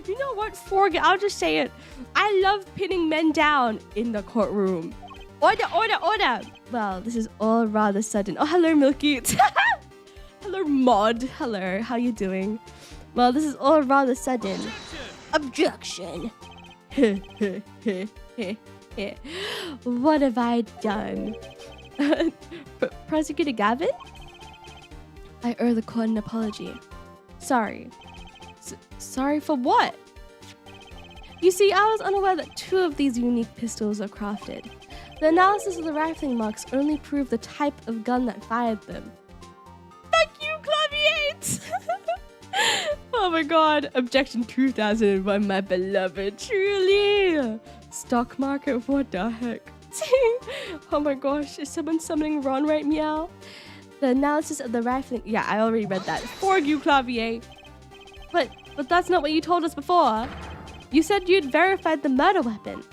You know what, Forg, I'll just say it. I love pinning men down in the courtroom. Order! Well, this is all rather sudden. Oh, hello, Milky. Hello, Mod. Hello, how you doing? Well, this is all rather sudden. Objection. What have I done? Prosecutor Gavin? I owe the court an apology. Sorry. Sorry for what? You see, I was unaware that 2 of these unique pistols are crafted. The analysis of the rifling marks only proved the type of gun that fired them. Fuck you, Claviate! Oh my god. Objection 2001, my beloved. Truly. Stock market, what the heck? Oh my gosh, is someone summoning Ron right meow? The analysis of the rifling... Yeah, I already read that. Forg you, Clavier. But that's not what you told us before. You said you'd verified the murder weapon.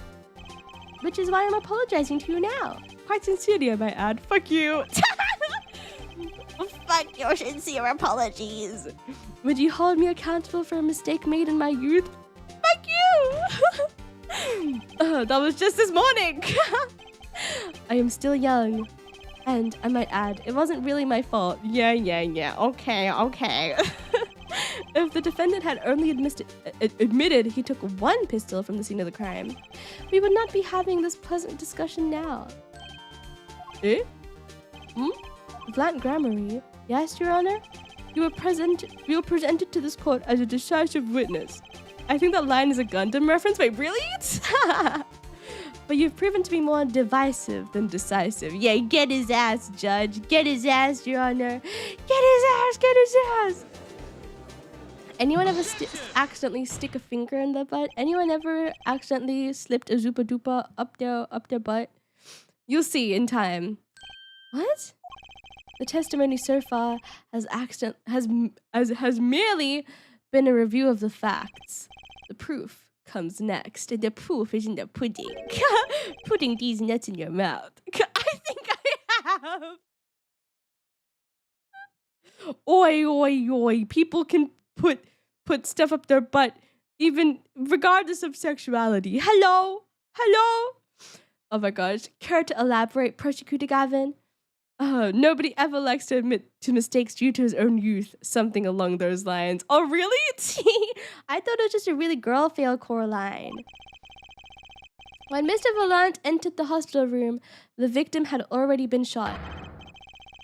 Which is why I'm apologizing to you now. Quite sincerely, I might add. Fuck you. Fuck your sincere apologies. Would you hold me accountable for a mistake made in my youth? Fuck you. That was just this morning. I am still young. And I might add, it wasn't really my fault. Yeah. Okay. If the defendant had only admitted he took 1 pistol from the scene of the crime, we would not be having this pleasant discussion now. Eh? Volant Gramery? Yes, Your Honor? You were presented to this court as a decisive witness. I think that line is a Gundam reference. Wait, really? But you've proven to be more divisive than decisive. Yeah, get his ass, Judge. Get his ass, Your Honor. Get his ass. Anyone ever accidentally stick a finger in their butt? Anyone ever accidentally slipped a Zoopa Doopa up their butt? You'll see in time. What? The testimony so far has merely been a review of the facts. The proof comes next. The proof is in the pudding. Putting these nuts in your mouth. I think I have. Oi, oi, oi. People can put stuff up their butt, even regardless of sexuality. Hello? Hello? Oh my gosh. Care to elaborate, Prosecutor Gavin? Nobody ever likes to admit to mistakes due to his own youth. Something along those lines. Oh, really? I thought it was just a really girl-fail Coraline. When Mr. Volant entered the hospital room, the victim had already been shot.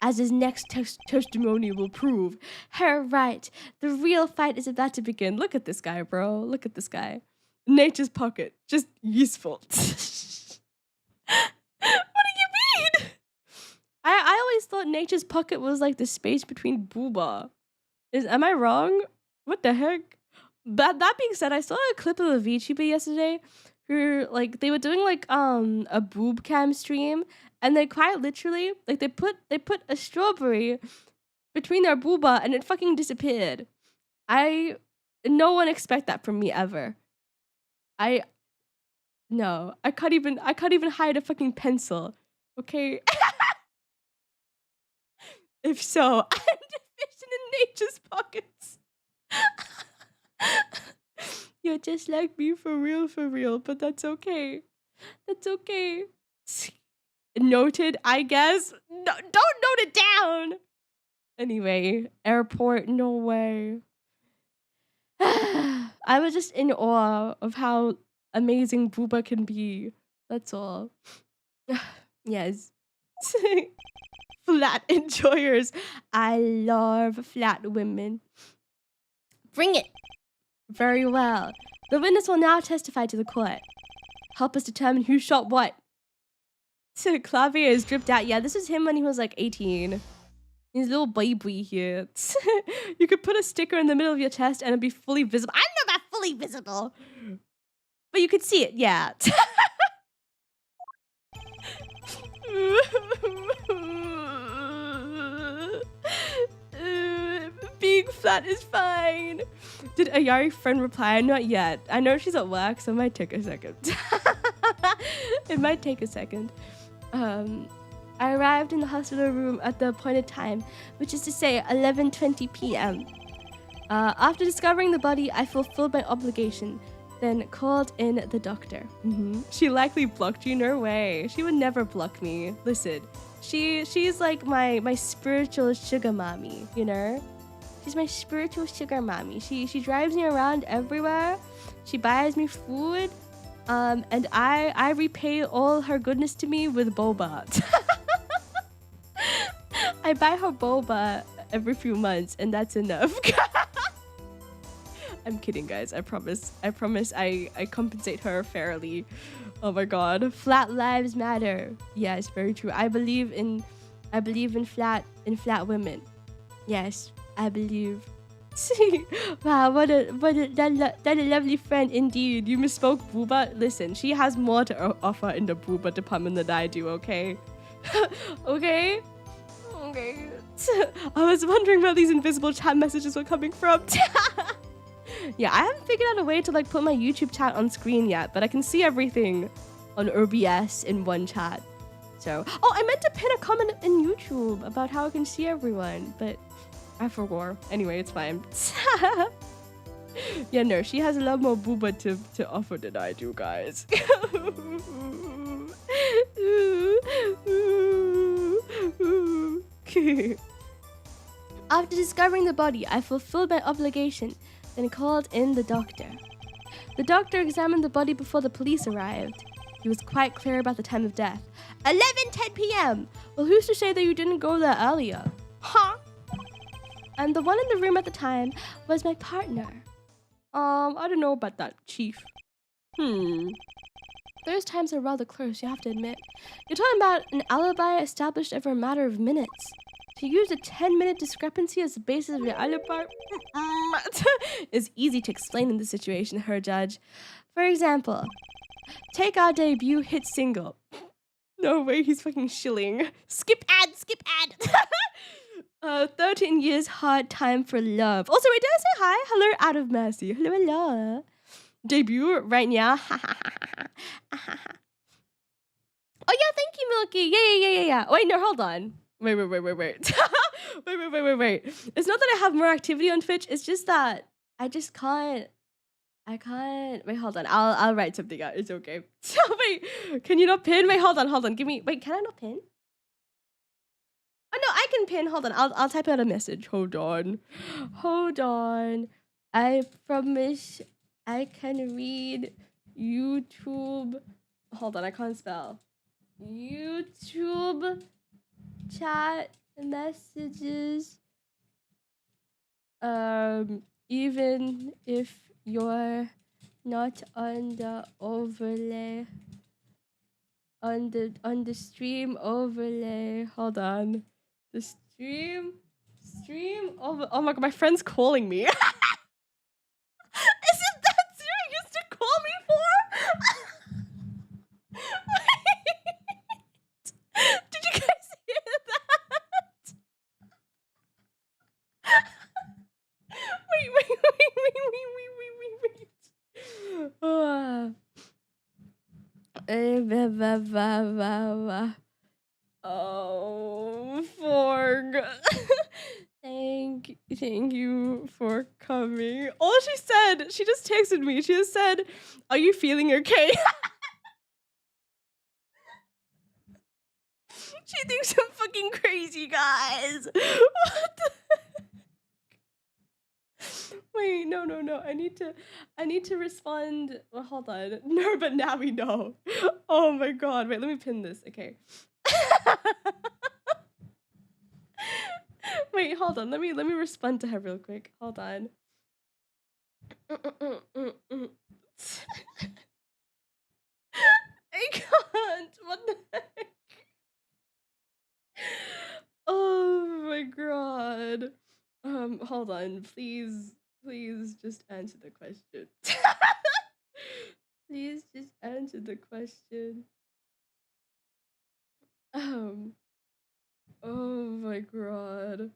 As his next testimony will prove. Her right. The real fight is about to begin. Look at this guy, bro. Look at this guy. Nature's pocket. Just useful. What do you mean? I always thought nature's pocket was like the space between booba. Am I wrong? What the heck? That being said, I saw a clip of a VTuber yesterday who like they were doing like a boob cam stream, and they quite literally like they put a strawberry between their booba and it fucking disappeared. No one expect that from me ever. No, I can't even hide a fucking pencil. Okay. If so, I'm deficient in nature's pockets. You're just like me for real, but that's okay. That's okay. Noted, I guess. No, don't note it down. Anyway, airport, no way. I was just in awe of how amazing booba can be. That's all. Yes. Flat enjoyers. I love flat women. Bring it. Very well. The witness will now testify to the court. Help us determine who shot what. Clavier is dripped out. Yeah, this is him when he was like 18. He's a little baby here. You could put a sticker in the middle of your chest and it'd be fully visible. I don't know about fully visible. But you could see it, yeah. Being flat is fine. Did Ayari friend reply? Not yet. I know she's at work, so it might take a second. It might take a second. I arrived in the hospital room at the appointed time, which is to say 11:20 p.m. After discovering the body, I fulfilled my obligation, then called in the doctor. She likely blocked you? No way. She would never block me. Listen, she's like my spiritual sugar mommy, you know? She's my spiritual sugar mommy. She drives me around everywhere. She buys me food. And I repay all her goodness to me with boba. I buy her boba every few months, and that's enough. I'm kidding, guys. I promise I compensate her fairly. Oh my god. Flat lives matter. Yes, very true. I believe in flat women. Yes, I believe. Wow, what a lovely friend indeed. You misspoke, booba. Listen, she has more to offer in the booba department than I do, okay? Okay? Okay. I was wondering where these invisible chat messages were coming from. Yeah, I haven't figured out a way to like put my YouTube chat on screen yet, but I can see everything on OBS in one chat. So, oh, I meant to pin a comment in YouTube about how I can see everyone, but I forgot. Anyway, it's fine. Yeah, no, she has a lot more booba to offer than I do, guys. After discovering the body, I fulfilled my obligation, then called in the doctor. The doctor examined the body before the police arrived. He was quite clear about the time of death. 11:10 p.m. Well, who's to say that you didn't go there earlier? Huh? And the one in the room at the time was my partner. I don't know about that, Chief. Those times are rather close, you have to admit. You're talking about an alibi established over a matter of minutes. To use a 10-minute discrepancy as the basis of your alibi is easy to explain in this situation, her judge. For example, take our debut hit single. No way, he's fucking shilling. Skip ad, skip ad. 13 years hard time for love. Also, wait, did I say hi? Hello, out of mercy. Hello, hello. Debut right now. Oh yeah, thank you, Milky. Yeah. Wait, no, hold on. Wait. wait. It's not that I have more activity on Twitch. It's just that I just can't. I can't. Wait, hold on. I'll write something out. It's okay. Wait, can you not pin? Wait, hold on. Give me. Wait, can I not pin? Oh no, I can pin. Hold on. I'll type out a message. Hold on. I promise I can read YouTube. Hold on, I can't spell. YouTube chat messages. Even if you're not on the overlay. On the stream overlay. Hold on. The stream over. Oh my god, my friend's calling me. Is it that serious to call me for? Wait. Did you guys hear that? Wait. Oh, Forg. Thank you for coming. All she said, she just texted me. She just said, "Are you feeling okay?" She thinks I'm fucking crazy, guys. What the heck? Wait, no. I need to respond. Well, hold on. No, but now we know. Oh my god. Wait, let me pin this. Okay. Wait, hold on. Let me respond to her real quick. Hold on. I can't. What the heck? Oh my god. Hold on. Please just answer the question. Please just answer the question. Oh my god.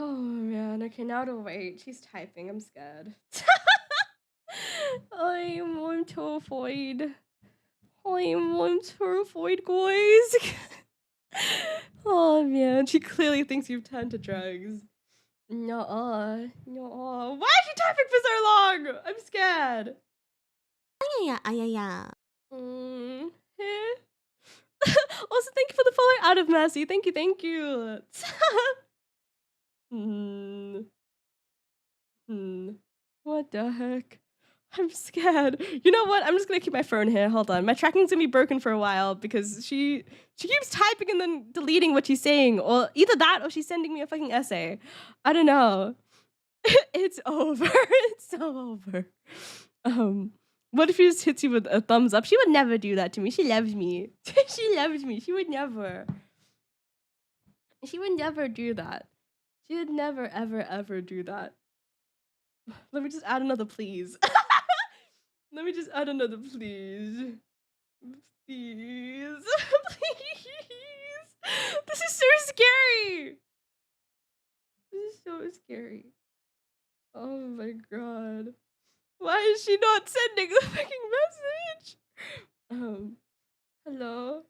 Oh man, okay, now to wait. She's typing, I'm scared. I'm terrified. I'm terrified, guys. Oh man, she clearly thinks you've turned to drugs. No. Why is she typing for so long? I'm scared. Yeah. Also, thank you for the follow, out of mercy. Thank you. What the heck? I'm scared. You know what? I'm just gonna keep my phone here. Hold on. My tracking's gonna be broken for a while because she keeps typing and then deleting what she's saying, or either that or she's sending me a fucking essay. I don't know. It's over. It's so over. What if she just hits you with a thumbs up? She would never do that to me. She loves me. She loves me. She would never do that. She would never, ever do that. Let me just add another please. Let me just add another please. Please. Please. This is so scary. This is so scary. Oh my god. Why is she not sending the fucking message? Hello?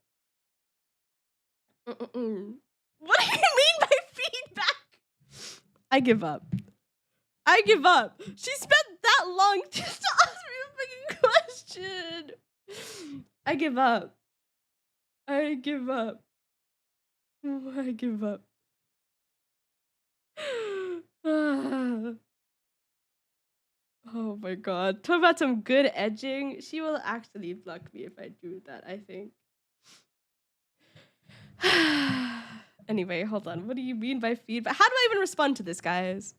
What do you mean by feedback? I give up. She spent that long just to ask me a fucking question. I give up. Oh my god. Talk about some good edging. She will actually block me if I do that, I think. Anyway, hold on. What do you mean by feedback? How do I even respond to this, guys?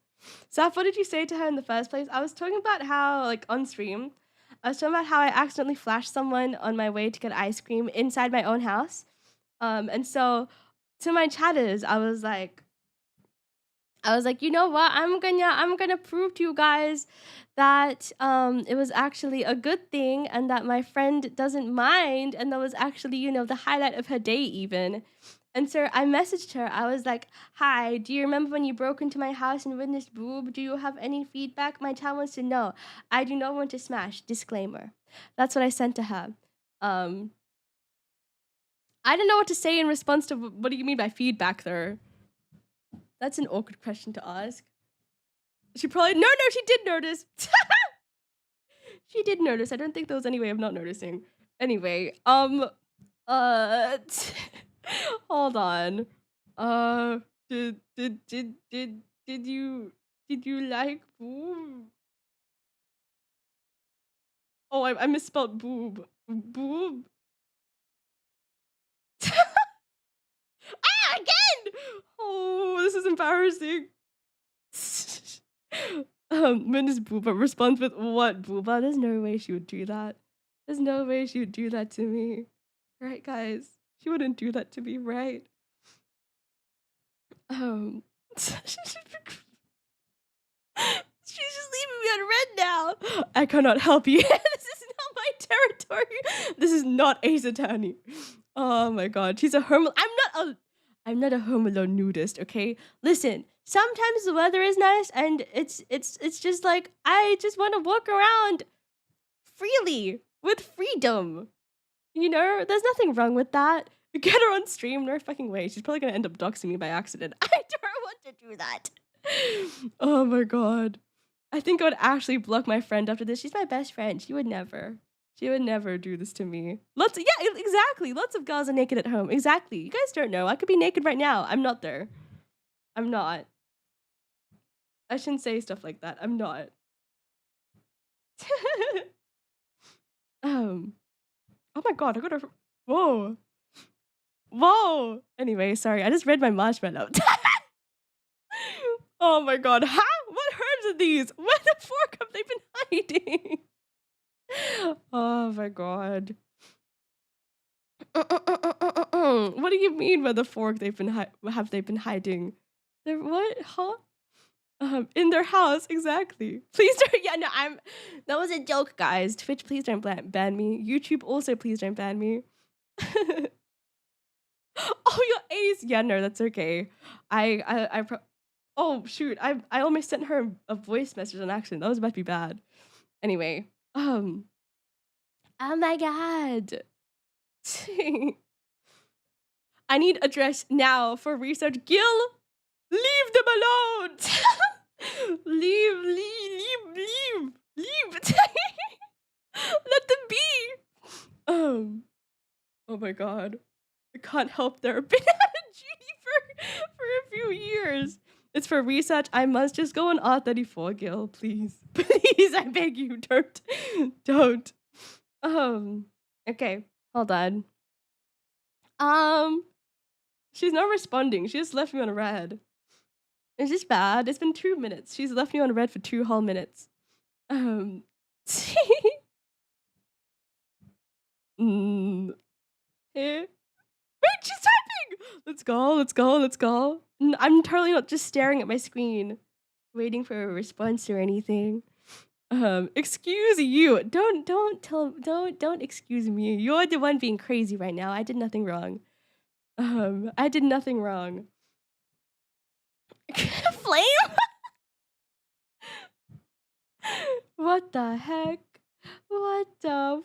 Saf, what did you say to her in the first place? I was talking about how, like, on stream, I was talking about how I accidentally flashed someone on my way to get ice cream inside my own house. And so to my chatters, I was like, you know what? I'm gonna prove to you guys that it was actually a good thing and that my friend doesn't mind, and that was actually, you know, the highlight of her day even. And so I messaged her. I was like, "Hi, do you remember when you broke into my house and witnessed boob? Do you have any feedback? My child wants to know. I do not want to smash. Disclaimer." That's what I sent to her. I didn't know what to say in response to what do you mean by feedback there? That's an awkward question to ask. She probably no, she did notice. She did notice. I don't think there was any way of not noticing. Anyway, hold on. Did you like boob? Oh, I misspelled boob. Boob. Again! Oh, this is embarrassing. Miss Booba responds with what, Booba? There's no way she would do that. There's no way she would do that to me. Right, guys? She wouldn't do that to me, right? She's just leaving me on red now. I cannot help you. This is not my territory. This is not Ace Attorney. Oh my god. She's a Home I'm not a Home Alone nudist, okay? Listen, sometimes the weather is nice and it's just like I just want to walk around freely with freedom. You know, there's nothing wrong with that. Get her on stream, no fucking way. She's probably gonna end up doxing me by accident. I don't want to do that. Oh my god. I think I would actually block my friend after this. She's my best friend. She would never do this to me. Exactly. Lots of girls are naked at home. Exactly. You guys don't know. I could be naked right now. I'm not there. I'm not. I shouldn't say stuff like that. I'm not. Oh my god, I gotta. Whoa. Anyway, sorry. I just read my marshmallow. Oh my god. Huh? What herbs are these? Where the fuck have they been hiding? Oh my god. What do you mean by the fork have they been hiding? They're what? Huh? In their house, exactly. Please don't. Yeah, no, that was a joke, guys. Twitch, please don't ban me. YouTube also, please don't ban me. Oh, your Ace. Yeah, no, that's okay. Oh shoot, I almost sent her a voice message on accident. That was about to be bad. Anyway, oh my god. I need address now for research. Gil, leave them alone. leave. Let them be. Oh my god. I can't help there. I've been at a GD for a few years. It's for research. I must just go on R34, Gil, please. Please, I beg you, don't. Okay, hold on. She's not responding. She just left me on red. Is this bad? It's been 2 minutes. She's left me on red for 2 whole minutes. Wait, she's typing! Let's go. I'm totally not just staring at my screen, waiting for a response or anything. Excuse you. Don't excuse me. You're the one being crazy right now. I did nothing wrong. I did nothing wrong. Flame? What the heck? What the?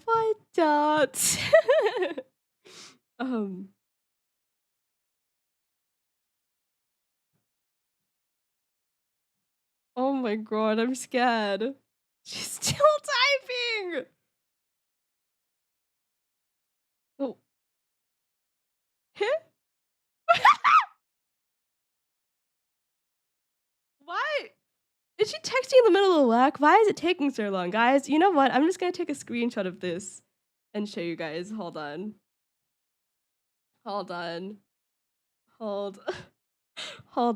Oh my god, I'm scared. She's still typing. Oh. Why? Is she texting in the middle of work? Why is it taking so long? Guys, you know what? I'm just gonna take a screenshot of this and show you guys. Hold on. Hold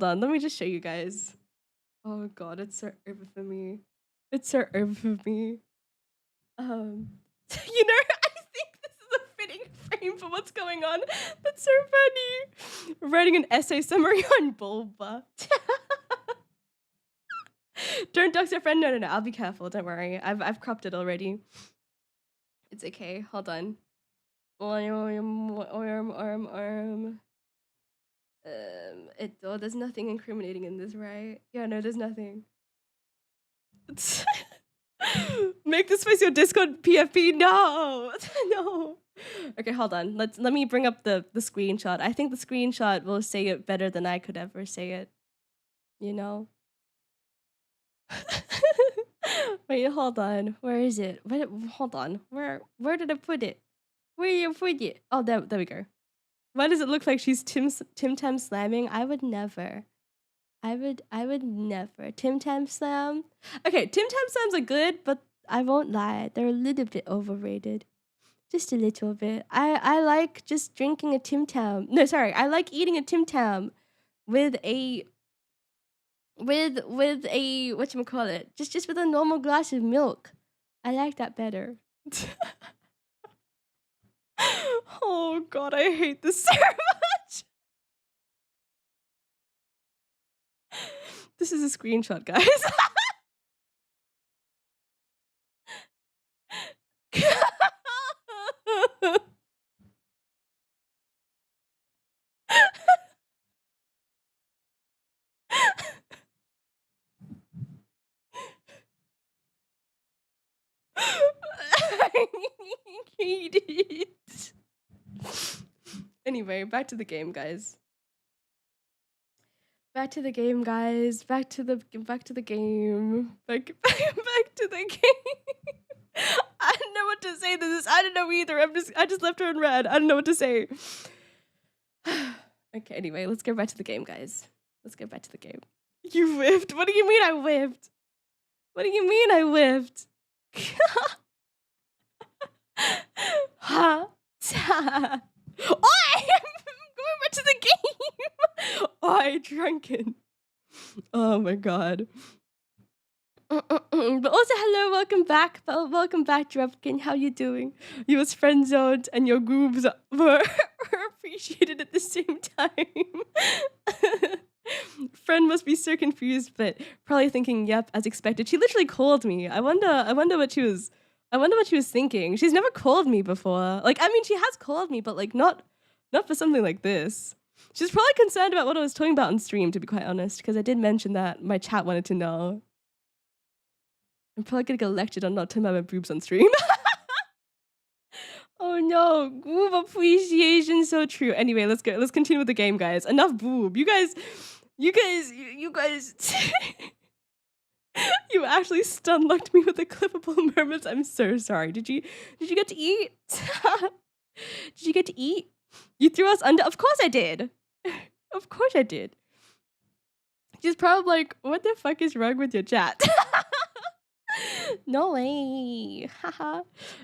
on. Let me just show you guys. Oh god, it's so over for me. You know, I think this is a fitting phrase frame for what's going on. That's so funny. Writing an essay summary on Bulba. Don't dox your friend. No. I'll be careful. Don't worry. I've cropped it already. It's okay. Hold on. Arm. There's nothing incriminating in this, right? Yeah, no, there's nothing. Make this face your Discord PFP. No. No. Okay, hold on. Let me bring up the screenshot. I think the screenshot will say it better than I could ever say it. You know? Wait, hold on. Where is it? Hold on. Where did I put it? Where did you put it? Oh, there we go. Why does it look like she's Tim Tam slamming? I would never. I would never. Tim Tam Slam? Okay, Tim Tam Slams are good, but I won't lie. They're a little bit overrated. Just a little bit. I like just drinking a Tim Tam. No, sorry. I like eating a Tim Tam with a whatchamacallit? Just with a normal glass of milk. I like that better. Oh god, I hate this so much. This is a screenshot, guys. I hate it. Anyway, back to the game, guys. Back to the game, guys. Back to the game. Back to the game. I don't know what to say to this. I don't know either. I just left her in red. I don't know what to say. Okay, anyway, let's go back to the game, guys. Let's go back to the game. You whiffed? What do you mean I whiffed? What do you mean I whiffed? Huh? Oh, I'm going back to the game. Oh, drunken. Oh my god. But also, hello, welcome back. Welcome back, Drupkin. How you doing? You was friend zoned and your goobs were appreciated at the same time. Friend must be so confused, but probably thinking, "Yep, as expected." She literally called me. I wonder what she was thinking. She's never called me before. Like, I mean, she has called me, but like not for something like this. She's probably concerned about what I was talking about on stream, to be quite honest, because I did mention that my chat wanted to know. I'm probably gonna get lectured on not talking about my boobs on stream. Oh no, boob appreciation, so true. Anyway, let's go. Let's continue with the game, guys. Enough boob. You guys. You actually stun-locked me with the clippable moments. I'm so sorry. Did you get to eat? Did you get to eat? You threw us under. Of course I did. Of course I did. She's probably like, what the fuck is wrong with your chat? No way. Haha.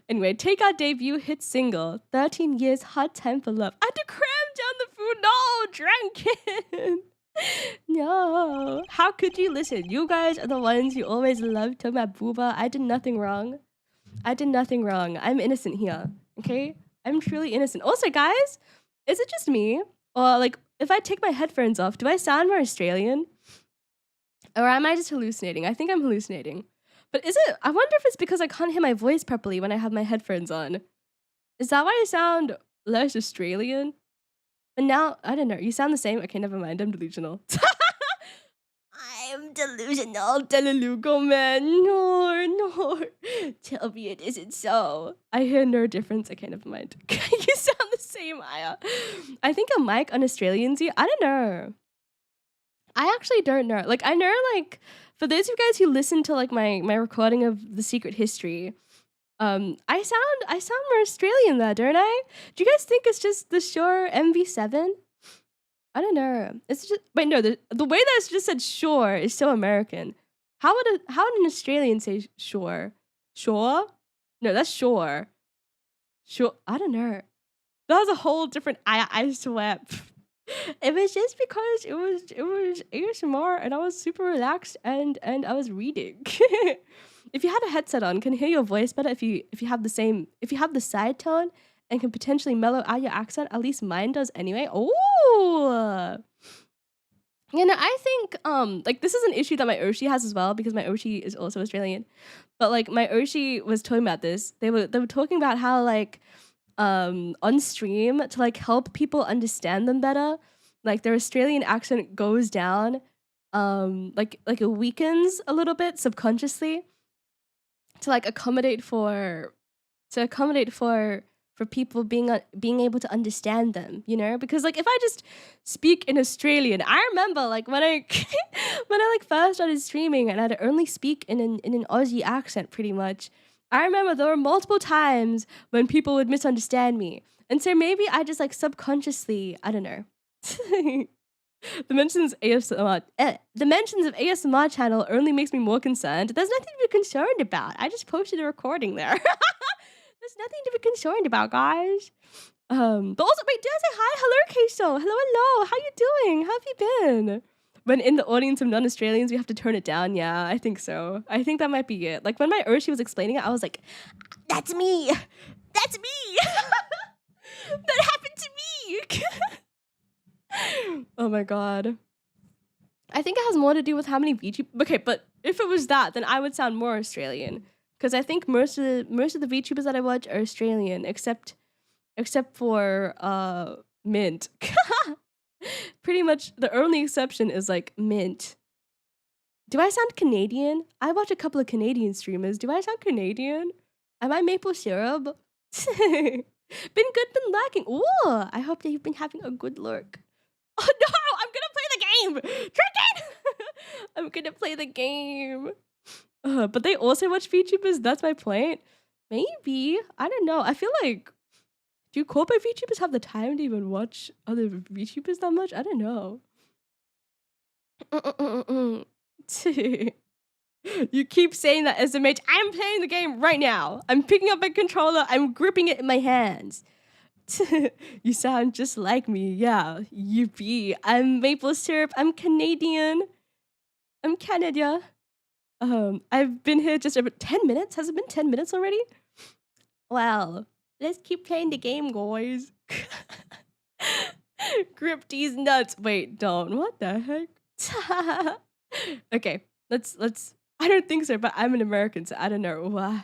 Anyway, take our debut hit single, 13 Years Hard Time for Love. I had to cram down the food. No, drunken. No. How could you listen? You guys are the ones who always love talking about booba. I did nothing wrong. I'm innocent here. Okay? I'm truly innocent. Also, guys, is it just me? Or like, if I take my headphones off, do I sound more Australian? Or am I just hallucinating? I think I'm hallucinating. But I wonder if it's because I can't hear my voice properly when I have my headphones on. Is that why I sound less Australian? And now, I don't know, you sound the same? Okay, never mind, I'm delusional. I'm delusional, Delalugo, man. No. Tell me it isn't so. I hear no difference. Okay, never mind. You sound the same, Aya. I think a mic on Australians, I don't know. I actually don't know. Like, I know, like, for those of you guys who listen to, like, my recording of The Secret History, I sound more Australian there, don't I? Do you guys think it's just the Shure MV7? I don't know. It's just, wait, no, the way that it's just said Shure is so American. How would an Australian say Shure? Sure? No, that's Shure. Sure, I don't know. That was a whole different I swept. It was just because it was ASMR and I was super relaxed and I was reading. If you had a headset on, can hear your voice better if you have the side tone and can potentially mellow out your accent. At least mine does anyway. Oh. You know, I think like this is an issue that my Oshi has as well because my Oshi is also Australian. But like my Oshi was talking about this. They were talking about how like on stream to like help people understand them better, like their Australian accent goes down like it weakens a little bit subconsciously to like accommodate for people being able to understand them, you know? Because like if I just speak in Australian, I remember like when I when I like first started streaming and I'd only speak in an Aussie accent pretty much. I remember there were multiple times when people would misunderstand me. And so maybe I just like subconsciously, I don't know. The mentions of ASMR channel only makes me more concerned. There's nothing to be concerned about. I just posted a recording there. There's nothing to be concerned about, guys. But also, wait, did I say hi? Hello, Queso. Hello. How you doing? How have you been? When in the audience of non-Australians, we have to turn it down. Yeah, I think so. I think that might be it. Like when my Urshi was explaining it, I was like, that's me. That's me. That happened to me. Oh my God. I think it has more to do with how many VTubers. Okay, but if it was that, then I would sound more Australian. Because I think most of the VTubers that I watch are Australian, except for Mint. Pretty much the only exception is like Mint. Do I sound Canadian? I watch a couple of Canadian streamers. Do I sound Canadian? Am I maple syrup? Been good, been lacking. Ooh, I hope that you've been having a good lurk. Oh no, I'm gonna play the game! Cricket! I'm gonna play the game. But they also watch VTubers? That's my point. Maybe. I don't know. I feel like, do corporate VTubers have the time to even watch other VTubers that much? I don't know. You keep saying that, SMH. I'm playing the game right now. I'm picking up my controller. I'm gripping it in my hands. You sound just like me. Yeah, you be. I'm maple syrup. I'm Canadian. I'm Canada. I've been here just over 10 minutes. Has it been 10 minutes already? Well, let's keep playing the game, guys. Grip these nuts. Wait, don't. What the heck? Okay, let's. I don't think so, but I'm an American, so I don't know.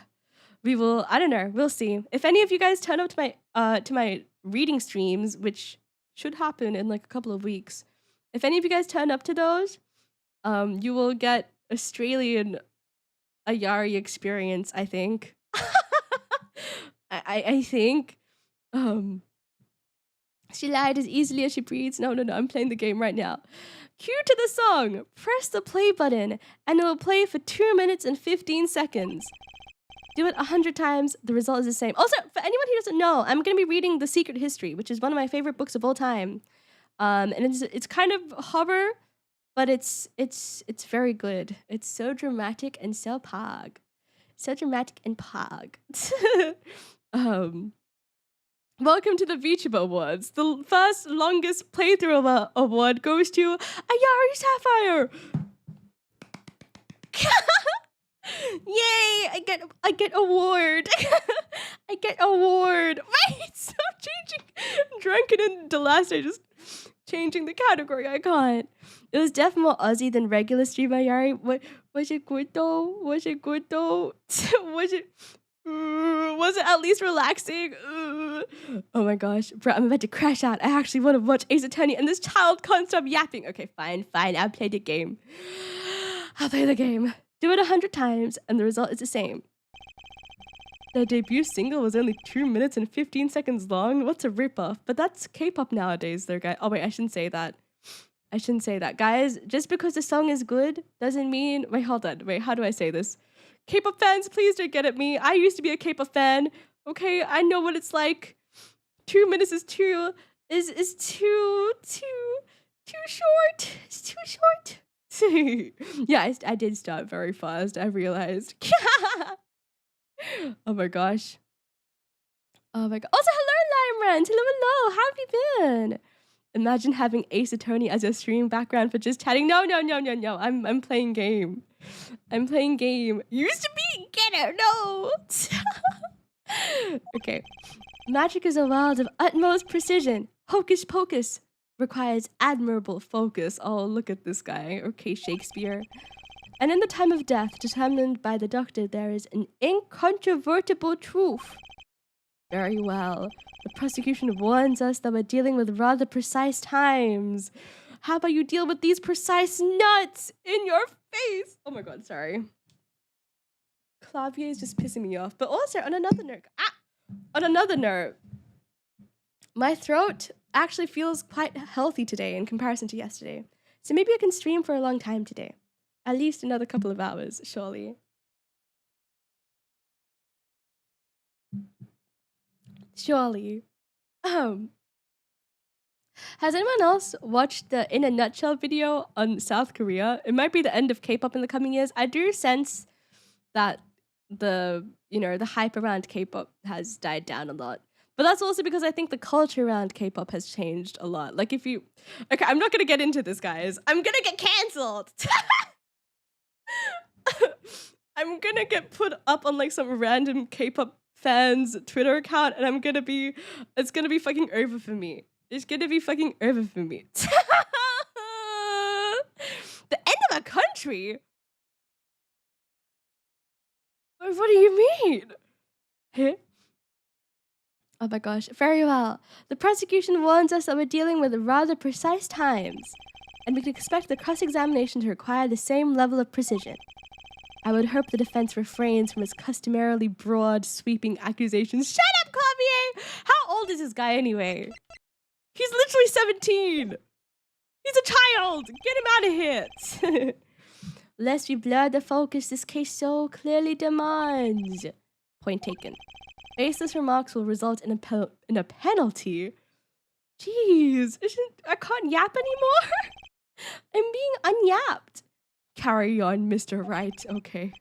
We will. I don't know. We'll see. If any of you guys turn up to my reading streams, which should happen in like a couple of weeks, if any of you guys turn up to those, you will get Australian Ayari experience, I think. I think. She lied as easily as she breathes. No, I'm playing the game right now. Cue to the song. Press the play button, and it will play for 2 minutes and 15 seconds. Do it 100 times. The result is the same. Also, for anyone who doesn't know, I'm going to be reading The Secret History, which is one of my favorite books of all time. And it's kind of horror, but it's very good. It's so dramatic and so pog. So dramatic and pog. Welcome to the VTuber Awards. The first longest playthrough award goes to Ayari Sapphire. Yay! I get award. I get award. Wait, stop changing. Drunken and the last day just changing the category. I can't. It was definitely more Aussie than regular stream Ayari. Was it good though? Was it good though? Was it at least relaxing? Oh my gosh, bro, I'm about to crash out. I actually want to watch Ace Attorney and this child can't stop yapping. Okay, fine. I'll play the game. I'll play the game. Do it 100 times and the result is the same. Their debut single was only 2 minutes and 15 seconds long. What's a ripoff? But that's K-pop nowadays, though, guys. Oh wait, I shouldn't say that. Guys. Just because the song is good doesn't mean. Wait, hold on. Wait, how do I say this? K-pop fans, please don't get at me. I used to be a K-pop fan. Okay, I know what it's like. 2 minutes is too short. It's too short. Yeah, I did start very fast. I realized. Oh my gosh. Also, hello, Lime Rant. Hello. How have you been? Imagine having Ace Attorney as your stream background for just chatting. No. I'm playing game. Used to be. Get it? No. Okay. Magic is a world of utmost precision. Hocus pocus requires admirable focus. Oh, look at this guy. Okay, Shakespeare. And in the time of death, determined by the doctor, there is an incontrovertible truth. Very well. The prosecution warns us that we're dealing with rather precise times. How about you deal with these precise nuts in your face? Oh my god, sorry. Clavier is just pissing me off. But also, on another note, my throat actually feels quite healthy today in comparison to yesterday. So maybe I can stream for a long time today. At least another couple of hours, surely. Surely. Has anyone else watched the In a Nutshell video on South Korea? It might be the end of K-pop in the coming years. I do sense that the hype around K-pop has died down a lot. But that's also because I think the culture around K-pop has changed a lot. Like okay, I'm not gonna get into this, guys. I'm gonna get cancelled. I'm gonna get put up on like some random K-pop fans Twitter account, and it's gonna be fucking over for me. It's gonna be fucking over for me. The end of a country? What do you mean? Huh? Oh my gosh, very well. The prosecution warns us that we're dealing with rather precise times, and we can expect the cross-examination to require the same level of precision. I would hope the defense refrains from its customarily broad, sweeping accusations. Shut up, Clavier! How old is this guy anyway? He's literally 17! He's a child! Get him out of here! Lest we blur the focus this case so clearly demands. Point taken. Baseless remarks will result in a penalty. Jeez, I can't yap anymore? I'm being unyapped. Carry on, Mr. Right. Okay.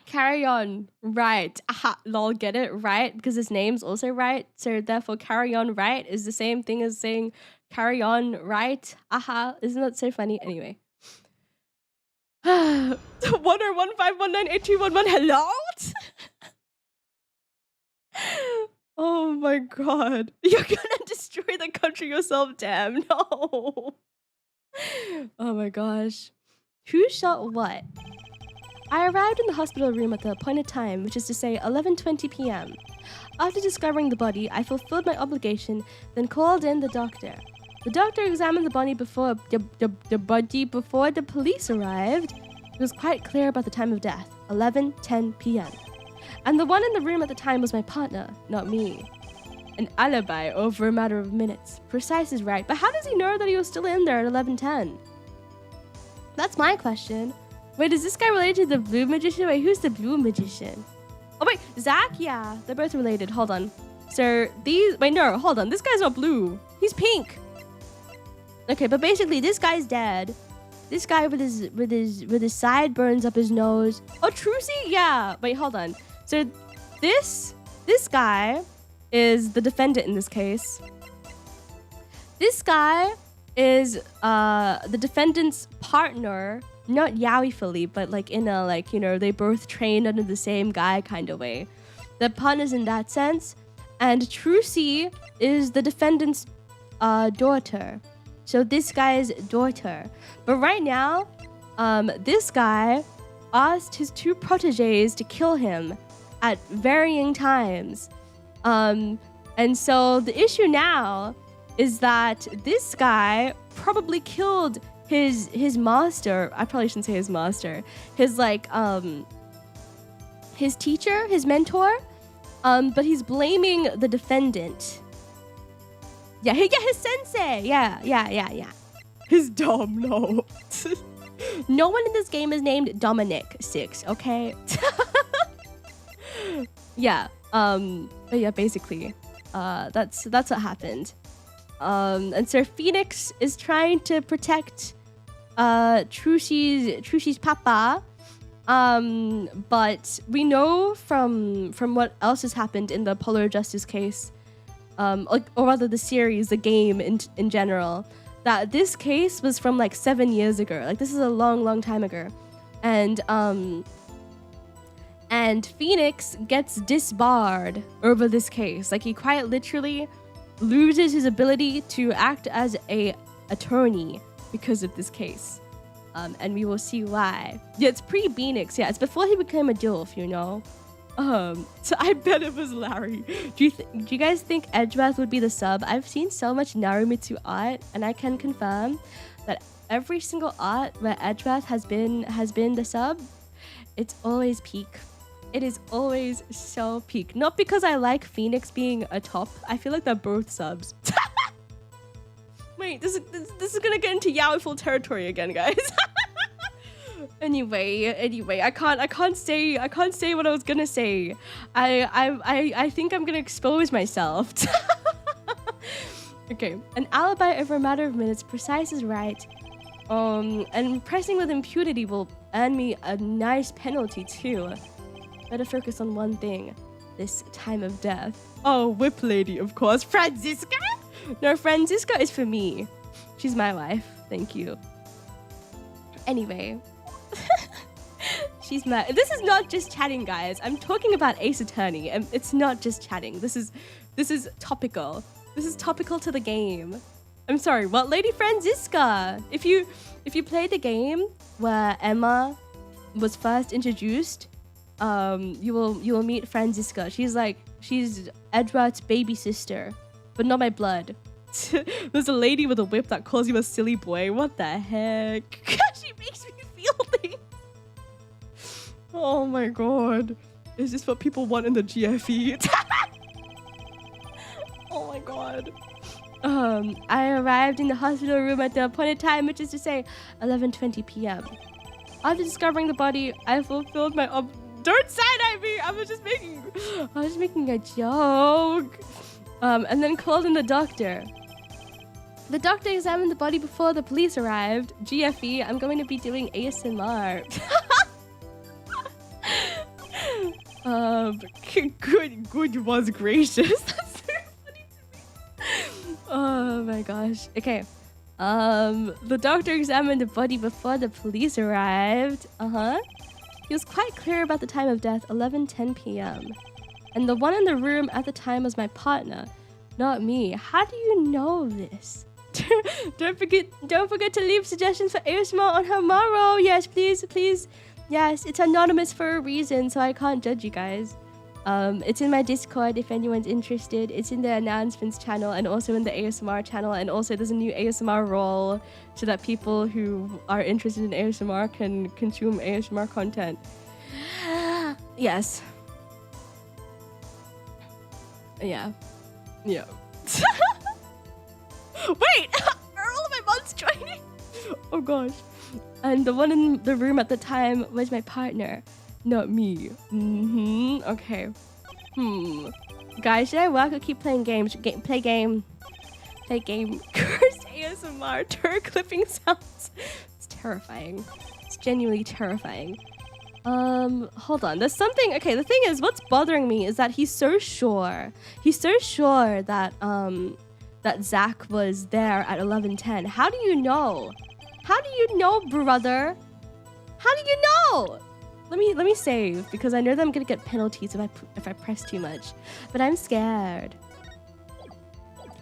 Carry on. Right. Aha. Lol, get it? Right? Because his name's also right. So therefore, carry on right is the same thing as saying carry on right. Aha. Isn't that so funny? Anyway. 10151982111. Hello? Oh my god. You're gonna destroy the country yourself, damn. No. Oh my gosh. Who shot what? I arrived in the hospital room at the appointed time, which is to say 11:20 p.m. After discovering the body, I fulfilled my obligation, then called in the doctor. The doctor examined the body before the police arrived. It was quite clear about the time of death, 11:10 p.m. And the one in the room at the time was my partner, not me. An alibi over a matter of minutes. Precise is right, but how does he know that he was still in there at 11:10? That's my question. Wait, is this guy related to the blue magician? Wait, who's the blue magician? Oh wait, Zach? Yeah, they're both related. Hold on. So hold on. This guy's not blue. He's pink. Okay, but basically this guy's dead. This guy with his sideburns up his nose. Oh, Trucy? Yeah. Wait, hold on. So this guy is the defendant in this case. This guy is the defendant's partner, not Yaoi fully, but like in a they both trained under the same guy kind of way. The partners in that sense. And Trucy is the defendant's daughter. So this guy's daughter. But right now, this guy asked his two proteges to kill him at varying times. And so the issue now is that this guy probably killed his master. I probably shouldn't say his master. His his teacher, his mentor. But he's blaming the defendant. Yeah, his sensei. Yeah. His dom, no. No one in this game is named Dominic 6, okay? Yeah. But yeah, basically, that's what happened. And so Phoenix is trying to protect Trucy's papa. But we know from what else has happened in the Polar Justice case, or rather the series, the game in general, that this case was from like 7 years ago. Like this is a long time ago, and And Phoenix gets disbarred over this case. Like, he quite literally loses his ability to act as a attorney because of this case. And we will see why. Yeah, it's pre-Phoenix. Yeah, it's before he became a DILF, you know? So I bet it was Larry. Do you guys think Edgeworth would be the sub? I've seen so much Narumitsu art, and I can confirm that every single art where Edgeworth has been the sub, it's always peak. It is always so peak. Not because I like Phoenix being a top. I feel like they're both subs. Wait, this is gonna get into Yaoi territory again, guys. Anyway, I can't say what I was gonna say. I think I'm gonna expose myself. Okay, an alibi over a matter of minutes, precise is right. And pressing with impunity will earn me a nice penalty too. Better focus on one thing. This time of death. Oh, Whip Lady, of course. Franziska? No, Franziska is for me. She's my wife. Thank you. Anyway. She's mad. This is not just chatting, guys. I'm talking about Ace Attorney, and it's not just chatting. This is topical. This is topical to the game. I'm sorry, what? Lady Franziska? If you played the game where Emma was first introduced, you will meet Franziska. She's Edward's baby sister, but not by blood. There's a lady with a whip that calls you a silly boy. What the heck? She makes me feel things. Oh my god. Is this what people want in the GFE? Oh my god. I arrived in the hospital room at the appointed time, which is to say 11:20 p.m. After discovering the body, I fulfilled my don't side-eye me! I was just making a joke. And then called in the doctor. The doctor examined the body before the police arrived. GFE, I'm going to be doing ASMR. Good was gracious. That's so funny to me. Oh my gosh. Okay. The doctor examined the body before the police arrived. He was quite clear about the time of death, 11:10 p.m. And the one in the room at the time was my partner, not me. How do you know this? Don't forget to leave suggestions for ASMR on Hamaro. Yes, please. Yes, it's anonymous for a reason, so I can't judge you guys. It's in my Discord if anyone's interested. It's in the announcements channel and also in the ASMR channel, and also there's a new ASMR role so that people who are interested in ASMR can consume ASMR content. Yes. Yeah. Wait! Are all of my mods joining? Oh gosh. And the one in the room at the time was my partner, not me. Okay. Guys, should I work or keep playing games? Play game. Cursed ASMR, turret clipping sounds. It's terrifying. It's genuinely terrifying. Hold on. There's something. Okay, the thing is, what's bothering me is that he's so sure. He's so sure that that Zach was there at 11:10. How do you know? How do you know, brother? How do you know? Let me save, because I know that I'm gonna get penalties if I press too much. But I'm scared.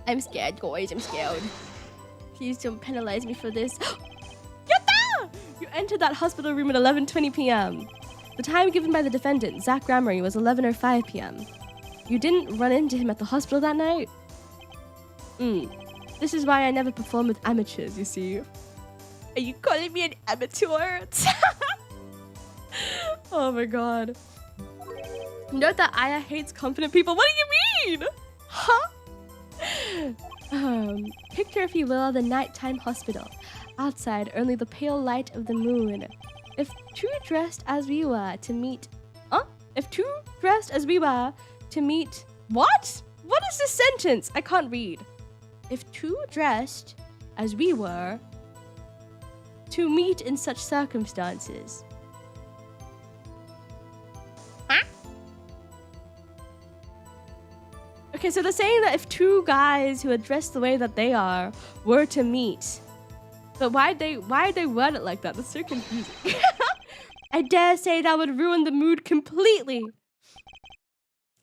I'm scared, guys. I'm scared. Please don't penalize me for this. Yatta! You entered that hospital room at 11:20 p.m. The time given by the defendant, Zach Gramery, was 11:05 p.m. You didn't run into him at the hospital that night? This is why I never perform with amateurs, you see. Are you calling me an amateur? Oh my god. Note that Aya hates confident people. What do you mean? Huh? Picture, if you will, the nighttime hospital. Outside, only the pale light of the moon. If two dressed as we were to meet... If two dressed as we were to meet... What? What is this sentence? I can't read. If two dressed as we were to meet in such circumstances. Okay, so they're saying that if two guys who are dressed the way that they are were to meet. But why'd they word it like that? That's so confusing. I dare say that would ruin the mood completely.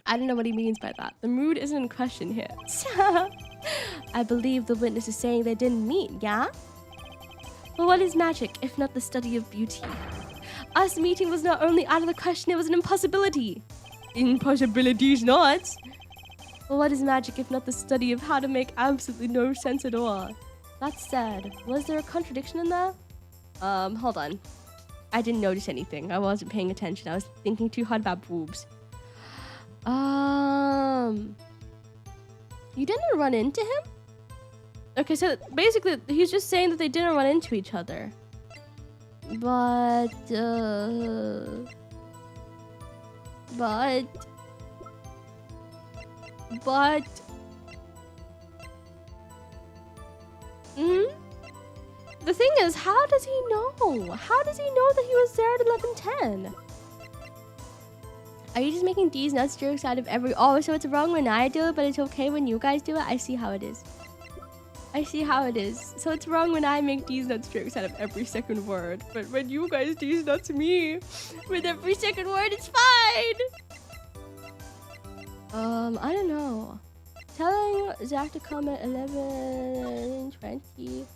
I don't know what he means by that. The mood isn't in question here. I believe the witness is saying they didn't meet, yeah? But what is magic if not the study of beauty? Us meeting was not only out of the question, it was an impossibility. Impossibilities not. But what is magic if not the study of how to make absolutely no sense at all? That said, was there a contradiction in that? Hold on. I didn't notice anything. I wasn't paying attention. I was thinking too hard about boobs. You didn't run into him? Okay, so basically he's just saying that they didn't run into each other. But the thing is, how does he know? How does he know that he was there at 11:10? Are you just making these nuts jokes out of every... Oh, so it's wrong when I do it, but it's okay when you guys do it? I see how it is. I see how it is. So it's wrong when I make these nuts jokes out of every second word. But when you guys these nuts me with every second word, it's fine! I don't know. Telling Zach to come at 11:20.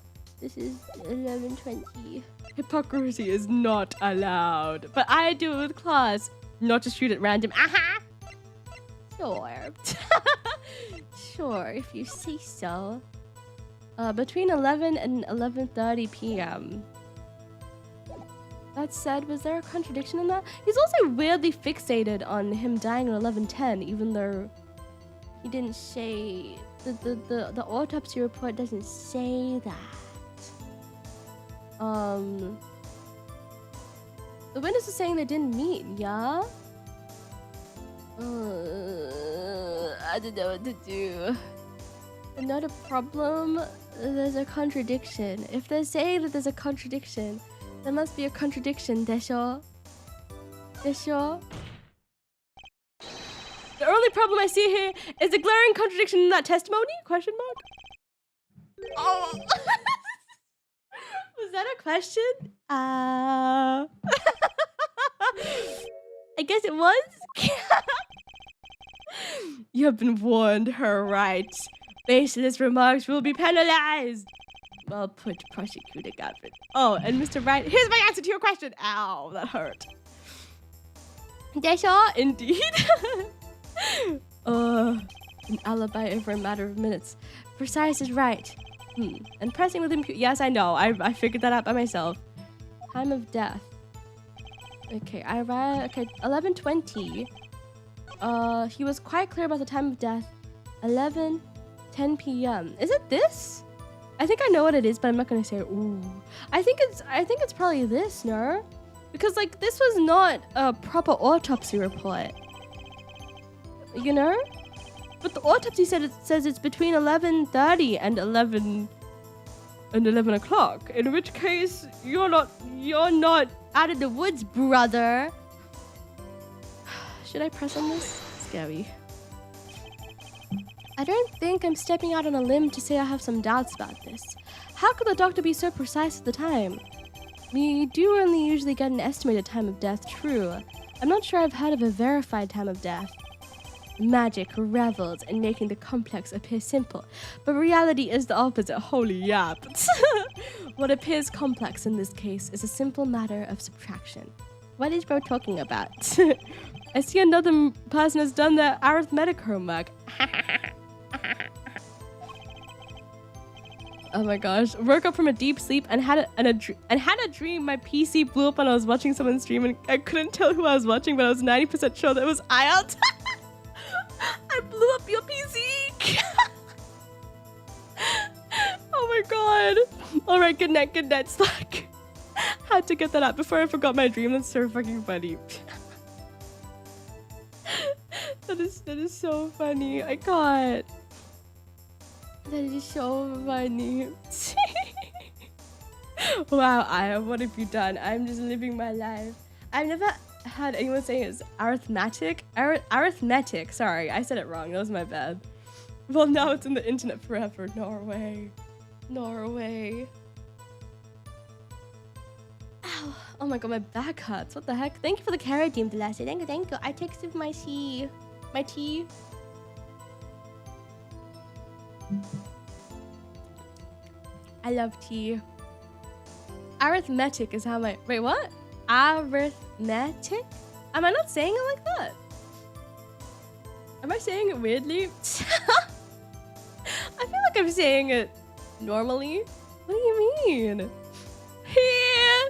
This is 11:20. Hypocrisy is not allowed. But I do it with claws. Not to shoot at random. Aha! Sure. Sure, if you say so. Between 11 and 11:30 p.m. That said, was there a contradiction in that? He's also weirdly fixated on him dying at 11:10, even though he didn't say... The autopsy report doesn't say that. The witness is saying they didn't meet, yeah? I don't know what to do. Not a problem. There's a contradiction. If they're saying that there's a contradiction, there must be a contradiction, desho. Desho. The only problem I see here is a glaring contradiction in that testimony? Question mark? Oh. Was that a question? I guess it was. You have been warned, her rights. Baseless remarks will be penalized. Well put, Prosecutor Gavin. Oh, and Mr. Wright, here's my answer to your question. Ow, that hurt. Desha, indeed. An alibi over a matter of minutes. Precise is right. And pressing with impunity. Yes, I know. I figured that out by myself. Time of death. Okay, I read. Okay, 11:20. He was quite clear about the time of death. 11:10 p.m. Is it this? I think I know what it is, but I'm not gonna say. Ooh, I think it's probably this, no? Because like this was not a proper autopsy report. You know? But the autopsy says it's between 11:30 and 11 o'clock. In which case, you're not out of the woods, brother. Should I press on this? Scary. I don't think I'm stepping out on a limb to say I have some doubts about this. How could the doctor be so precise at the time? We do only usually get an estimated time of death, true. I'm not sure I've heard of a verified time of death. Magic revels in making the complex appear simple, but reality is the opposite. Holy yap. What appears complex in this case is a simple matter of subtraction. What is bro talking about? I see another person has done their arithmetic homework. Oh my gosh. Woke up from a deep sleep and had a dream my PC blew up when I was watching someone stream, and I couldn't tell who I was watching, but I was 90% sure that it was IELTS. I blew up your PC. Oh my god. Alright, good night, Slack. Had to get that out before I forgot my dream. That's so fucking funny. That is so funny. I can't. That is so funny. Wow, Aya, what have you done? I'm just living my life. I've never had anyone say it's arithmetic. Arithmetic. Sorry, I said it wrong. That was my bad. Well, now it's in the internet forever. Norway. Norway. Ow. Oh Oh my god, my back hurts. What the heck? Thank you for the carrot team, Celeste. Thank you, thank you. I texted my tea. My tea. I love tea. Arithmetic is how my... Wait, what? Arithmetic? Am I not saying it like that? Am I saying it weirdly? I feel like I'm saying it normally. What do you mean? Yeah.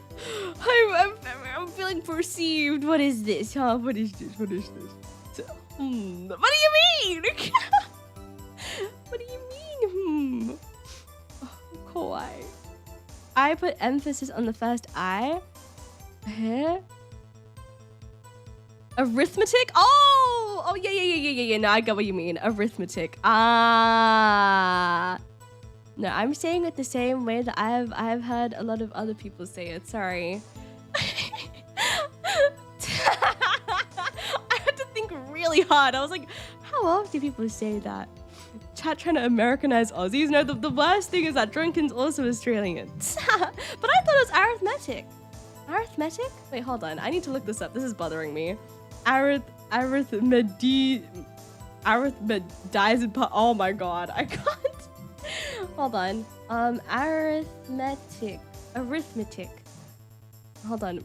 I'm feeling perceived. What is this? Huh? What is this? What is this? What do you mean? What do you mean? Oh, kawaii. I put emphasis on the first I. Huh? Arithmetic? Oh, yeah. No, I get what you mean. Arithmetic. Ah. No, I'm saying it the same way that I've heard a lot of other people say it. Sorry. I had to think really hard. I was like, how often do people say that? Chat trying to Americanize Aussies. No, the worst thing is that Drunken's also Australian. But I thought it was arithmetic. Arithmetic? Wait, hold on. I need to look this up. This is bothering me. Arithmetic. Oh my god, I can't. Hold on. Arithmetic. Hold on.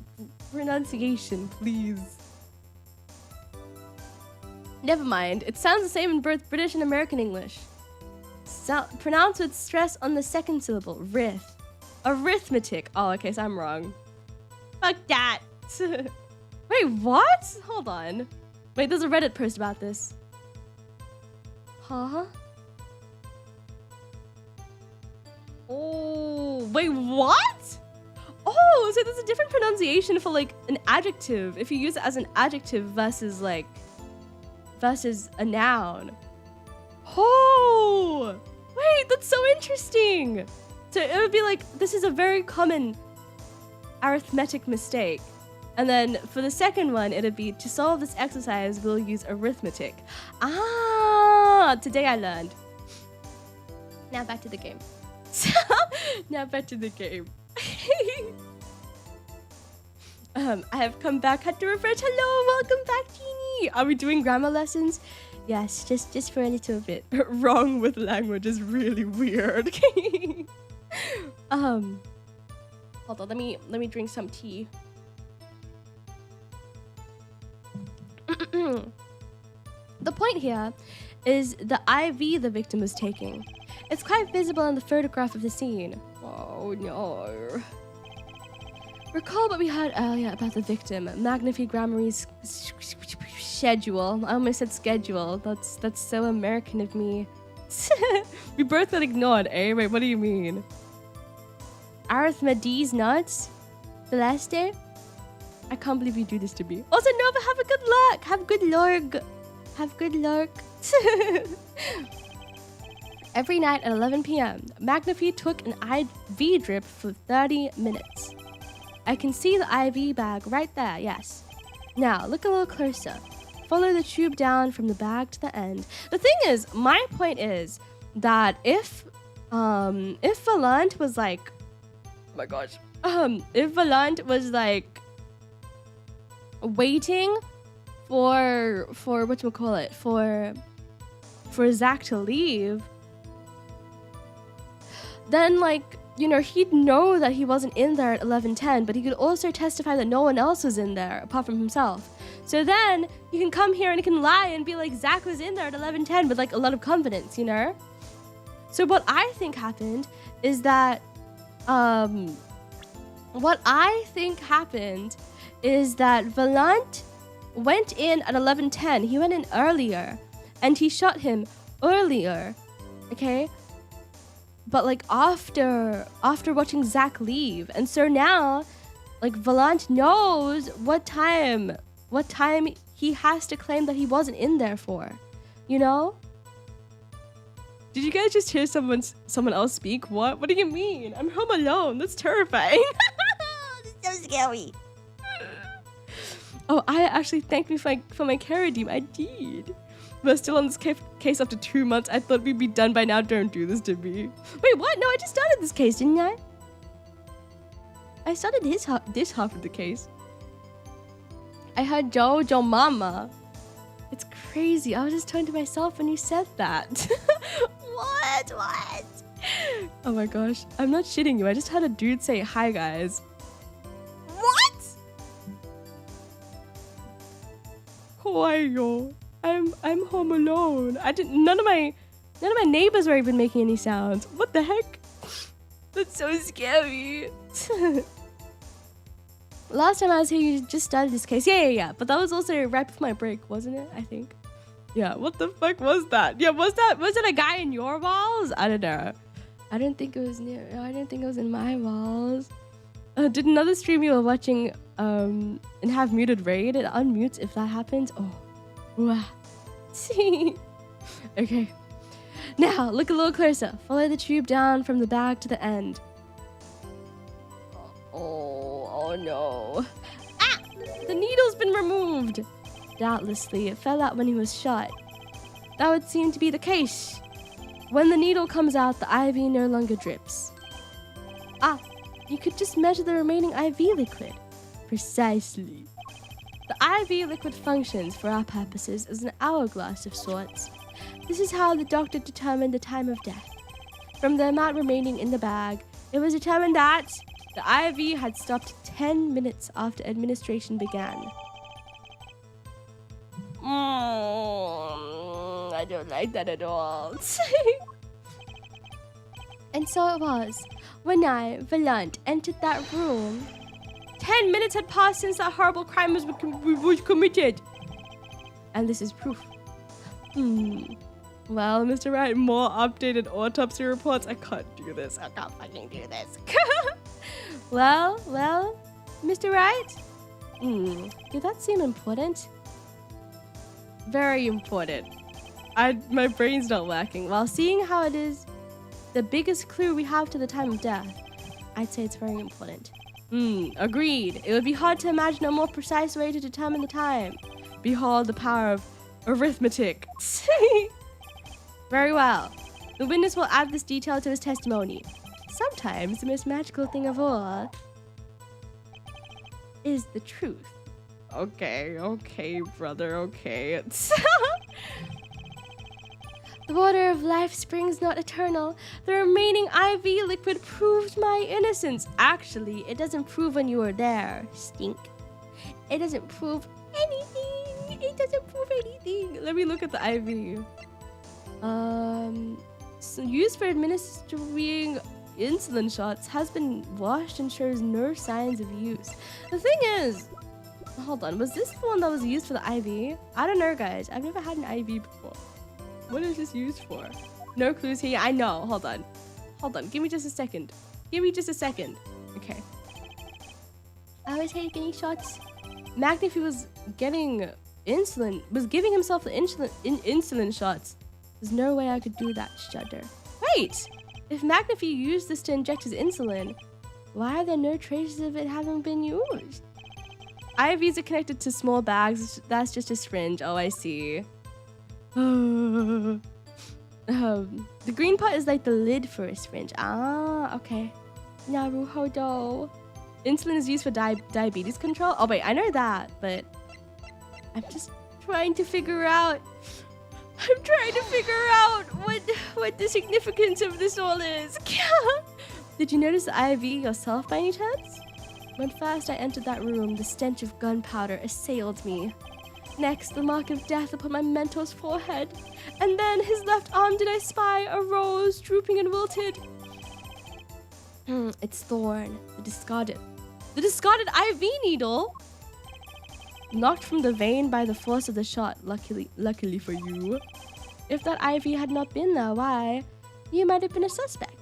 Pronunciation, please. Never mind. It sounds the same in both British and American English. Pronounce with stress on the second syllable. Arithmetic. Oh, okay, so I'm wrong. Fuck that. Wait, what? Hold on. Wait, there's a Reddit post about this. Huh? Oh, wait, what? Oh, so there's a different pronunciation for like an adjective if you use it as an adjective versus a noun. Oh, wait, that's so interesting. So it would be like, this is a very common arithmetic mistake. And then for the second one, it'd be, to solve this exercise, we'll use arithmetic. Ah, today I learned. Now back to the game. I have come back, had to refresh. Hello, welcome back, Jeannie. Are we doing grammar lessons? Yes, just for a little bit. Wrong with language is really weird. Hold on, let me drink some tea. The point here is the IV the victim was taking. It's quite visible in the photograph of the scene. Oh no. Recall what we heard earlier about the victim. Magnify Gramarye's schedule. I almost said schedule. That's so American of me. We both got ignored, eh? Wait, what do you mean? Arithmedes nuts? Celeste? I can't believe you do this to me. Also, Nova, have a good luck. Have good luck. Have good luck. Every night at 11 p.m., Magnify took an IV drip for 30 minutes. I can see the IV bag right there, yes. Now, look a little closer. Follow the tube down from the bag to the end. The thing is, my point is that if Valant was like, oh my gosh, if Valant was like waiting for whatchamacallit, for Zach to leave, then like, you know, he'd know that he wasn't in there at 11:10, but he could also testify that no one else was in there apart from himself. So then he can come here and he can lie and be like, Zach was in there at 11:10 with like a lot of confidence, you know? So what I think happened is that, Valant went in at 11:10. He went in earlier and he shot him earlier, okay? But like after watching Zach leave. And so now, like, Valant knows what time he has to claim that he wasn't in there for, you know? Did you guys just hear someone else speak? What do you mean? I'm home alone. That's terrifying. That's so scary. Oh, I actually thanked me for my care redeem. I did. We're still on this case after 2 months. I thought we'd be done by now. Don't do this to me. Wait, what? No, I just started this case, didn't I? I started this half of the case. I heard Joe Mama. It's crazy. I was just talking to myself when you said that. What? Oh my gosh. I'm not shitting you. I just had a dude say, hi guys. What? Hawaii, I'm home alone. None of my neighbors were even making any sounds. What the heck? That's so scary. Last time I was here, you just started this case. Yeah. But that was also right before my break, wasn't it? I think. Yeah, what the fuck was that? Yeah, was it a guy in your walls? I don't know. I didn't think it was in my walls. Did another stream you were watching and have muted raid? It unmutes if that happens. Oh. Wow. See. Okay. Now, look a little closer. Follow the tube down from the bag to the end. Oh no. Ah! The needle's been removed. Doubtlessly, it fell out when he was shot. That would seem to be the case. When the needle comes out, the IV no longer drips. Ah, you could just measure the remaining IV liquid. Precisely. The IV liquid functions, for our purposes, as an hourglass of sorts. This is how the doctor determined the time of death. From the amount remaining in the bag, it was determined that the IV had stopped 10 minutes after administration began. I don't like that at all. And so it was. When I, Valant, entered that room, 10 minutes had passed since that horrible crime was committed. And this is proof. Well, Mr. Wright, more updated autopsy reports. I can't do this. I can't fucking do this. Well, Mr. Wright? Did that seem important? Very important. My brain's not working. While seeing how it is the biggest clue we have to the time of death, I'd say it's very important. Agreed. It would be hard to imagine a more precise way to determine the time. Behold the power of arithmetic. Very well. The witness will add this detail to his testimony. Sometimes the most magical thing of all is the truth. Okay, brother, okay. The water of life springs not eternal. The remaining IV liquid proves my innocence. Actually, it doesn't prove when you were there, stink. It doesn't prove anything. Let me look at the IV. So used for administering insulin shots, has been washed and shows no signs of use. The thing is, hold on, was this the one that was used for the IV? I don't know, guys. I've never had an IV before. What is this used for? No clues here. I know. Hold on. Give me just a second. Okay. I was taking shots. McAfee was giving himself the insulin shots. There's no way I could do that, Shudder. Wait! If McAfee used this to inject his insulin, why are there no traces of it having been used? IVs are connected to small bags. That's just a syringe. Oh, I see. The green part is like the lid for a syringe. Ah, okay. Naruhodo. Insulin is used for diabetes control. Oh, wait, I know that, but I'm just trying to figure out what the significance of this all is. Did you notice the IV yourself by any chance? When first I entered that room, the stench of gunpowder assailed me. Next, the mark of death upon my mentor's forehead. And then his left arm did I spy, a rose, drooping and wilted. It's Thorn, the discarded IV needle. Knocked from the vein by the force of the shot, luckily for you. If that IV had not been there, why, you might have been a suspect.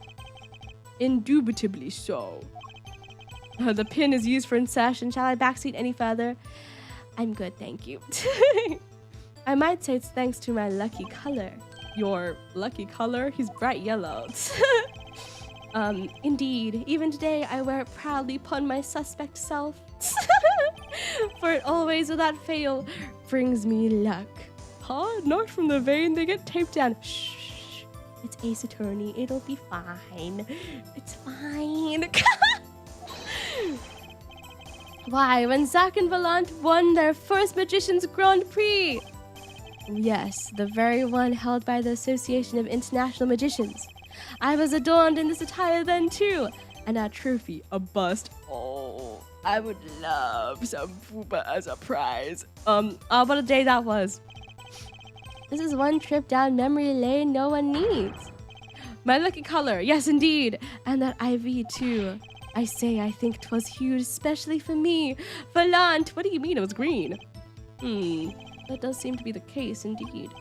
Indubitably so. The pin is used for insertion. Shall I backseat any further? I'm good, thank you. I might say it's thanks to my lucky color. Your lucky color? He's bright yellow. Indeed, even today I wear it proudly upon my suspect self. For it always, without fail, brings me luck. Huh? Knocked from the vein, they get taped down. Shh. It's Ace Attorney. It'll be fine. It's fine. Why, when Zack and Valant won their first Magician's Grand Prix. Yes, the very one held by the Association of International Magicians. I was adorned in this attire then too. And a trophy, a bust. Oh, I would love some fupa as a prize. What a day that was. This is one trip down memory lane no one needs. My lucky color, yes indeed. And that IV too. I say I think 'twas hued especially for me. Valant, what do you mean it was green? That does seem to be the case indeed.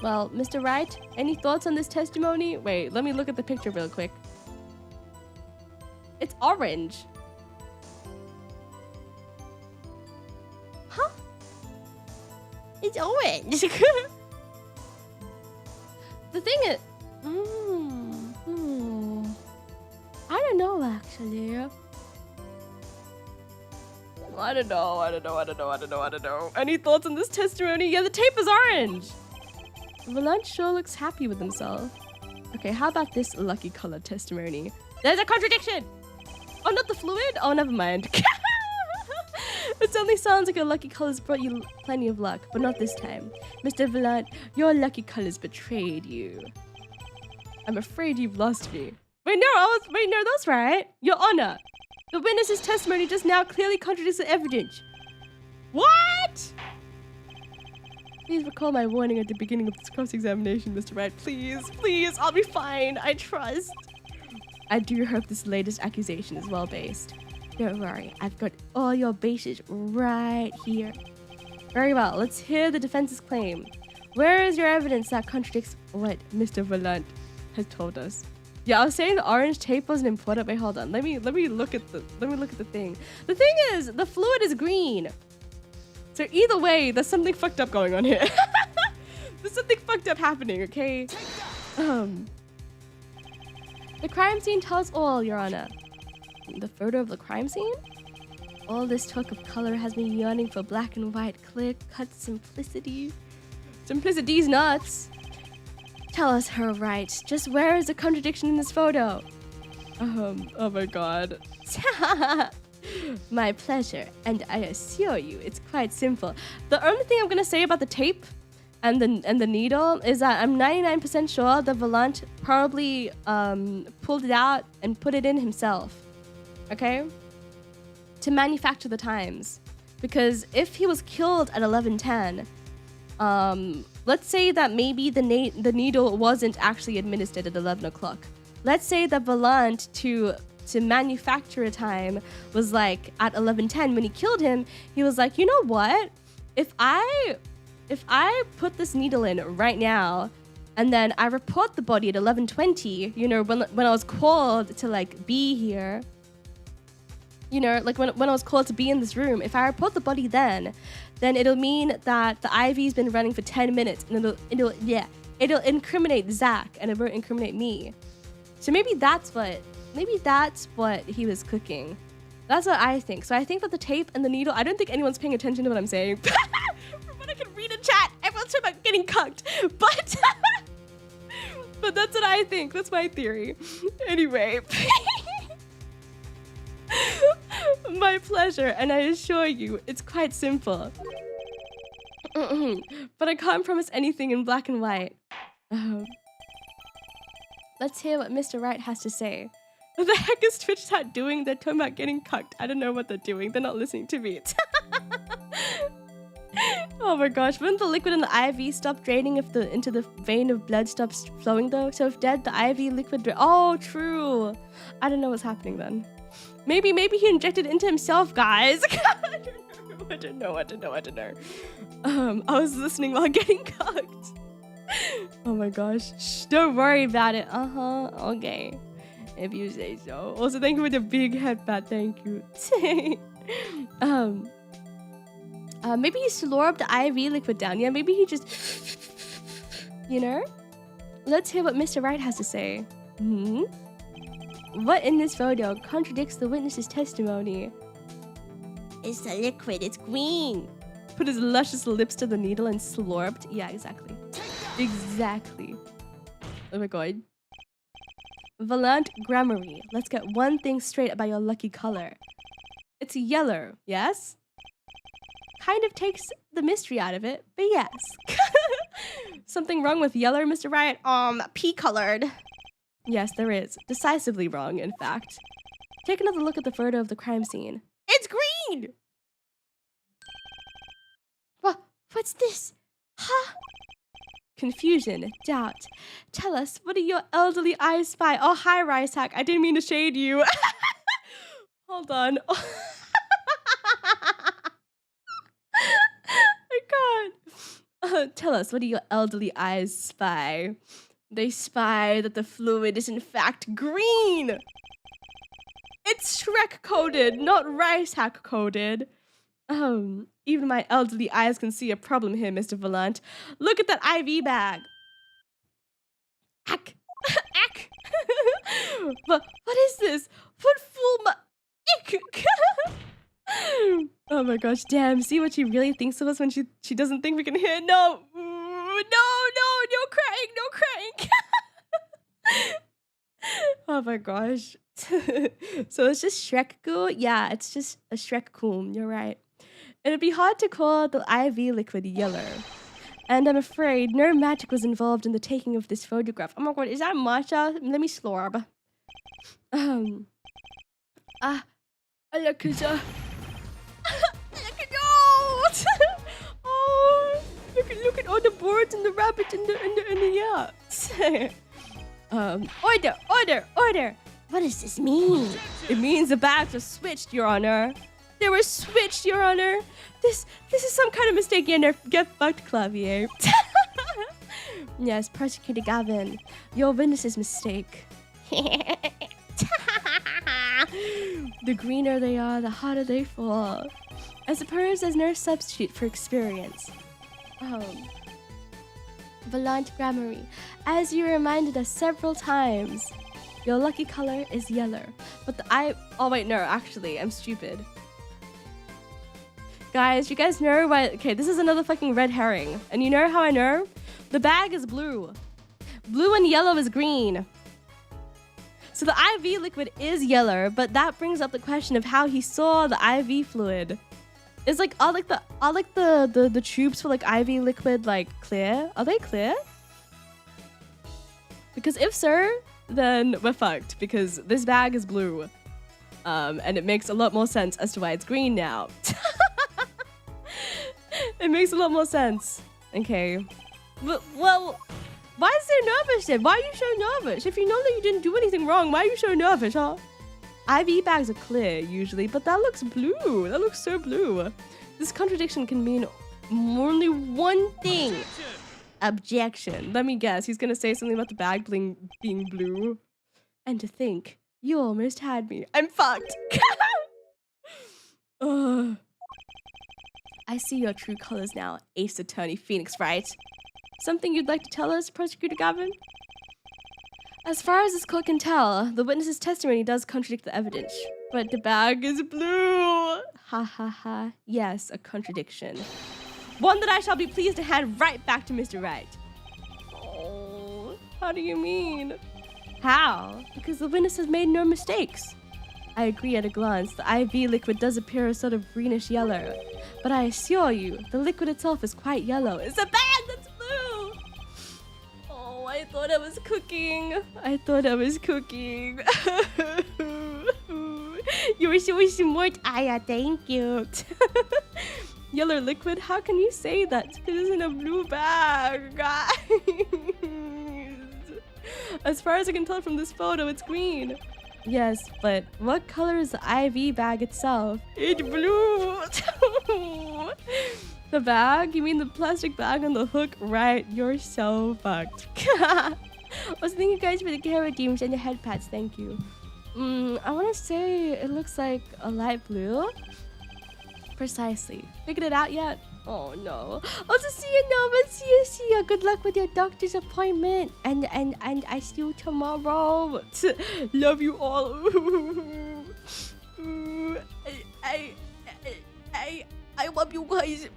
Well, Mr. Wright, any thoughts on this testimony? Wait, let me look at the picture real quick. It's orange. Huh? It's orange. The thing is... I don't know, actually. I don't know. Any thoughts on this testimony? Yeah, the tape is orange. Valant sure looks happy with himself. Okay, how about this lucky color testimony? There's a contradiction! Oh, not the fluid? Oh, never mind. It only sounds like your lucky colors brought you plenty of luck, but not this time. Mr. Valant, your lucky colors betrayed you. I'm afraid you've lost me. Wait, no, that's right. Your Honor, the witness's testimony just now clearly contradicts the evidence. What? Please recall my warning at the beginning of this cross-examination, Mr. Wright. Please, I'll be fine. I trust. I do hope this latest accusation is well-based. Don't worry, I've got all your bases right here. Very well, let's hear the defense's claim. Where is your evidence that contradicts what Mr. Valant has told us? Yeah, I was saying the orange tape wasn't important. Wait, hold on. Let me look at the thing. The thing is, the fluid is green. So either way, there's something fucked up going on here. There's something fucked up happening, okay? The crime scene tells all, Your Honor. The photo of the crime scene? All this talk of color has me yearning for black and white, clear-cut simplicity. Simplicity's nuts. Tell us her right. Just where is the contradiction in this photo? Oh my god. My pleasure, and I assure you, it's quite simple. The only thing I'm gonna say about the tape and the needle is that I'm 99% sure that Valant probably pulled it out and put it in himself. Okay? To manufacture the times. Because if he was killed at 11:10, let's say that maybe the needle wasn't actually administered at 11 o'clock. Let's say that Valant to manufacture a time was like at 11:10 when he killed him. He was like, you know what? If I put this needle in right now, and then I report the body at 11:20, you know, when I was called to like be here, you know, like when I was called to be in this room, if I report the body then it'll mean that the IV's been running for 10 minutes, and it'll incriminate Zack, and it won't incriminate me. So maybe that's what he was cooking. That's what I think. So I think that the tape and the needle, I don't think anyone's paying attention to what I'm saying. From what I can read in chat, everyone's talking about getting cucked. But that's what I think. That's my theory. Anyway. My pleasure, and I assure you, it's quite simple. But I can't promise anything in black and white. Let's hear what Mr. Wright has to say. What the heck is Twitch chat doing? They're talking about getting cucked. I don't know what they're doing. They're not listening to me. Oh my gosh. Wouldn't the liquid in the IV stop draining if into the vein of blood stops flowing though? So if dead, the IV liquid... Oh, true. I don't know what's happening then. Maybe he injected it into himself, guys. I don't know. I was listening while getting cucked. Oh my gosh. Shh, don't worry about it. Okay. If you say so. Also, thank you for the big headband. Thank you. Maybe he slorbed the IV liquid down. Yeah, maybe he just... You know? Let's hear what Mr. Wright has to say. What in this photo contradicts the witness's testimony? It's the liquid. It's green. Put his luscious lips to the needle and slorbed. Yeah, exactly. Exactly. Oh my god. Valant Gramarye, let's get one thing straight about your lucky color. It's yellow, yes? Kind of takes the mystery out of it, but yes. Something wrong with yellow, Mr. Riot? Pea-colored. Yes, there is. Decisively wrong, in fact. Take another look at the photo of the crime scene. It's green! What's this? Huh? Confusion, doubt. Tell us, what do your elderly eyes spy? Oh, hi, Rice Hack. I didn't mean to shade you. Hold on. I can't. Tell us, what do your elderly eyes spy? They spy that the fluid is in fact green. It's Shrek coded, not Rice Hack coded. Even my elderly eyes can see a problem here, Mr. Volant. Look at that IV bag. Ack. Ack. What is this? What fool my... Ick. Oh my gosh, damn. See what she really thinks of us when she doesn't think we can hear? No. No crying, no crying. Oh my gosh. So it's just Shrek goo? Yeah, it's just a Shrek coom. You're right. It'd be hard to call the IV liquid yellow. And I'm afraid no magic was involved in the taking of this photograph. Oh my god, is that matcha? Let me slurp. Look oh, look at all the birds and the rabbits and the yeah. Order. What does this mean? It means the bags were switched, Your Honor. They were switched, Your Honor. This is some kind of mistake, Your Honor. Get fucked, Clavier. Yes, Prosecutor Gavin. Your witness's mistake. The greener they are, the harder they fall. I suppose there's no substitute for experience. Volant Grammary. As you reminded us several times, your lucky color is yellow. But oh wait, no, actually, I'm stupid. Guys, you guys know why? Okay, this is another fucking red herring. And you know how I know? The bag is blue. Blue and yellow is green. So the IV liquid is yellow, but that brings up the question of how he saw the IV fluid. Is like, are the tubes for like IV liquid like clear? Are they clear? Because if so, then we're fucked because this bag is blue. And it makes a lot more sense as to why it's green now. It makes a lot more sense. Okay. Well, why is there nervous then? Why are you so nervous? If you know that you didn't do anything wrong, why are you so nervous, huh? IV bags are clear usually, but that looks blue. That looks so blue. This contradiction can mean only one thing. Objection. Let me guess. He's gonna say something about the bag being blue. And to think, you almost had me. I'm fucked. I see your true colors now, Ace Attorney Phoenix Wright. Something you'd like to tell us, Prosecutor Gavin? As far as this court can tell, the witness's testimony does contradict the evidence. But the bag is blue. Ha ha ha. Yes, a contradiction. One that I shall be pleased to hand right back to Mr. Wright. Oh, how do you mean? How? Because the witness has made no mistakes. I agree at a glance. The IV liquid does appear a sort of greenish yellow. But I assure you, the liquid itself is quite yellow. It's a bag that's blue! Oh, I thought I was cooking. You were so smart, Aya. Thank you. Yellow liquid? How can you say that? Because it's in a blue bag, guys. As far as I can tell from this photo, it's green. Yes, but what color is the IV bag itself? It's blue. The bag? You mean the plastic bag on the hook? Right, you're so fucked. Also, thank you guys for the care redeems and the head pats. Thank you. I want to say it looks like a light blue. Precisely. Figured it out yet? Oh no. Also, see you, Nova. See you. Good luck with your doctor's appointment. And I see you tomorrow. Love you all. I love you guys.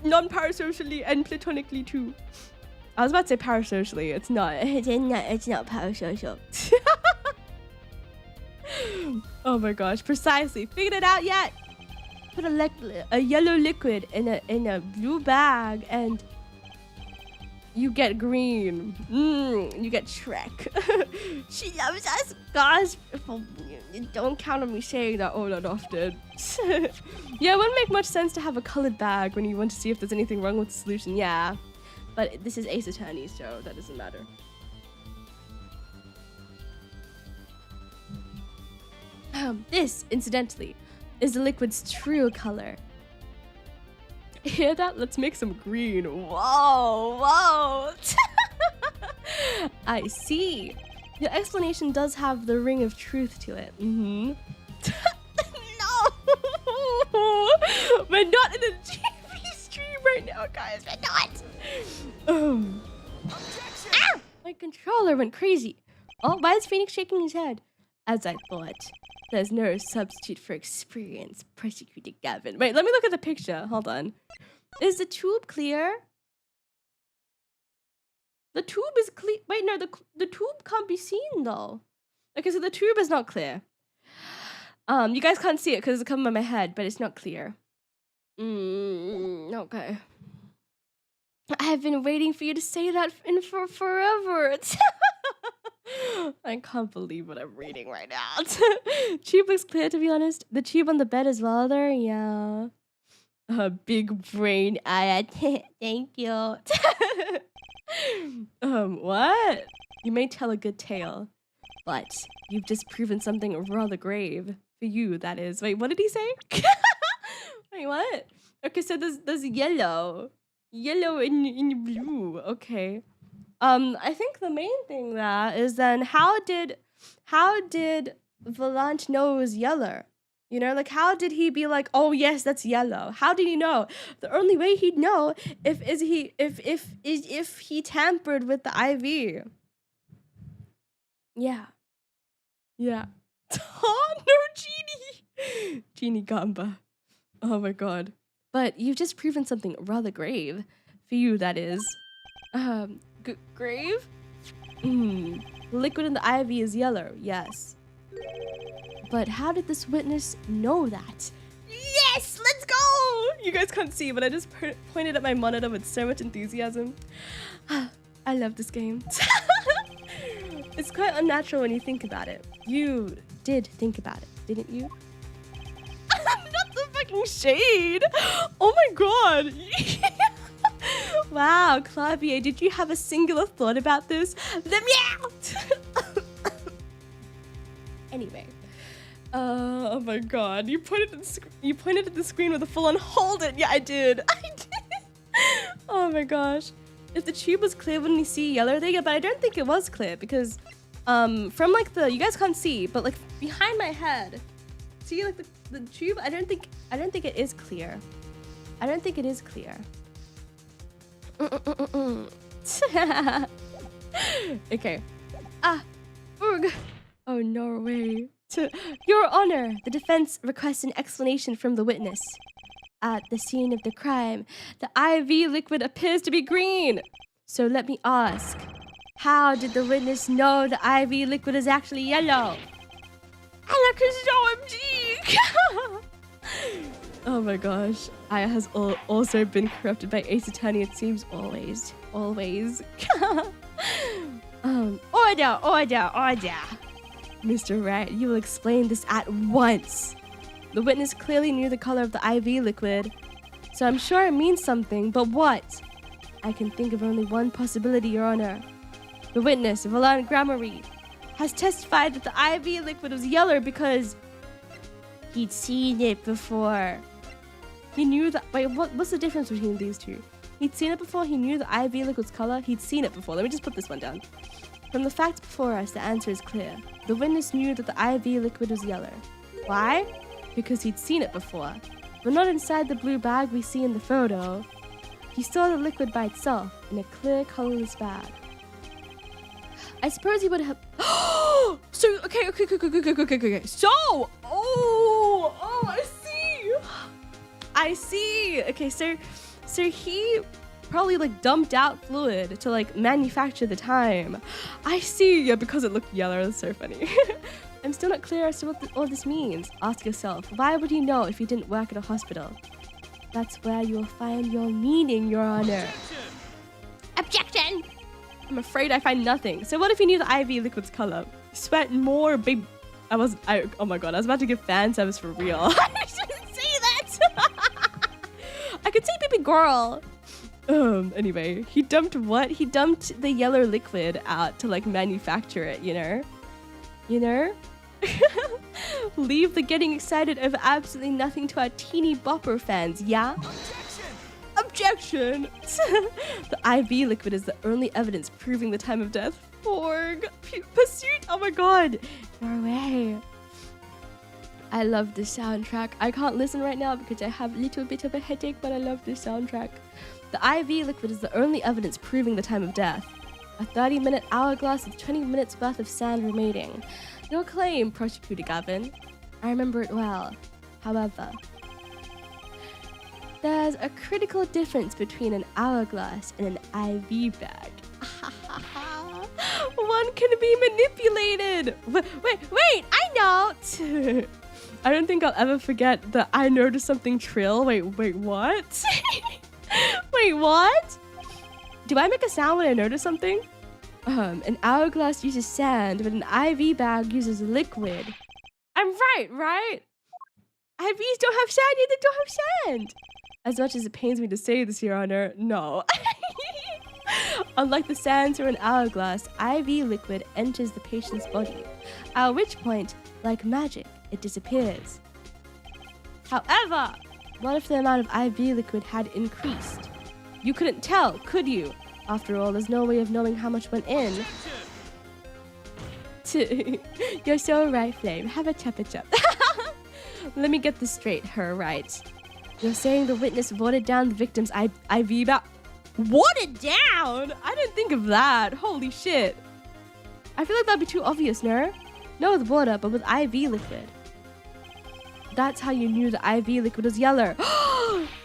Non-parasocially and platonically too. I was about to say parasocially. It's not. It's not parasocial. Oh my gosh. Precisely. Figured it out yet? put a yellow liquid in a blue bag and you get green. You get Shrek. She loves us. Gosh, don't count on me saying that all that often. Yeah, it wouldn't make much sense to have a colored bag when you want to see if there's anything wrong with the solution. Yeah, but this is Ace Attorney, so that doesn't matter. This, incidentally, is the liquid's true color. Hear that? Let's make some green. Whoa, whoa. I see. Your explanation does have the ring of truth to it. No! We're not in a TV stream right now, guys. We're not. Ah! My controller went crazy. Oh, why is Phoenix shaking his head? As I thought. There's no substitute for experience, Prosecutor Gavin. Wait, let me look at the picture. Hold on. Is the tube clear? The tube is clear. Wait, no, the tube can't be seen though. Okay, so the tube is not clear. You guys can't see it because it's coming on my head, but it's not clear. Okay. I have been waiting for you to say that for forever. I can't believe what I'm reading right now. Tube looks clear, to be honest. The tube on the bed as well there, yeah. Big brain, Aya. Thank you. What? You may tell a good tale, but you've just proven something rather grave. For you, that is. Wait, what did he say? Wait, what? Okay, so there's yellow. Yellow and blue. Okay. I think the main thing that is then how did Volant know it was yellow? You know, like how did he be like, oh yes, that's yellow? How did he know? The only way he'd know if he tampered with the IV. Yeah. Yeah. Oh no, Genie! Genie Gamba. Oh my god. But you've just proven something rather grave. For you, that is. Grave? Liquid in the IV is yellow, yes. But how did this witness know that? Yes, let's go! You guys can't see, but I just pointed at my monitor with so much enthusiasm. I love this game. It's quite unnatural when you think about it. You did think about it, didn't you? Not the fucking shade! Oh my god! Wow, Clavier, did you have a singular thought about this? Let me out! Anyway. Oh my god, you pointed at the screen with a full-on hold it. Yeah, I did. I did. Oh my gosh. If the tube was clear, wouldn't you see yellow there? Yeah, but I don't think it was clear because from like you guys can't see, but like behind my head, see like the tube? I don't think it is clear. I don't think it is clear. Okay. Ugh. Oh, Norway. Your Honor, the defense requests an explanation from the witness. At the scene of the crime, the IV liquid appears to be green. So let me ask, how did the witness know the IV liquid is actually yellow? OMG! Oh my gosh. Aya has also been corrupted by Ace Attorney, it seems. Always. Order! Mr. Wright, you will explain this at once. The witness clearly knew the color of the IV liquid, so I'm sure it means something, but what? I can think of only one possibility, Your Honor. The witness, Volant Gramarye, has testified that the IV liquid was yellow because he'd seen it before. He knew that. Wait, what's the difference between these two? He'd seen it before, he knew the IV liquid's color, he'd seen it before. Let me just put this one down. From the facts before us, the answer is clear. The witness knew that the IV liquid was yellow. Why? Because he'd seen it before. But not inside the blue bag we see in the photo. He saw the liquid by itself in a clear, colorless bag. I suppose he would have... So, okay. So, I see. Okay, so he probably like dumped out fluid to like manufacture the time. I see. Yeah, because it looked yellow. That's so funny. I'm still not clear as to what all this means. Ask yourself, why would you know if you didn't work at a hospital? That's where you'll find your meaning, Your Honor. Objection! I'm afraid I find nothing. So what if you knew the IV liquid's color? Sweat more big... oh my god, I was about to give fan service for real. I shouldn't say that! I could say baby girl. Anyway, he dumped what? He dumped the yellow liquid out to like manufacture it, you know? You know? Leave the getting excited over absolutely nothing to our teeny bopper fans, yeah? Objection! The IV liquid is the only evidence proving the time of death. Porg. Pursuit. Oh my god. No way. I love this soundtrack. I can't listen right now because I have a little bit of a headache, but I love this soundtrack. The IV liquid is the only evidence proving the time of death. A 30-minute hourglass with 20 minutes worth of sand remaining. Your claim, Prosecutor Gavin. I remember it well. However, there's a critical difference between an hourglass and an IV bag. One can be manipulated. Wait, I know. I don't think I'll ever forget the I noticed something trill. Wait, what? Wait, what? Do I make a sound when I notice something? An hourglass uses sand, but an IV bag uses liquid. I'm right? IVs don't have sand, yet they don't have sand. As much as it pains me to say this, Your Honor, no. Unlike the sands or an hourglass, IV liquid enters the patient's body, at which point, like magic, it disappears. However, what if the amount of IV liquid had increased? You couldn't tell, could you? After all, there's no way of knowing how much went in. You're so right, Flame. Have a chup-a-chup. Let me get this straight, her right. You're saying the witness watered down the victim's IV bag? Watered down? I didn't think of that. Holy shit. I feel like that'd be too obvious, no? Not with water, but with IV liquid. That's how you knew the IV liquid was yellow.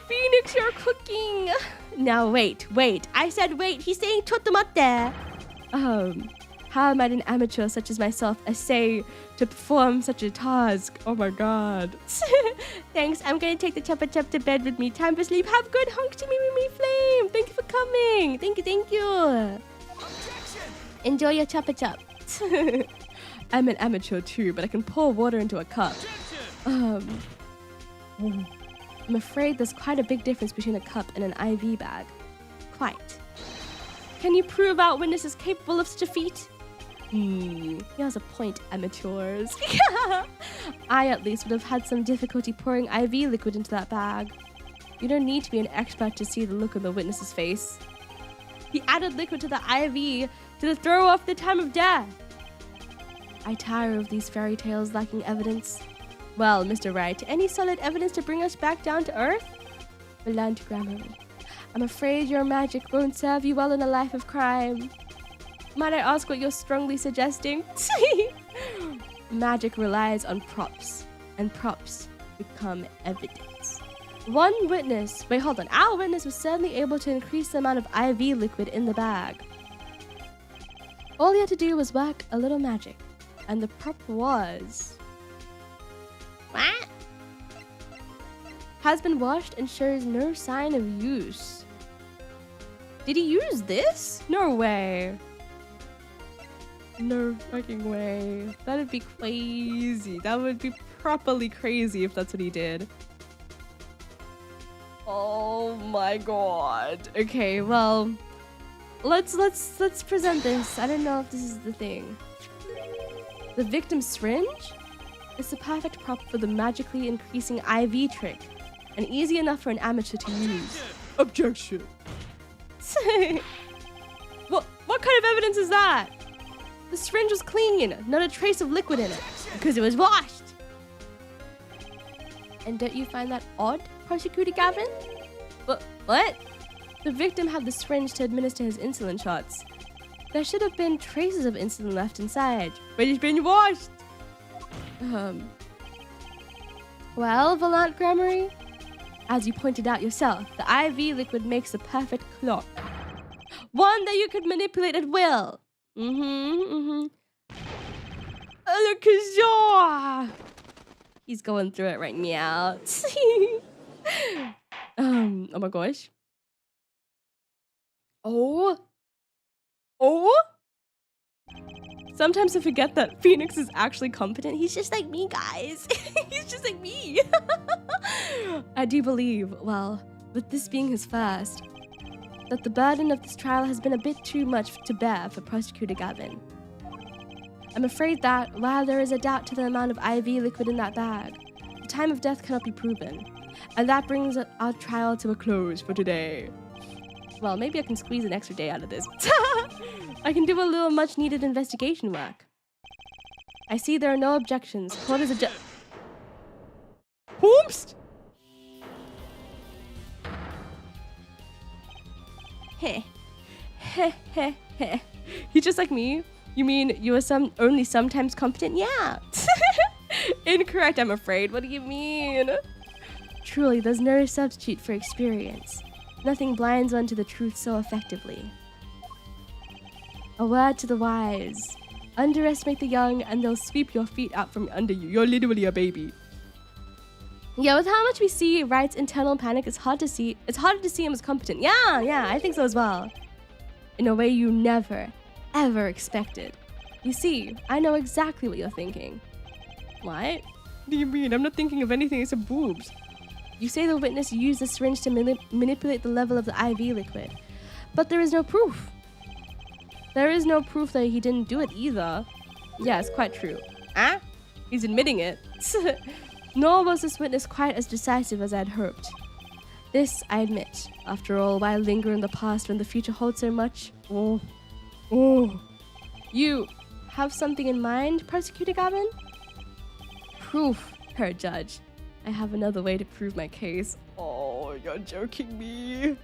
Phoenix, you're cooking. Now wait. I said wait. He's saying totomatte. How might an amateur such as myself essay to perform such a task? Oh my god. Thanks. I'm gonna take the chupa-chup to bed with me. Time for sleep. Have good hunk to me, Flame. Thank you for coming. Thank you. Objection. Enjoy your chupa-chup. I'm an amateur too, but I can pour water into a cup. I'm afraid there's quite a big difference between a cup and an IV bag. Quite. Can you prove our witness is capable of such a feat? He has a point, amateurs. I, at least, would have had some difficulty pouring IV liquid into that bag. You don't need to be an expert to see the look on the witness's face. He added liquid to the IV to throw off the time of death. I tire of these fairy tales lacking evidence. Well, Mr. Wright, any solid evidence to bring us back down to earth? Valant Grammary. I'm afraid your magic won't serve you well in a life of crime. Might I ask what you're strongly suggesting? Magic relies on props, and props become evidence. Our witness was certainly able to increase the amount of IV liquid in the bag. All he had to do was work a little magic, and the prop was... What? Has been washed and shows no sign of use. Did he use this? No way. No fucking way. That would be crazy. That would be properly crazy if that's what he did. Oh my god. Okay, well, let's present this. I don't know if this is the thing. The victim's syringe? It's the perfect prop for the magically increasing IV trick, and easy enough for an amateur to use. Objection. What kind of evidence is that? The syringe was clean, not a trace of liquid in it, because it was washed. And don't you find that odd, Prosecutor Gavin? What? The victim had the syringe to administer his insulin shots. There should have been traces of insulin left inside, but it's been washed. Well, Valant Grammary, as you pointed out yourself, the IV liquid makes the perfect clock. One that you could manipulate at will. Alakazam! He's going through it right now. Oh my gosh. Oh. Sometimes I forget that Phoenix is actually competent. He's just like me, guys. He's just like me. I do believe, well, with this being his first, that the burden of this trial has been a bit too much to bear for Prosecutor Gavin. I'm afraid that, while there is a doubt to the amount of IV liquid in that bag, the time of death cannot be proven. And that brings our trial to a close for today. Well, maybe I can squeeze an extra day out of this. I can do a little much-needed investigation work. I see there are no objections. Court is Whoomst! Heh. Heh heh heh. He's just like me? You mean you are only sometimes competent? Yeah. Incorrect, I'm afraid. What do you mean? Truly, there's no substitute for experience. Nothing blinds one to the truth so effectively. A word to the wise. Underestimate the young and they'll sweep your feet out from under you. You're literally a baby. Yeah, with how much we see Wright's internal panic, it's harder to see him as competent. Yeah, I think so as well. In a way you never, ever expected. You see, I know exactly what you're thinking. What? What do you mean? I'm not thinking of anything except boobs. You say the witness used the syringe to manipulate the level of the IV liquid. But there is no proof. There is no proof that he didn't do it either. Yeah, it's quite true. Ah? He's admitting it. Nor was this witness quite as decisive as I had hoped. This, I admit. After all, why linger in the past when the future holds so much? Oh. You have something in mind, Prosecutor Gavin? Proof, Herr Judge. I have another way to prove my case. Oh, you're joking me.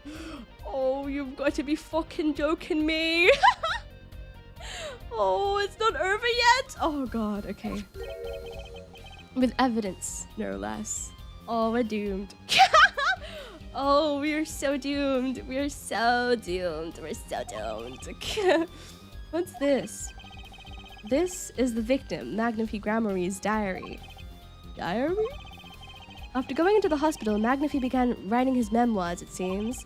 Oh, you've got to be fucking joking me. Oh, it's not over yet. Oh, God. Okay. With evidence, no less. Oh, we're doomed. Oh, we are so doomed. We are so doomed. We're so doomed. What's this? This is the victim, Magnifi Gramarie's diary. Diary? After going into the hospital, Magnifi began writing his memoirs, it seems.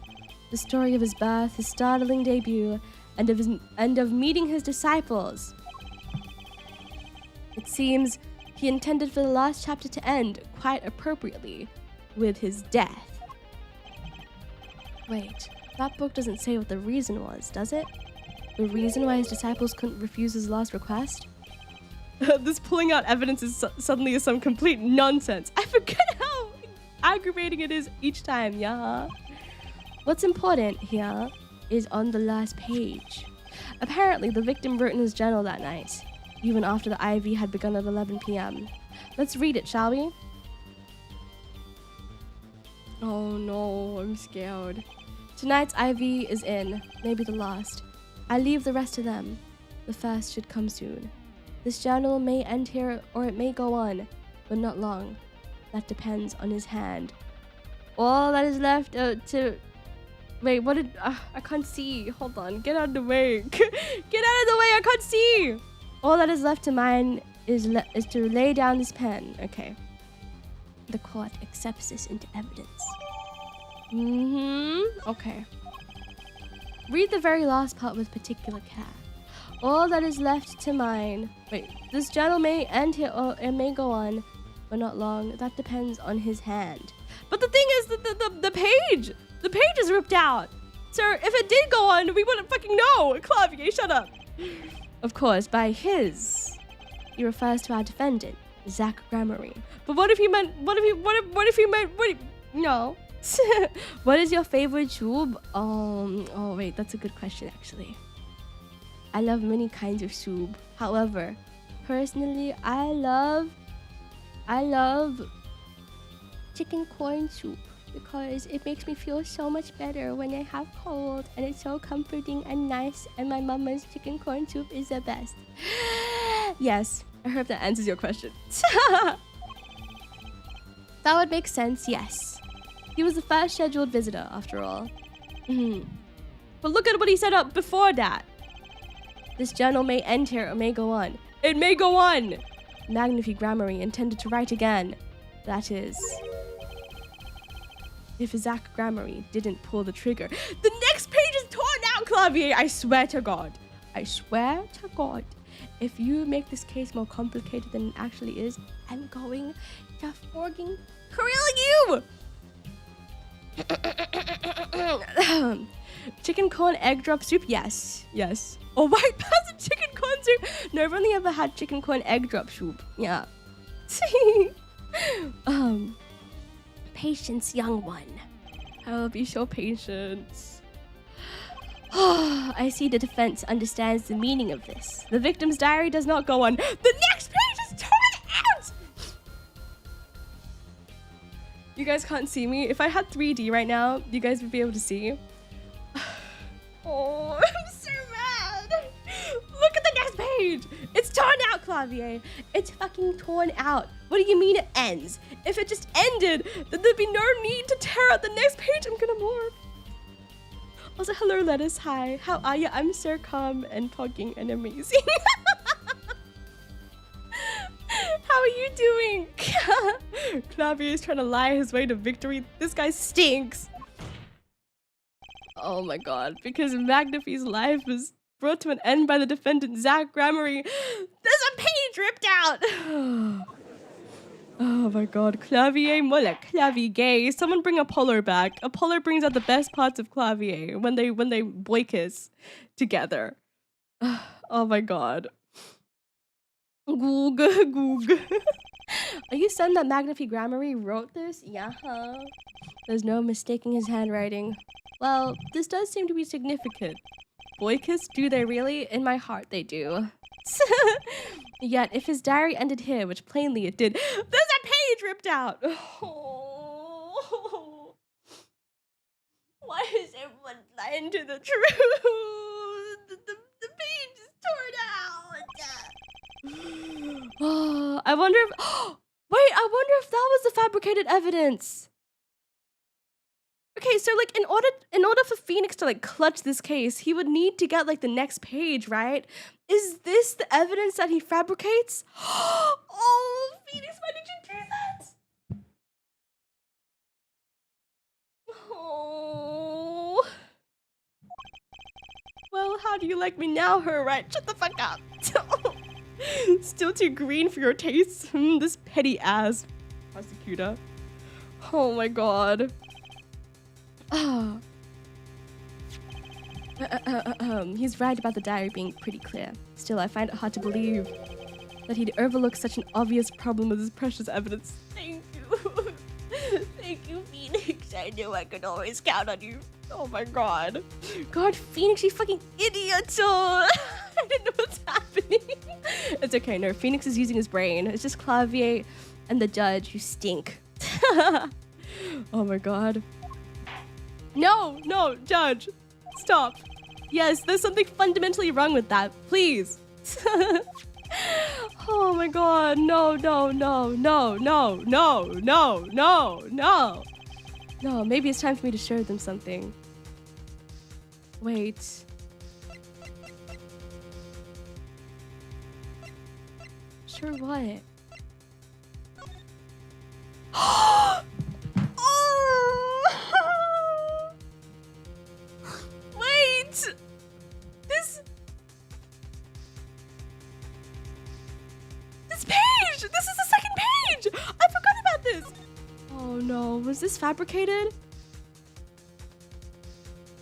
The story of his birth, his startling debut, and of meeting his disciples. It seems he intended for the last chapter to end, quite appropriately, with his death. Wait, that book doesn't say what the reason was, does it? The reason why his disciples couldn't refuse his last request? This pulling out evidence is suddenly some complete nonsense. I forget how aggravating it is each time, yeah? What's important here is on the last page. Apparently, the victim wrote in his journal that night, even after the IV had begun at 11 p.m. Let's read it, shall we? Oh no, I'm scared. Tonight's IV is in, maybe the last. I leave the rest to them. The first should come soon. This journal may end here or it may go on, but not long. That depends on his hand. All that is left to... Wait, what did... I can't see. Hold on. Get out of the way. Get out of the way. I can't see. All that is left to mine is to lay down his pen. Okay. The court accepts this into evidence. Okay. Read the very last part with particular care. All that is left to mine... Wait, this journal may end here or it may go on, but not long. That depends on his hand. But the thing is, the page! The page is ripped out! Sir, if it did go on, we wouldn't fucking know! Clavier, shut up! Of course, by his, he refers to our defendant, Zach Gramarie. But what if he meant... No. What is your favorite soup? Oh wait, that's a good question actually. I love many kinds of soup. However, personally, I love chicken corn soup because it makes me feel so much better when I have cold and it's so comforting and nice, and my mama's chicken corn soup is the best. Yes, I hope that answers your question. That would make sense, yes. He was the first scheduled visitor, after all. But look at what he set up before that. This journal may end here or may go on. It may go on. Magnifi Grammary intended to write again. That is, if Zach Grammary didn't pull the trigger. The next page is torn out, Clavier. I swear to God. I swear to God. If you make this case more complicated than it actually is, I'm going to fucking kill you. Chicken corn egg drop soup? Yes. Yes. Oh, white pasta chicken corn soup? No, I've only ever had chicken corn egg drop soup. Yeah. Patience, young one. I will be so patient. I see the defense understands the meaning of this. The victim's diary does not go on. The next page is torn out! You guys can't see me. If I had 3D right now, you guys would be able to see. Oh, I'm so mad. Look at the next page. It's torn out, Clavier. It's fucking torn out. What do you mean it ends? If it just ended, then there'd be no need to tear out the next page. I'm gonna morph. Also, hello, Lettuce. Hi. How are you? I'm so calm and talking and amazing. How are you doing? Clavier is trying to lie his way to victory. This guy stinks. Oh my God. Because Magnifi's life was brought to an end by the defendant, Zach Grammary. There's a page ripped out. Oh my God. Clavier Mola, Clavier gay. Someone bring Apollo back. Apollo brings out the best parts of Clavier when they boikiss together. Oh my God. Goog, goog. Are you saying that Magnifi Grammary wrote this? Yeah. There's no mistaking his handwriting. Well, this does seem to be significant. Boikiss, do they really? In my heart, they do. Yet, if his diary ended here, which plainly it did, there's a page ripped out! Oh. Why is everyone lying to the truth? The page is torn out! Oh, I wonder if... Wait, I wonder if that was the fabricated evidence. Okay, so like in order for Phoenix to like clutch this case, he would need to get like the next page, right? Is this the evidence that he fabricates? Oh, Phoenix, why did you do that? Oh. Well, how do you like me now, her right? Shut the fuck up. Still too green for your tastes? This petty ass prosecutor. Oh my God. He's right about the diary being pretty clear. Still, I find it hard to believe that he'd overlook such an obvious problem with his precious evidence. Thank you. Thank you, Phoenix. I knew I could always count on you. Oh my God. God, Phoenix, you fucking idiot. I didn't know what's happening. It's okay, no, Phoenix is using his brain. It's just Clavier and the judge who stink. Oh my God. No, Judge. Stop. Yes, there's something fundamentally wrong with that. Please. Oh my God. No. No, maybe it's time for me to show them something. Wait. Sure what? Was this fabricated?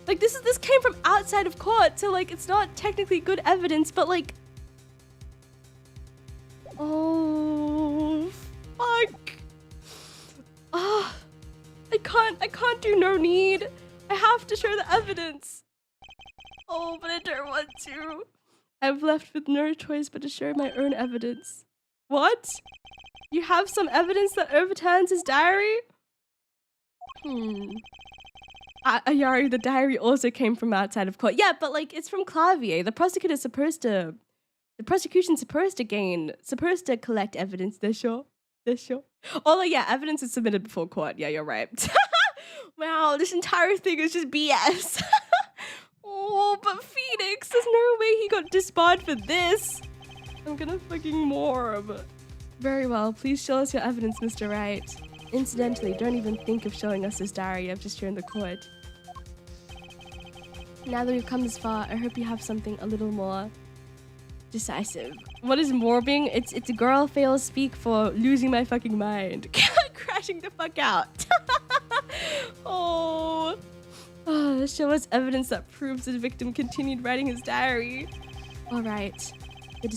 Like this came from outside of court, so like it's not technically good evidence, but like, oh fuck. I can't do no need. I have to show the evidence. Oh, but I don't want to. I'm left with no choice but to show my own evidence. What? You have some evidence that overturns his diary? Ayari, the diary also came from outside of court. Yeah, but like it's from Clavier. The prosecution's supposed to collect evidence. They're sure. Oh yeah, evidence is submitted before court. Yeah, you're right. Wow, this entire thing is just BS. Oh, but Phoenix, there's no way he got disbarred for this. I'm gonna fucking morb. Very well. Please show us your evidence, Mr. Wright. Incidentally, don't even think of showing us this diary I've just here in the court. Now that we've come this far, I hope you have something a little more decisive. What is morbing? It's a girl fails speak for losing my fucking mind. Crashing the fuck out. Oh. Show us evidence that proves the victim continued writing his diary. All right. The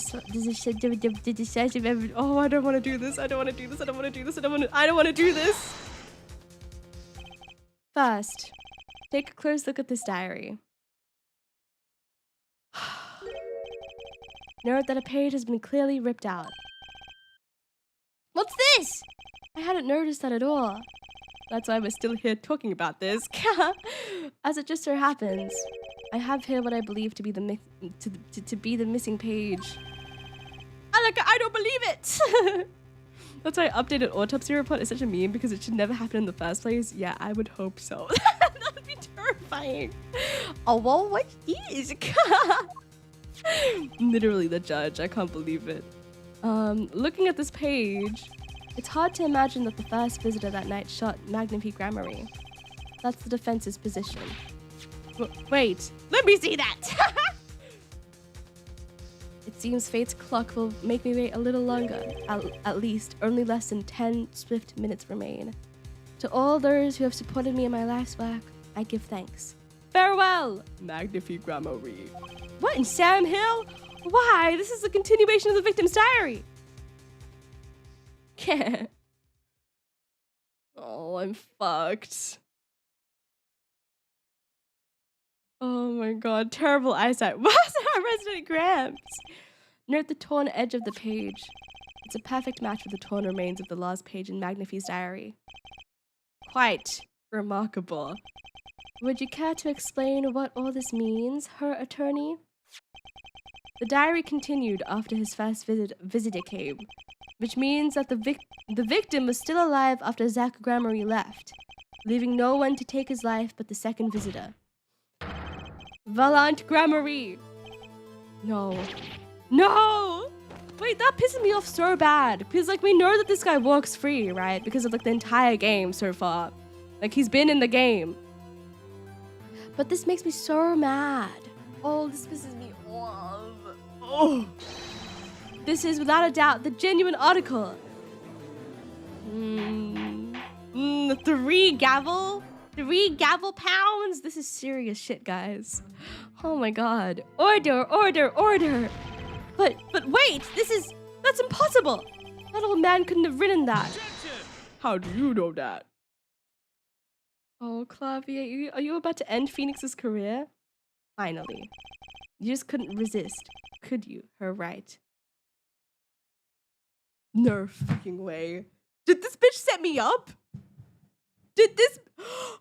decisive evidence. Oh, I don't want to do this. I don't want to do this. I don't want to do this. I don't want to do this. First, take a close look at this diary. Note that a page has been clearly ripped out. What's this? I hadn't noticed that at all. That's why we're still here talking about this. As it just so happens, I have here what I believe to be the missing page. I don't believe it. That's why updated autopsy report is such a meme, because it should never happen in the first place. Yeah, I would hope so. That would be terrifying. Oh, well, what is? Literally the judge. I can't believe it. Looking at this page, it's hard to imagine that the first visitor that night shot Magnifique Gramarye. That's the defense's position. Wait, let me see that! It seems fate's clock will make me wait a little longer. At least, only less than 10 swift minutes remain. To all those who have supported me in my life's work, I give thanks. Farewell, Magnifique Gramarye. What in Sam Hill? Why? This is the continuation of the victim's diary. Oh, I'm fucked. Oh my god, terrible eyesight. What's our resident Gramps? Note the torn edge of the page. It's a perfect match with the torn remains of the last page in Magnifique's diary. Quite remarkable. Would you care to explain what all this means, her attorney? The diary continued after his first visitor came, which means that the victim was still alive after Zach Gramarye left, leaving no one to take his life but the second visitor. Valant Gramarye! No. No! Wait, that pisses me off so bad, because like we know that this guy walks free, right? Because of like the entire game so far. Like he's been in the game. But this makes me so mad. Oh, this pisses me off. Oh. This is without a doubt the genuine article. 3 gavel? 3 gavel pounds? This is serious shit, guys. Oh my god. Order, order, order. But wait, that's impossible. That old man couldn't have written that. How do you know that? Oh, Clavier, are you about to end Phoenix's career? Finally. You just couldn't resist, could you? Her right. No fucking way. Did this bitch set me up? Did this?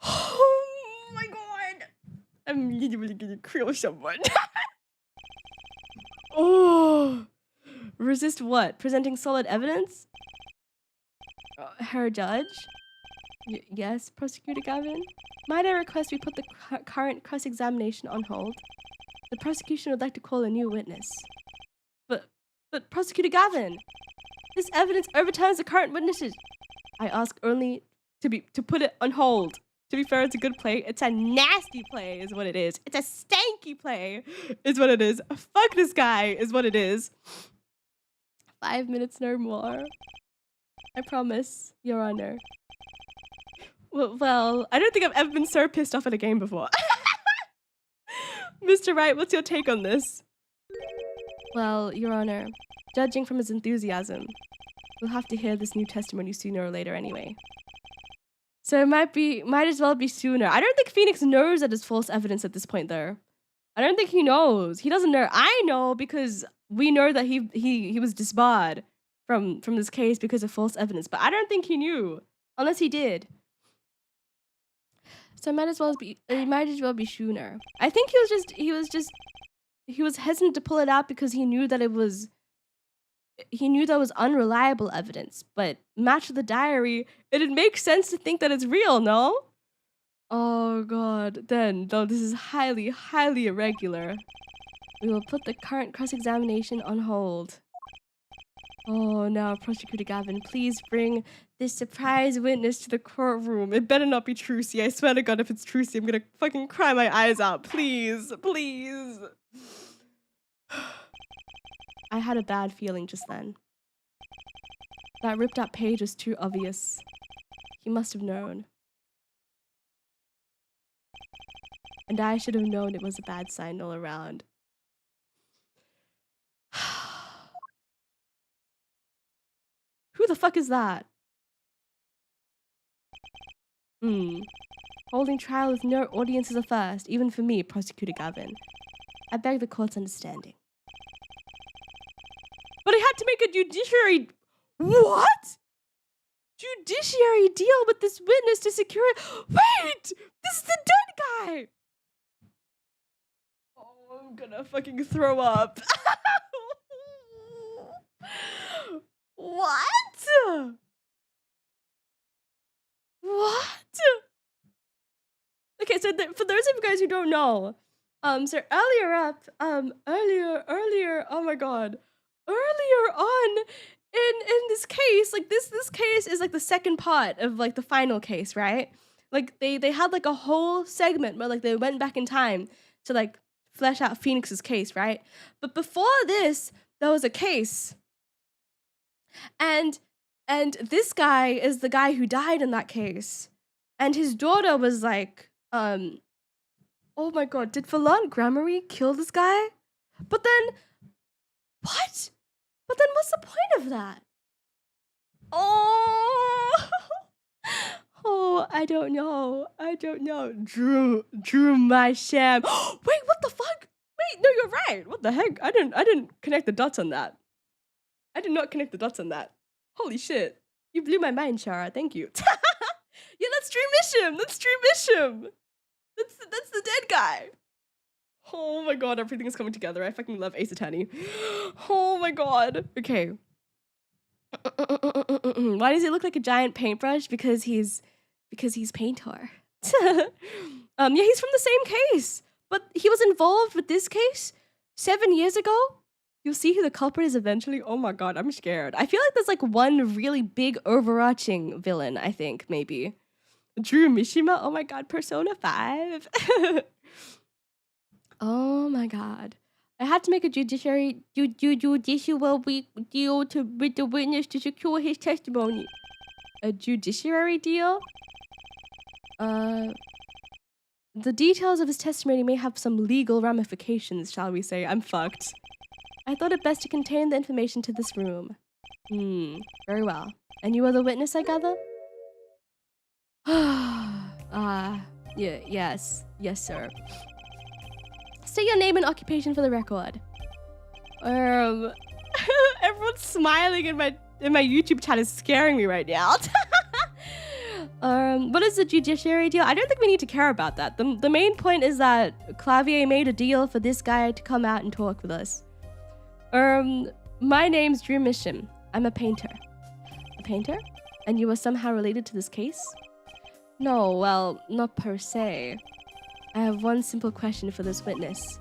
Oh my god. I'm literally gonna kill someone. Oh. Resist what? Presenting solid evidence? Her judge? Yes, Prosecutor Gavin? Might I request we put the current cross-examination on hold? The prosecution would like to call a new witness. But Prosecutor Gavin, this evidence overturns the current witnesses. I ask only to put it on hold. To be fair, it's a good play. It's a nasty play is what it is. It's a stanky play is what it is. Fuck this guy is what it is. 5 minutes, no more. I promise, Your Honor. Well, I don't think I've ever been so pissed off at a game before. Mr. Wright, what's your take on this? Well, Your Honor, judging from his enthusiasm, we'll have to hear this new testimony sooner or later anyway. So it might as well be sooner. I don't think Phoenix knows that it's false evidence at this point, though. I don't think he knows. He doesn't know. I know because we know that he was disbarred from this case because of false evidence, but I don't think he knew, unless he did. So it might as well be sooner. I think he was hesitant to pull it out because he knew that that was unreliable evidence. But match with the diary, it'd make sense to think that it's real, no? Oh god, then though this is highly, highly irregular. We will put the current cross-examination on hold. Oh no, Prosecutor Gavin, please bring this surprise witness to the courtroom. It better not be Trucy. I swear to God, if it's Trucy, I'm gonna fucking cry my eyes out. Please, please. I had a bad feeling just then. That ripped out page was too obvious. He must have known. And I should have known it was a bad sign all around. Who the fuck is that? Holding trial with no audience is a first, even for me, Prosecutor Gavin. I beg the court's understanding. But I had to make a judiciary... What? Judiciary deal with this witness to secure it. Wait! This is the dead guy! Oh, I'm gonna fucking throw up. What? What? Okay, so for those of you guys who don't know, so earlier, oh my God, earlier on in this case, like this case is like the second part of like the final case, right? Like they had like a whole segment where like they went back in time to like flesh out Phoenix's case, right? But before this, there was a case. And this guy is the guy who died in that case. And his daughter was like, oh my God, did Falon Grammary kill this guy? But then, what? But then what's the point of that? Oh, oh, I don't know. Drew my sham. Wait, what the fuck? Wait, no, you're right. What the heck? I didn't connect the dots on that. I did not connect the dots on that. Holy shit. You blew my mind, Shara. Thank you. Yeah, let's Dream Isham. That's the dead guy. Oh my God, everything is coming together. I fucking love Ace Attorney. Oh my God. Okay. Why does he look like a giant paintbrush? Because he's Painter. Yeah, he's from the same case. But he was involved with this case 7 years ago. You'll see who the culprit is eventually. Oh my God, I'm scared. I feel like there's like one really big overarching villain, I think, maybe. Drew Mishima? Oh my God, Persona 5. Oh my God. I had to make a judicial deal with the witness to secure his testimony. A judiciary deal? The details of his testimony may have some legal ramifications, shall we say. I'm fucked. I thought it best to contain the information to this room. Very well. And you are the witness, I gather? Yeah, yes, sir. State your name and occupation for the record. Everyone's smiling in my YouTube chat is scaring me right now. What is the judiciary deal? I don't think we need to care about that. The main point is that Clavier made a deal for this guy to come out and talk with us. My name's Drew Misham. I'm a painter. A painter? And you are somehow related to this case? No, well, not per se. I have one simple question for this witness.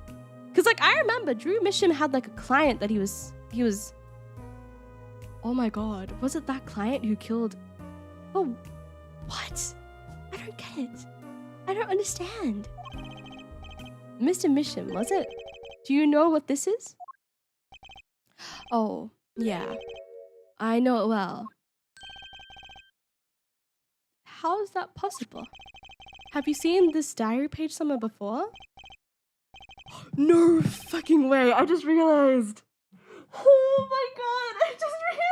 Cause like I remember Drew Misham had like a client that he was oh my God, was it that client who killed? Oh, what? I don't get it. I don't understand. Mr. Misham, was it? Do you know what this is? Oh, yeah. I know it well. How is that possible? Have you seen this diary page somewhere before? No fucking way, I just realized. Oh my God, I just realized.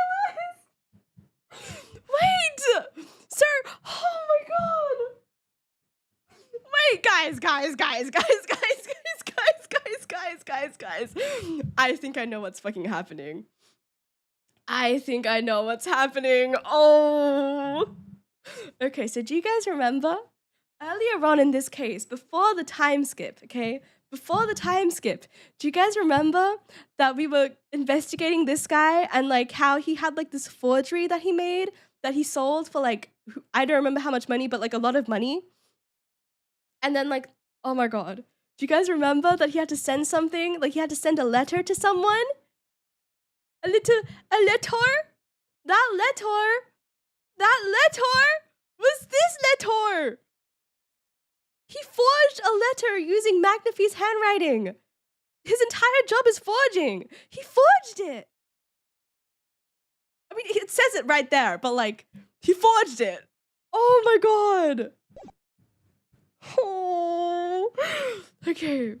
Wait, sir, oh my God. Wait, guys. I think I know what's fucking happening. Oh. Okay, so do you guys remember? Earlier on in this case, before the time skip, okay? Before the time skip, do you guys remember that we were investigating this guy and like how he had like this forgery that he made that he sold for like, I don't remember how much money, but like a lot of money. And then like, oh my God, do you guys remember that he had to send something? Like he had to send a letter to someone? A letter? That letter was this letter. He forged a letter using McAfee's handwriting. His entire job is forging. He forged it. I mean, it says it right there, but like, he forged it. Oh my god. Oh. Okay.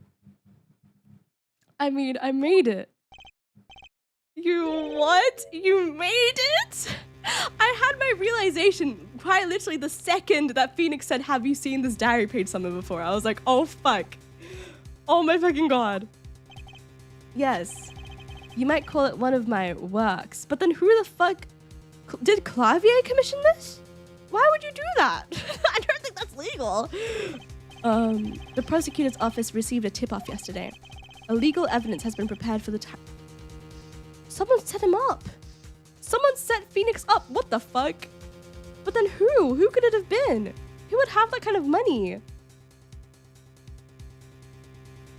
I mean, I made it. You what? You made it? I had my realization quite literally the second that Phoenix said, "Have you seen this diary page somewhere before?" I was like, oh fuck. Oh my fucking god. Yes. You might call it one of my works, but then who the fuck did Clavier commission this? Why would you do that? I don't think that's legal. The prosecutor's office received a tip-off yesterday. Illegal evidence has been prepared for the time. Someone set him up. Someone set Phoenix up. What the fuck? But then who? Who could it have been? Who would have that kind of money?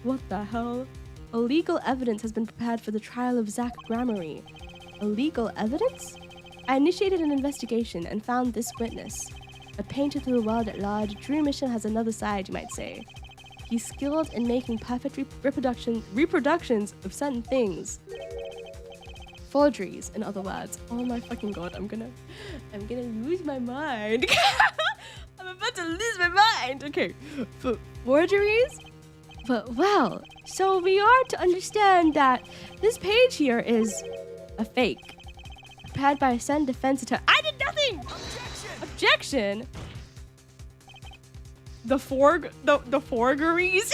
What the hell? Illegal evidence has been prepared for the trial of Zach Gramarye. Illegal evidence? I initiated an investigation and found this witness. A painter through the world at large, Drew Mission has another side, you might say. He's skilled in making perfect reproductions of certain things. Forgeries, in other words. Oh my fucking god, I'm gonna lose my mind. I'm about to lose my mind. Okay, for forgeries? But well, so we are to understand that this page here is a fake. Prepared by a Sen defense attorney. I did nothing! Objection? The forgeries? What the forgeries?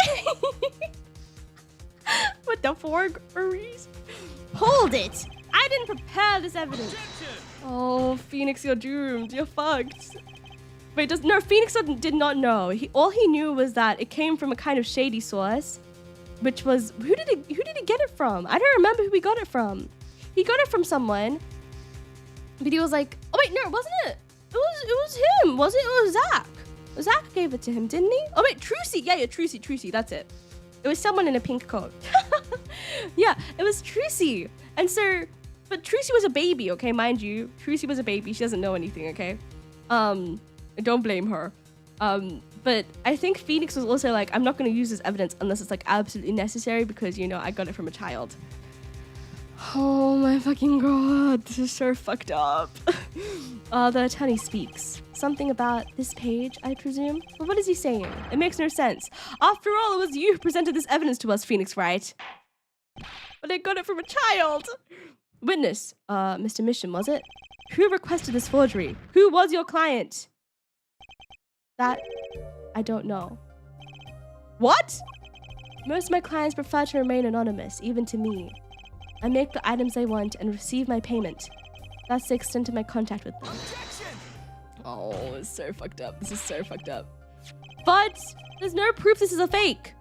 Hold it! I didn't prepare this evidence. Objection. Oh, Phoenix, you're doomed. You're fucked. Wait, no, Phoenix did not know. All he knew was that it came from a kind of shady source, which was who did he get it from? I don't remember who he got it from. He got it from someone, but he was like, oh wait, no, it wasn't it. It was him, was it? It was Zach. Zach gave it to him, didn't he? Oh wait, Trucy. Yeah, Trucy. That's it. It was someone in a pink coat. Yeah, it was Trucy. And so, but Trucy was a baby, okay, mind you. Trucy was a baby. She doesn't know anything, okay? Don't blame her. But I think Phoenix was also like, I'm not going to use this evidence unless it's like absolutely necessary because, you know, I got it from a child. Oh my fucking god, this is so fucked up. The attorney speaks. Something about this page, I presume? But what is he saying? It makes no sense. After all, it was you who presented this evidence to us, Phoenix, right? But I got it from a child. Witness, Mr. Mission, was it? Who requested this forgery? Who was your client? That, I don't know. What? Most of my clients prefer to remain anonymous, even to me. I make the items I want and receive my payment. That's the extent of my contact with them. Objection! Oh, it's so fucked up. This is so fucked up. But there's no proof this is a fake.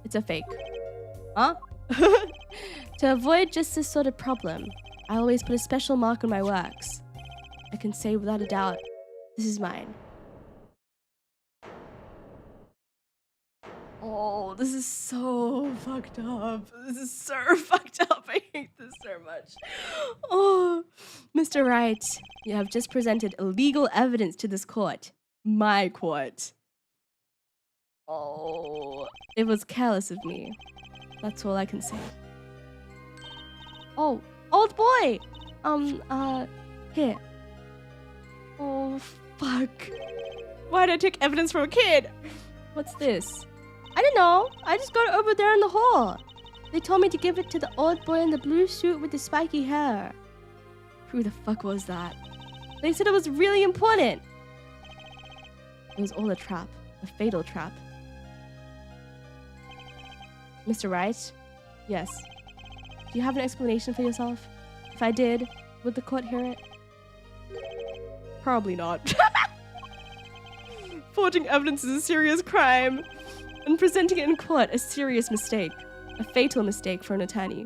It's a fake. Huh? To avoid just this sort of problem, I always put a special mark on my works. I can say without a doubt, this is mine. Oh, this is so fucked up. This is so fucked up. I hate this so much. Oh, Mr. Wright, you have just presented illegal evidence to this court. My court. Oh, it was careless of me. That's all I can say. Oh, old boy. Here. Oh, fuck. Why did I take evidence from a kid? What's this? I don't know. I just got it over there in the hall. They told me to give it to the old boy in the blue suit with the spiky hair. Who the fuck was that? They said it was really important. It was all a trap. A fatal trap. Mr. Wright? Yes. Do you have an explanation for yourself? If I did, would the court hear it? Probably not. Forging evidence is a serious crime. And presenting it in court, a serious mistake. A fatal mistake for an attorney.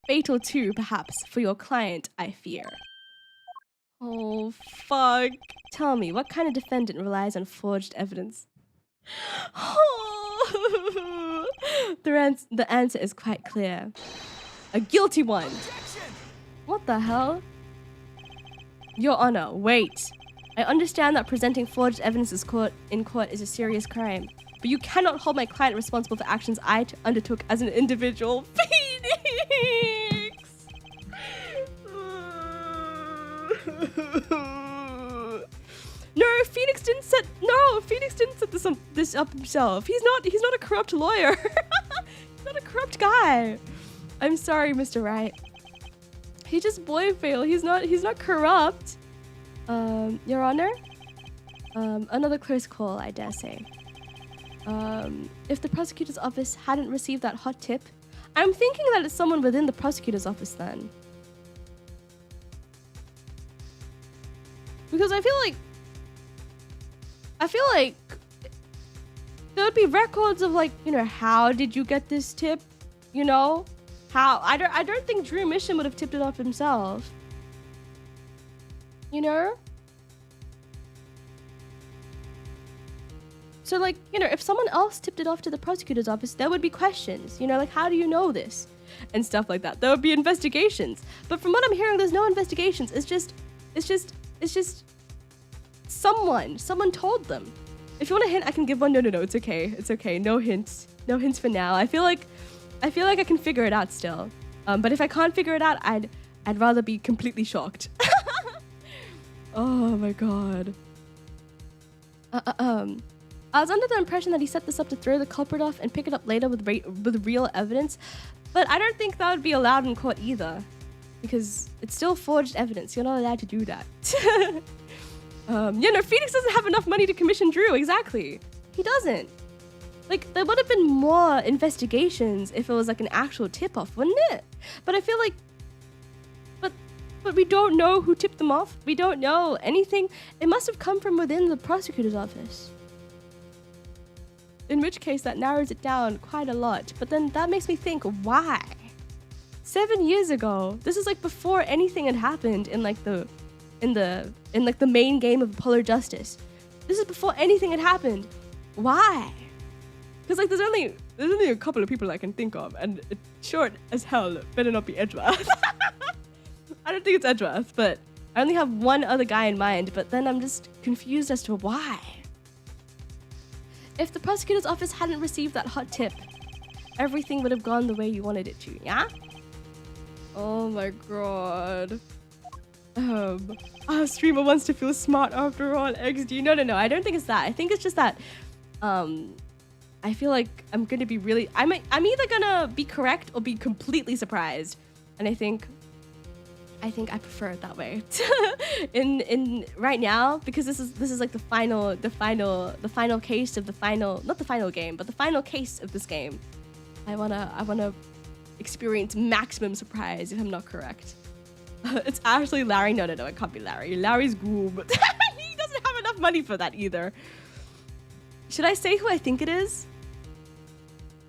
Fatal too, perhaps, for your client, I fear. Oh, fuck. Tell me, what kind of defendant relies on forged evidence? Oh. The answer is quite clear. A guilty one. What the hell? Your Honor, wait. I understand that presenting forged evidence in court is a serious crime, but you cannot hold my client responsible for actions I undertook as an individual. Phoenix! No, Phoenix didn't set this up himself. He's not a corrupt lawyer. He's not a corrupt guy. I'm sorry, Mr. Wright. He just boy failed. He's not corrupt. Your Honor? Another close call, I dare say. If the prosecutor's office hadn't received that hot tip, I'm thinking that it's someone within the prosecutor's office then. Because I feel like there would be records of like, you know, how did you get this tip? You know? How? I don't think Drew Mission would have tipped it off himself. You know? So like, you know, if someone else tipped it off to the prosecutor's office, there would be questions, you know, like, how do you know this? And stuff like that. There would be investigations. But from what I'm hearing, there's no investigations. It's just someone told them. If you want a hint, I can give one. No, it's okay. It's okay. No hints. No hints for now. I feel like I can figure it out still. But if I can't figure it out, I'd rather be completely shocked. Oh my god. I was under the impression that he set this up to throw the culprit off and pick it up later with real evidence, but I don't think that would be allowed in court either, because it's still forged evidence. You're not allowed to do that. You know, Phoenix doesn't have enough money to commission Drew. Exactly. He doesn't. Like, there would have been more investigations if it was like an actual tip-off, wouldn't it? But I feel like, but we don't know who tipped them off. We don't know anything. It must have come from within the prosecutor's office. In which case, that narrows it down quite a lot. But then that makes me think, why? 7 years ago, this is like before anything had happened in like the main game of Polar Justice. This is before anything had happened. Why? Because like there's only a couple of people I can think of, and it's short as hell. Better not be Edgeworth. I don't think it's Edgeworth, but I only have one other guy in mind. But then I'm just confused as to why. If the prosecutor's office hadn't received that hot tip, everything would have gone the way you wanted it to, yeah? Oh my god. Our streamer wants to feel smart after all, XD. No, I don't think it's that. I think it's just that, I feel like I'm gonna be really, I'm either gonna be correct or be completely surprised. And I think I prefer it that way. in right now, because this is like the final case of the final, not the final game, but the final case of this game. I wanna experience maximum surprise if I'm not correct. It's actually Larry. No, it can't be Larry. Larry's Goob. He doesn't have enough money for that either. Should I say who I think it is?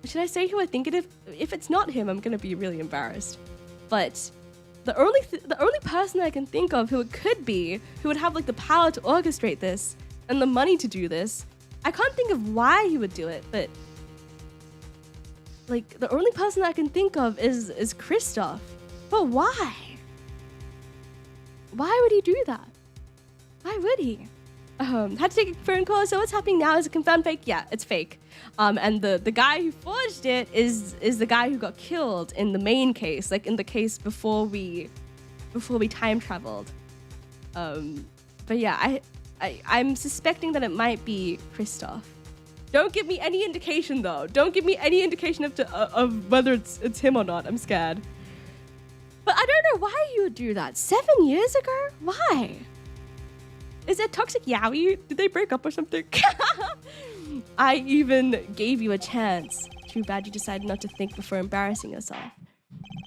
Should I say who I think it is? If it's not him, I'm gonna be really embarrassed. But the only person I can think of who it could be, who would have like the power to orchestrate this and the money to do this, I can't think of why he would do it, but like the only person I can think of is Kristoff. But why? Why would he do that? Why would he? Had to take a phone call. So what's happening now is a confirmed fake. Yeah, it's fake. And the guy who forged it is the guy who got killed in the main case, like in the case before we time traveled. But yeah, I'm suspecting that it might be Kristoff. Don't give me any indication though. Don't give me any indication of whether it's him or not. I'm scared. But I don't know why you would do that. 7 years ago? Why? Is it Toxic Yowie? Did they break up or something? I even gave you a chance. Too bad you decided not to think before embarrassing yourself.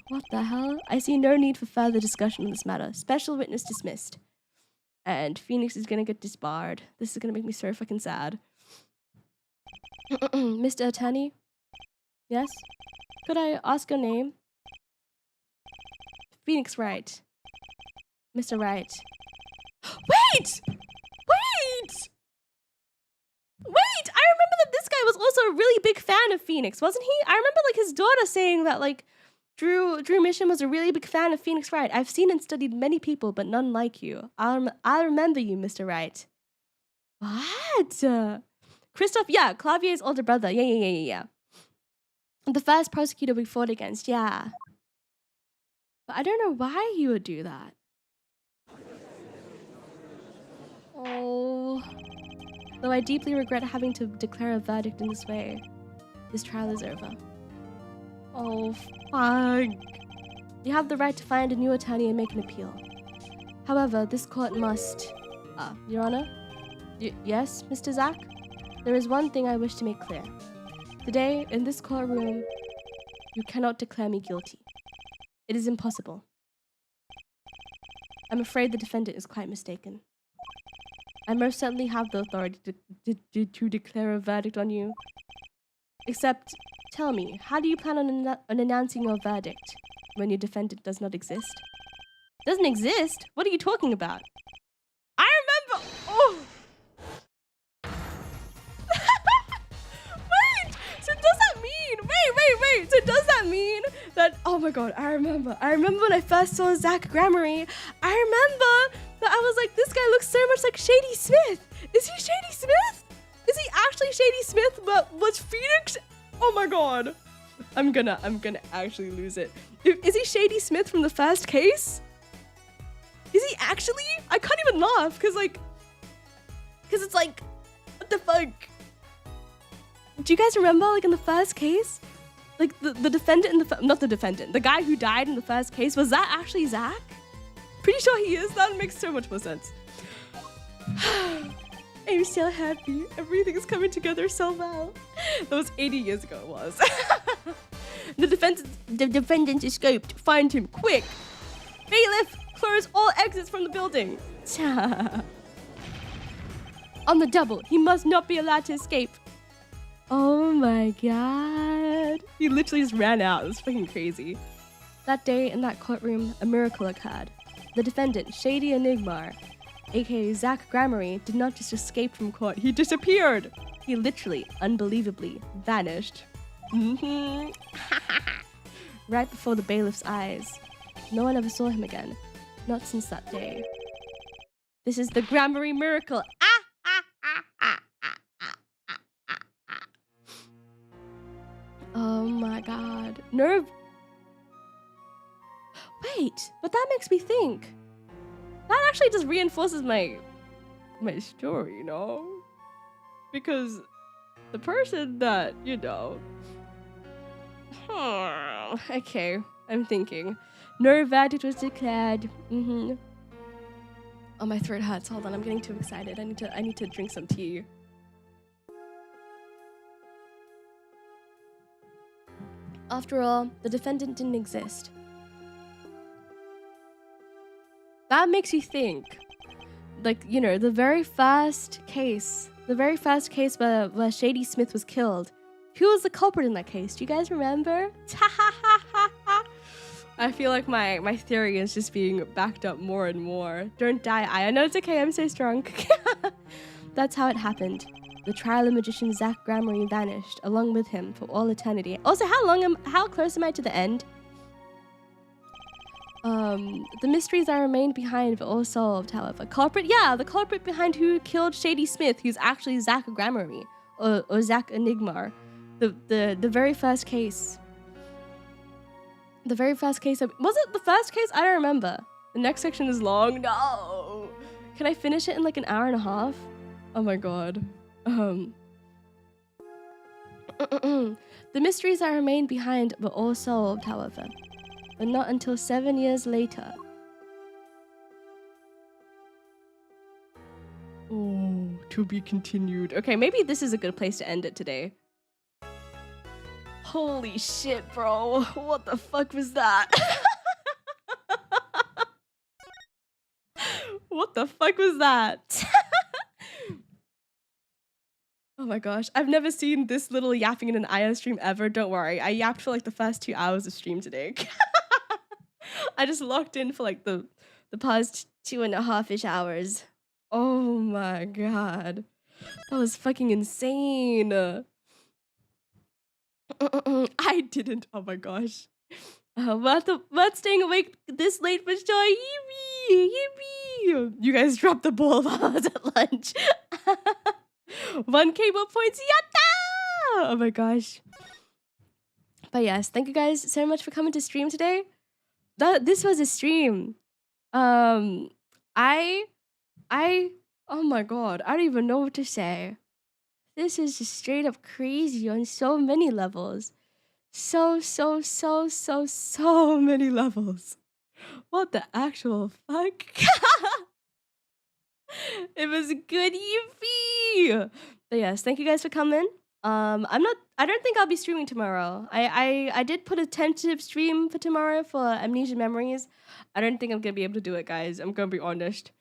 What the hell? I see no need for further discussion on this matter. Special witness dismissed. And Phoenix is gonna get disbarred. This is gonna make me so fucking sad. Mr. Attorney? Yes? Could I ask your name? Phoenix Wright. Mr. Wright. Wait! I remember that this guy was also a really big fan of Phoenix, wasn't he? I remember like his daughter saying that like Drew Mission was a really big fan of Phoenix Wright. I've seen and studied many people, but none like you. I'll remember you, Mr. Wright. What? Christoph, yeah, Clavier's older brother. Yeah. The first prosecutor we fought against, yeah. But I don't know why he would do that. Oh. Though I deeply regret having to declare a verdict in this way. This trial is over. Oh, fuck. You have the right to find a new attorney and make an appeal. However, this court must... Your Honor? Yes, Mr. Zach? There is one thing I wish to make clear. Today, in this courtroom, you cannot declare me guilty. It is impossible. I'm afraid the defendant is quite mistaken. I most certainly have the authority to declare a verdict on you. Except, tell me, how do you plan on announcing your verdict when your defendant does not exist? Doesn't exist? What are you talking about? I remember... Oh! Wait! So does that mean... Wait! So does that mean that... Oh my god, I remember when I first saw Zach Gramarye, I remember that I was like, this guy looks so much like Shady Smith. Is he Shady Smith? Is he actually Shady Smith, but was Phoenix? Oh my god. I'm gonna actually lose it. Is he Shady Smith from the first case? Is he actually? I can't even laugh, cause it's like, what the fuck? Do you guys remember, like, in the first case? Like, the defendant in not the defendant, the guy who died in the first case, was that actually Zach? Pretty sure he is. That makes so much more sense. I'm so happy. Everything's coming together so well. That was 80 years ago, it was. The defendant escaped. Find him, quick. Bailiff, close all exits from the building. On the double, he must not be allowed to escape. Oh my god. He literally just ran out. It was fucking crazy. That day in that courtroom, a miracle occurred. The defendant, Shady Enigmar, aka Zach Gramarye, did not just escape from court, he disappeared! He literally, unbelievably, vanished. Right before the bailiff's eyes. No one ever saw him again. Not since that day. This is the Gramarye miracle! Oh my god. Nerve... Wait, but that makes me think. That actually just reinforces my story, you know? Because the person that, you know... Okay, I'm thinking. No verdict was declared. Oh, my throat hurts. Hold on, I'm getting too excited. I need to drink some tea. After all, the defendant didn't exist. That makes you think. Like, you know, the very first case where Shady Smith was killed. Who was the culprit in that case? Do you guys remember? I feel like my theory is just being backed up more and more. Don't die, I know it's okay, I'm so strong. That's how it happened. The trial of magician Zach Gramarye vanished, along with him, for all eternity. Also, how close am I to the end? The mysteries that remained behind were all solved, however. The culprit behind who killed Shady Smith, who's actually Zach Gramarye, or Zach Enigmar. The very first case. The very first case, was it the first case? I don't remember. The next section is long. No! Can I finish it in like an hour and a half? Oh my god. The mysteries that remained behind were all solved, however. But not until 7 years later. Oh, to be continued. Okay, maybe this is a good place to end it today. Holy shit, bro. What the fuck was that? What the fuck was that? Oh my gosh, I've never seen this little yapping in an IO stream ever. Don't worry, I yapped for like the first 2 hours of stream today. I just locked in for like the past 2.5-ish hours. Oh my god. That was fucking insane. I didn't. Oh my gosh. But staying awake this late for joy. Yippee! Yippee! You guys dropped the ball while I was at lunch. 1K more points. Yatta! Oh my gosh. But yes, thank you guys so much for coming to stream today. This was a stream. I oh my god, I don't even know what to say. This is just straight up crazy on so many levels. So many levels. What the actual fuck? It was a good Yuffie. But yes, thank you guys for coming. I don't think I'll be streaming tomorrow. I did put a tentative stream for tomorrow for Amnesia Memories. I don't think I'm gonna be able to do it, guys. I'm gonna be honest.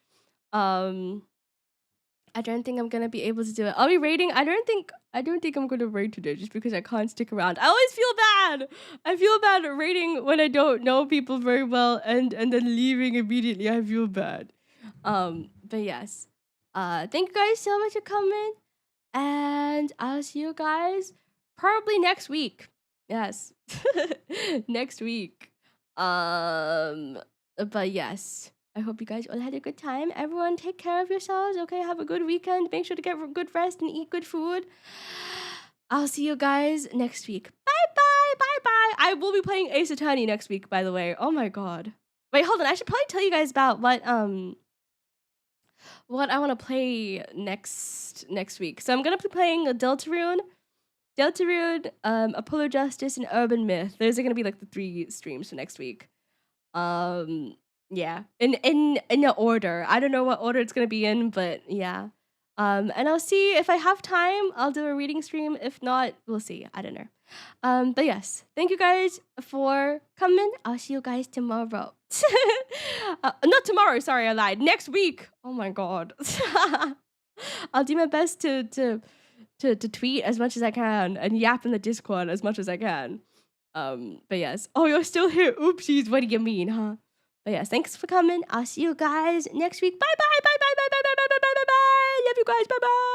I don't think I'm gonna be able to do it. I'll be raiding. I don't think I'm gonna raid today just because I can't stick around. I always feel bad. I feel bad raiding when I don't know people very well and then leaving immediately. I feel bad. But yes. Thank you guys so much for coming. And I'll see you guys probably next week. Yes. Next week. But yes. I hope you guys all had a good time. Everyone take care of yourselves, okay? Have a good weekend. Make sure to get good rest and eat good food. I'll see you guys next week. Bye-bye. Bye-bye. I will be playing Ace Attorney next week, by the way. Oh my god. Wait, hold on. I should probably tell you guys about what I want to play next week. So I'm going to be playing Deltarune, Apollo Justice, and Urban Myth. Those are going to be like the 3 streams for next week. Yeah, in the order. I don't know what order it's gonna be in, but yeah. And I'll see if I have time. I'll do a reading stream. If not, we'll see. I don't know. But yes, thank you guys for coming. I'll see you guys tomorrow. Not tomorrow. Sorry, I lied. Next week. Oh my god. I'll do my best to tweet as much as I can and yap in the Discord as much as I can. But yes. Oh, you're still here. Oopsies. What do you mean, huh? But yes, thanks for coming. I'll see you guys next week. Bye bye. Bye bye. Bye bye. Bye bye. Bye bye. Bye bye. Love you guys. Bye bye.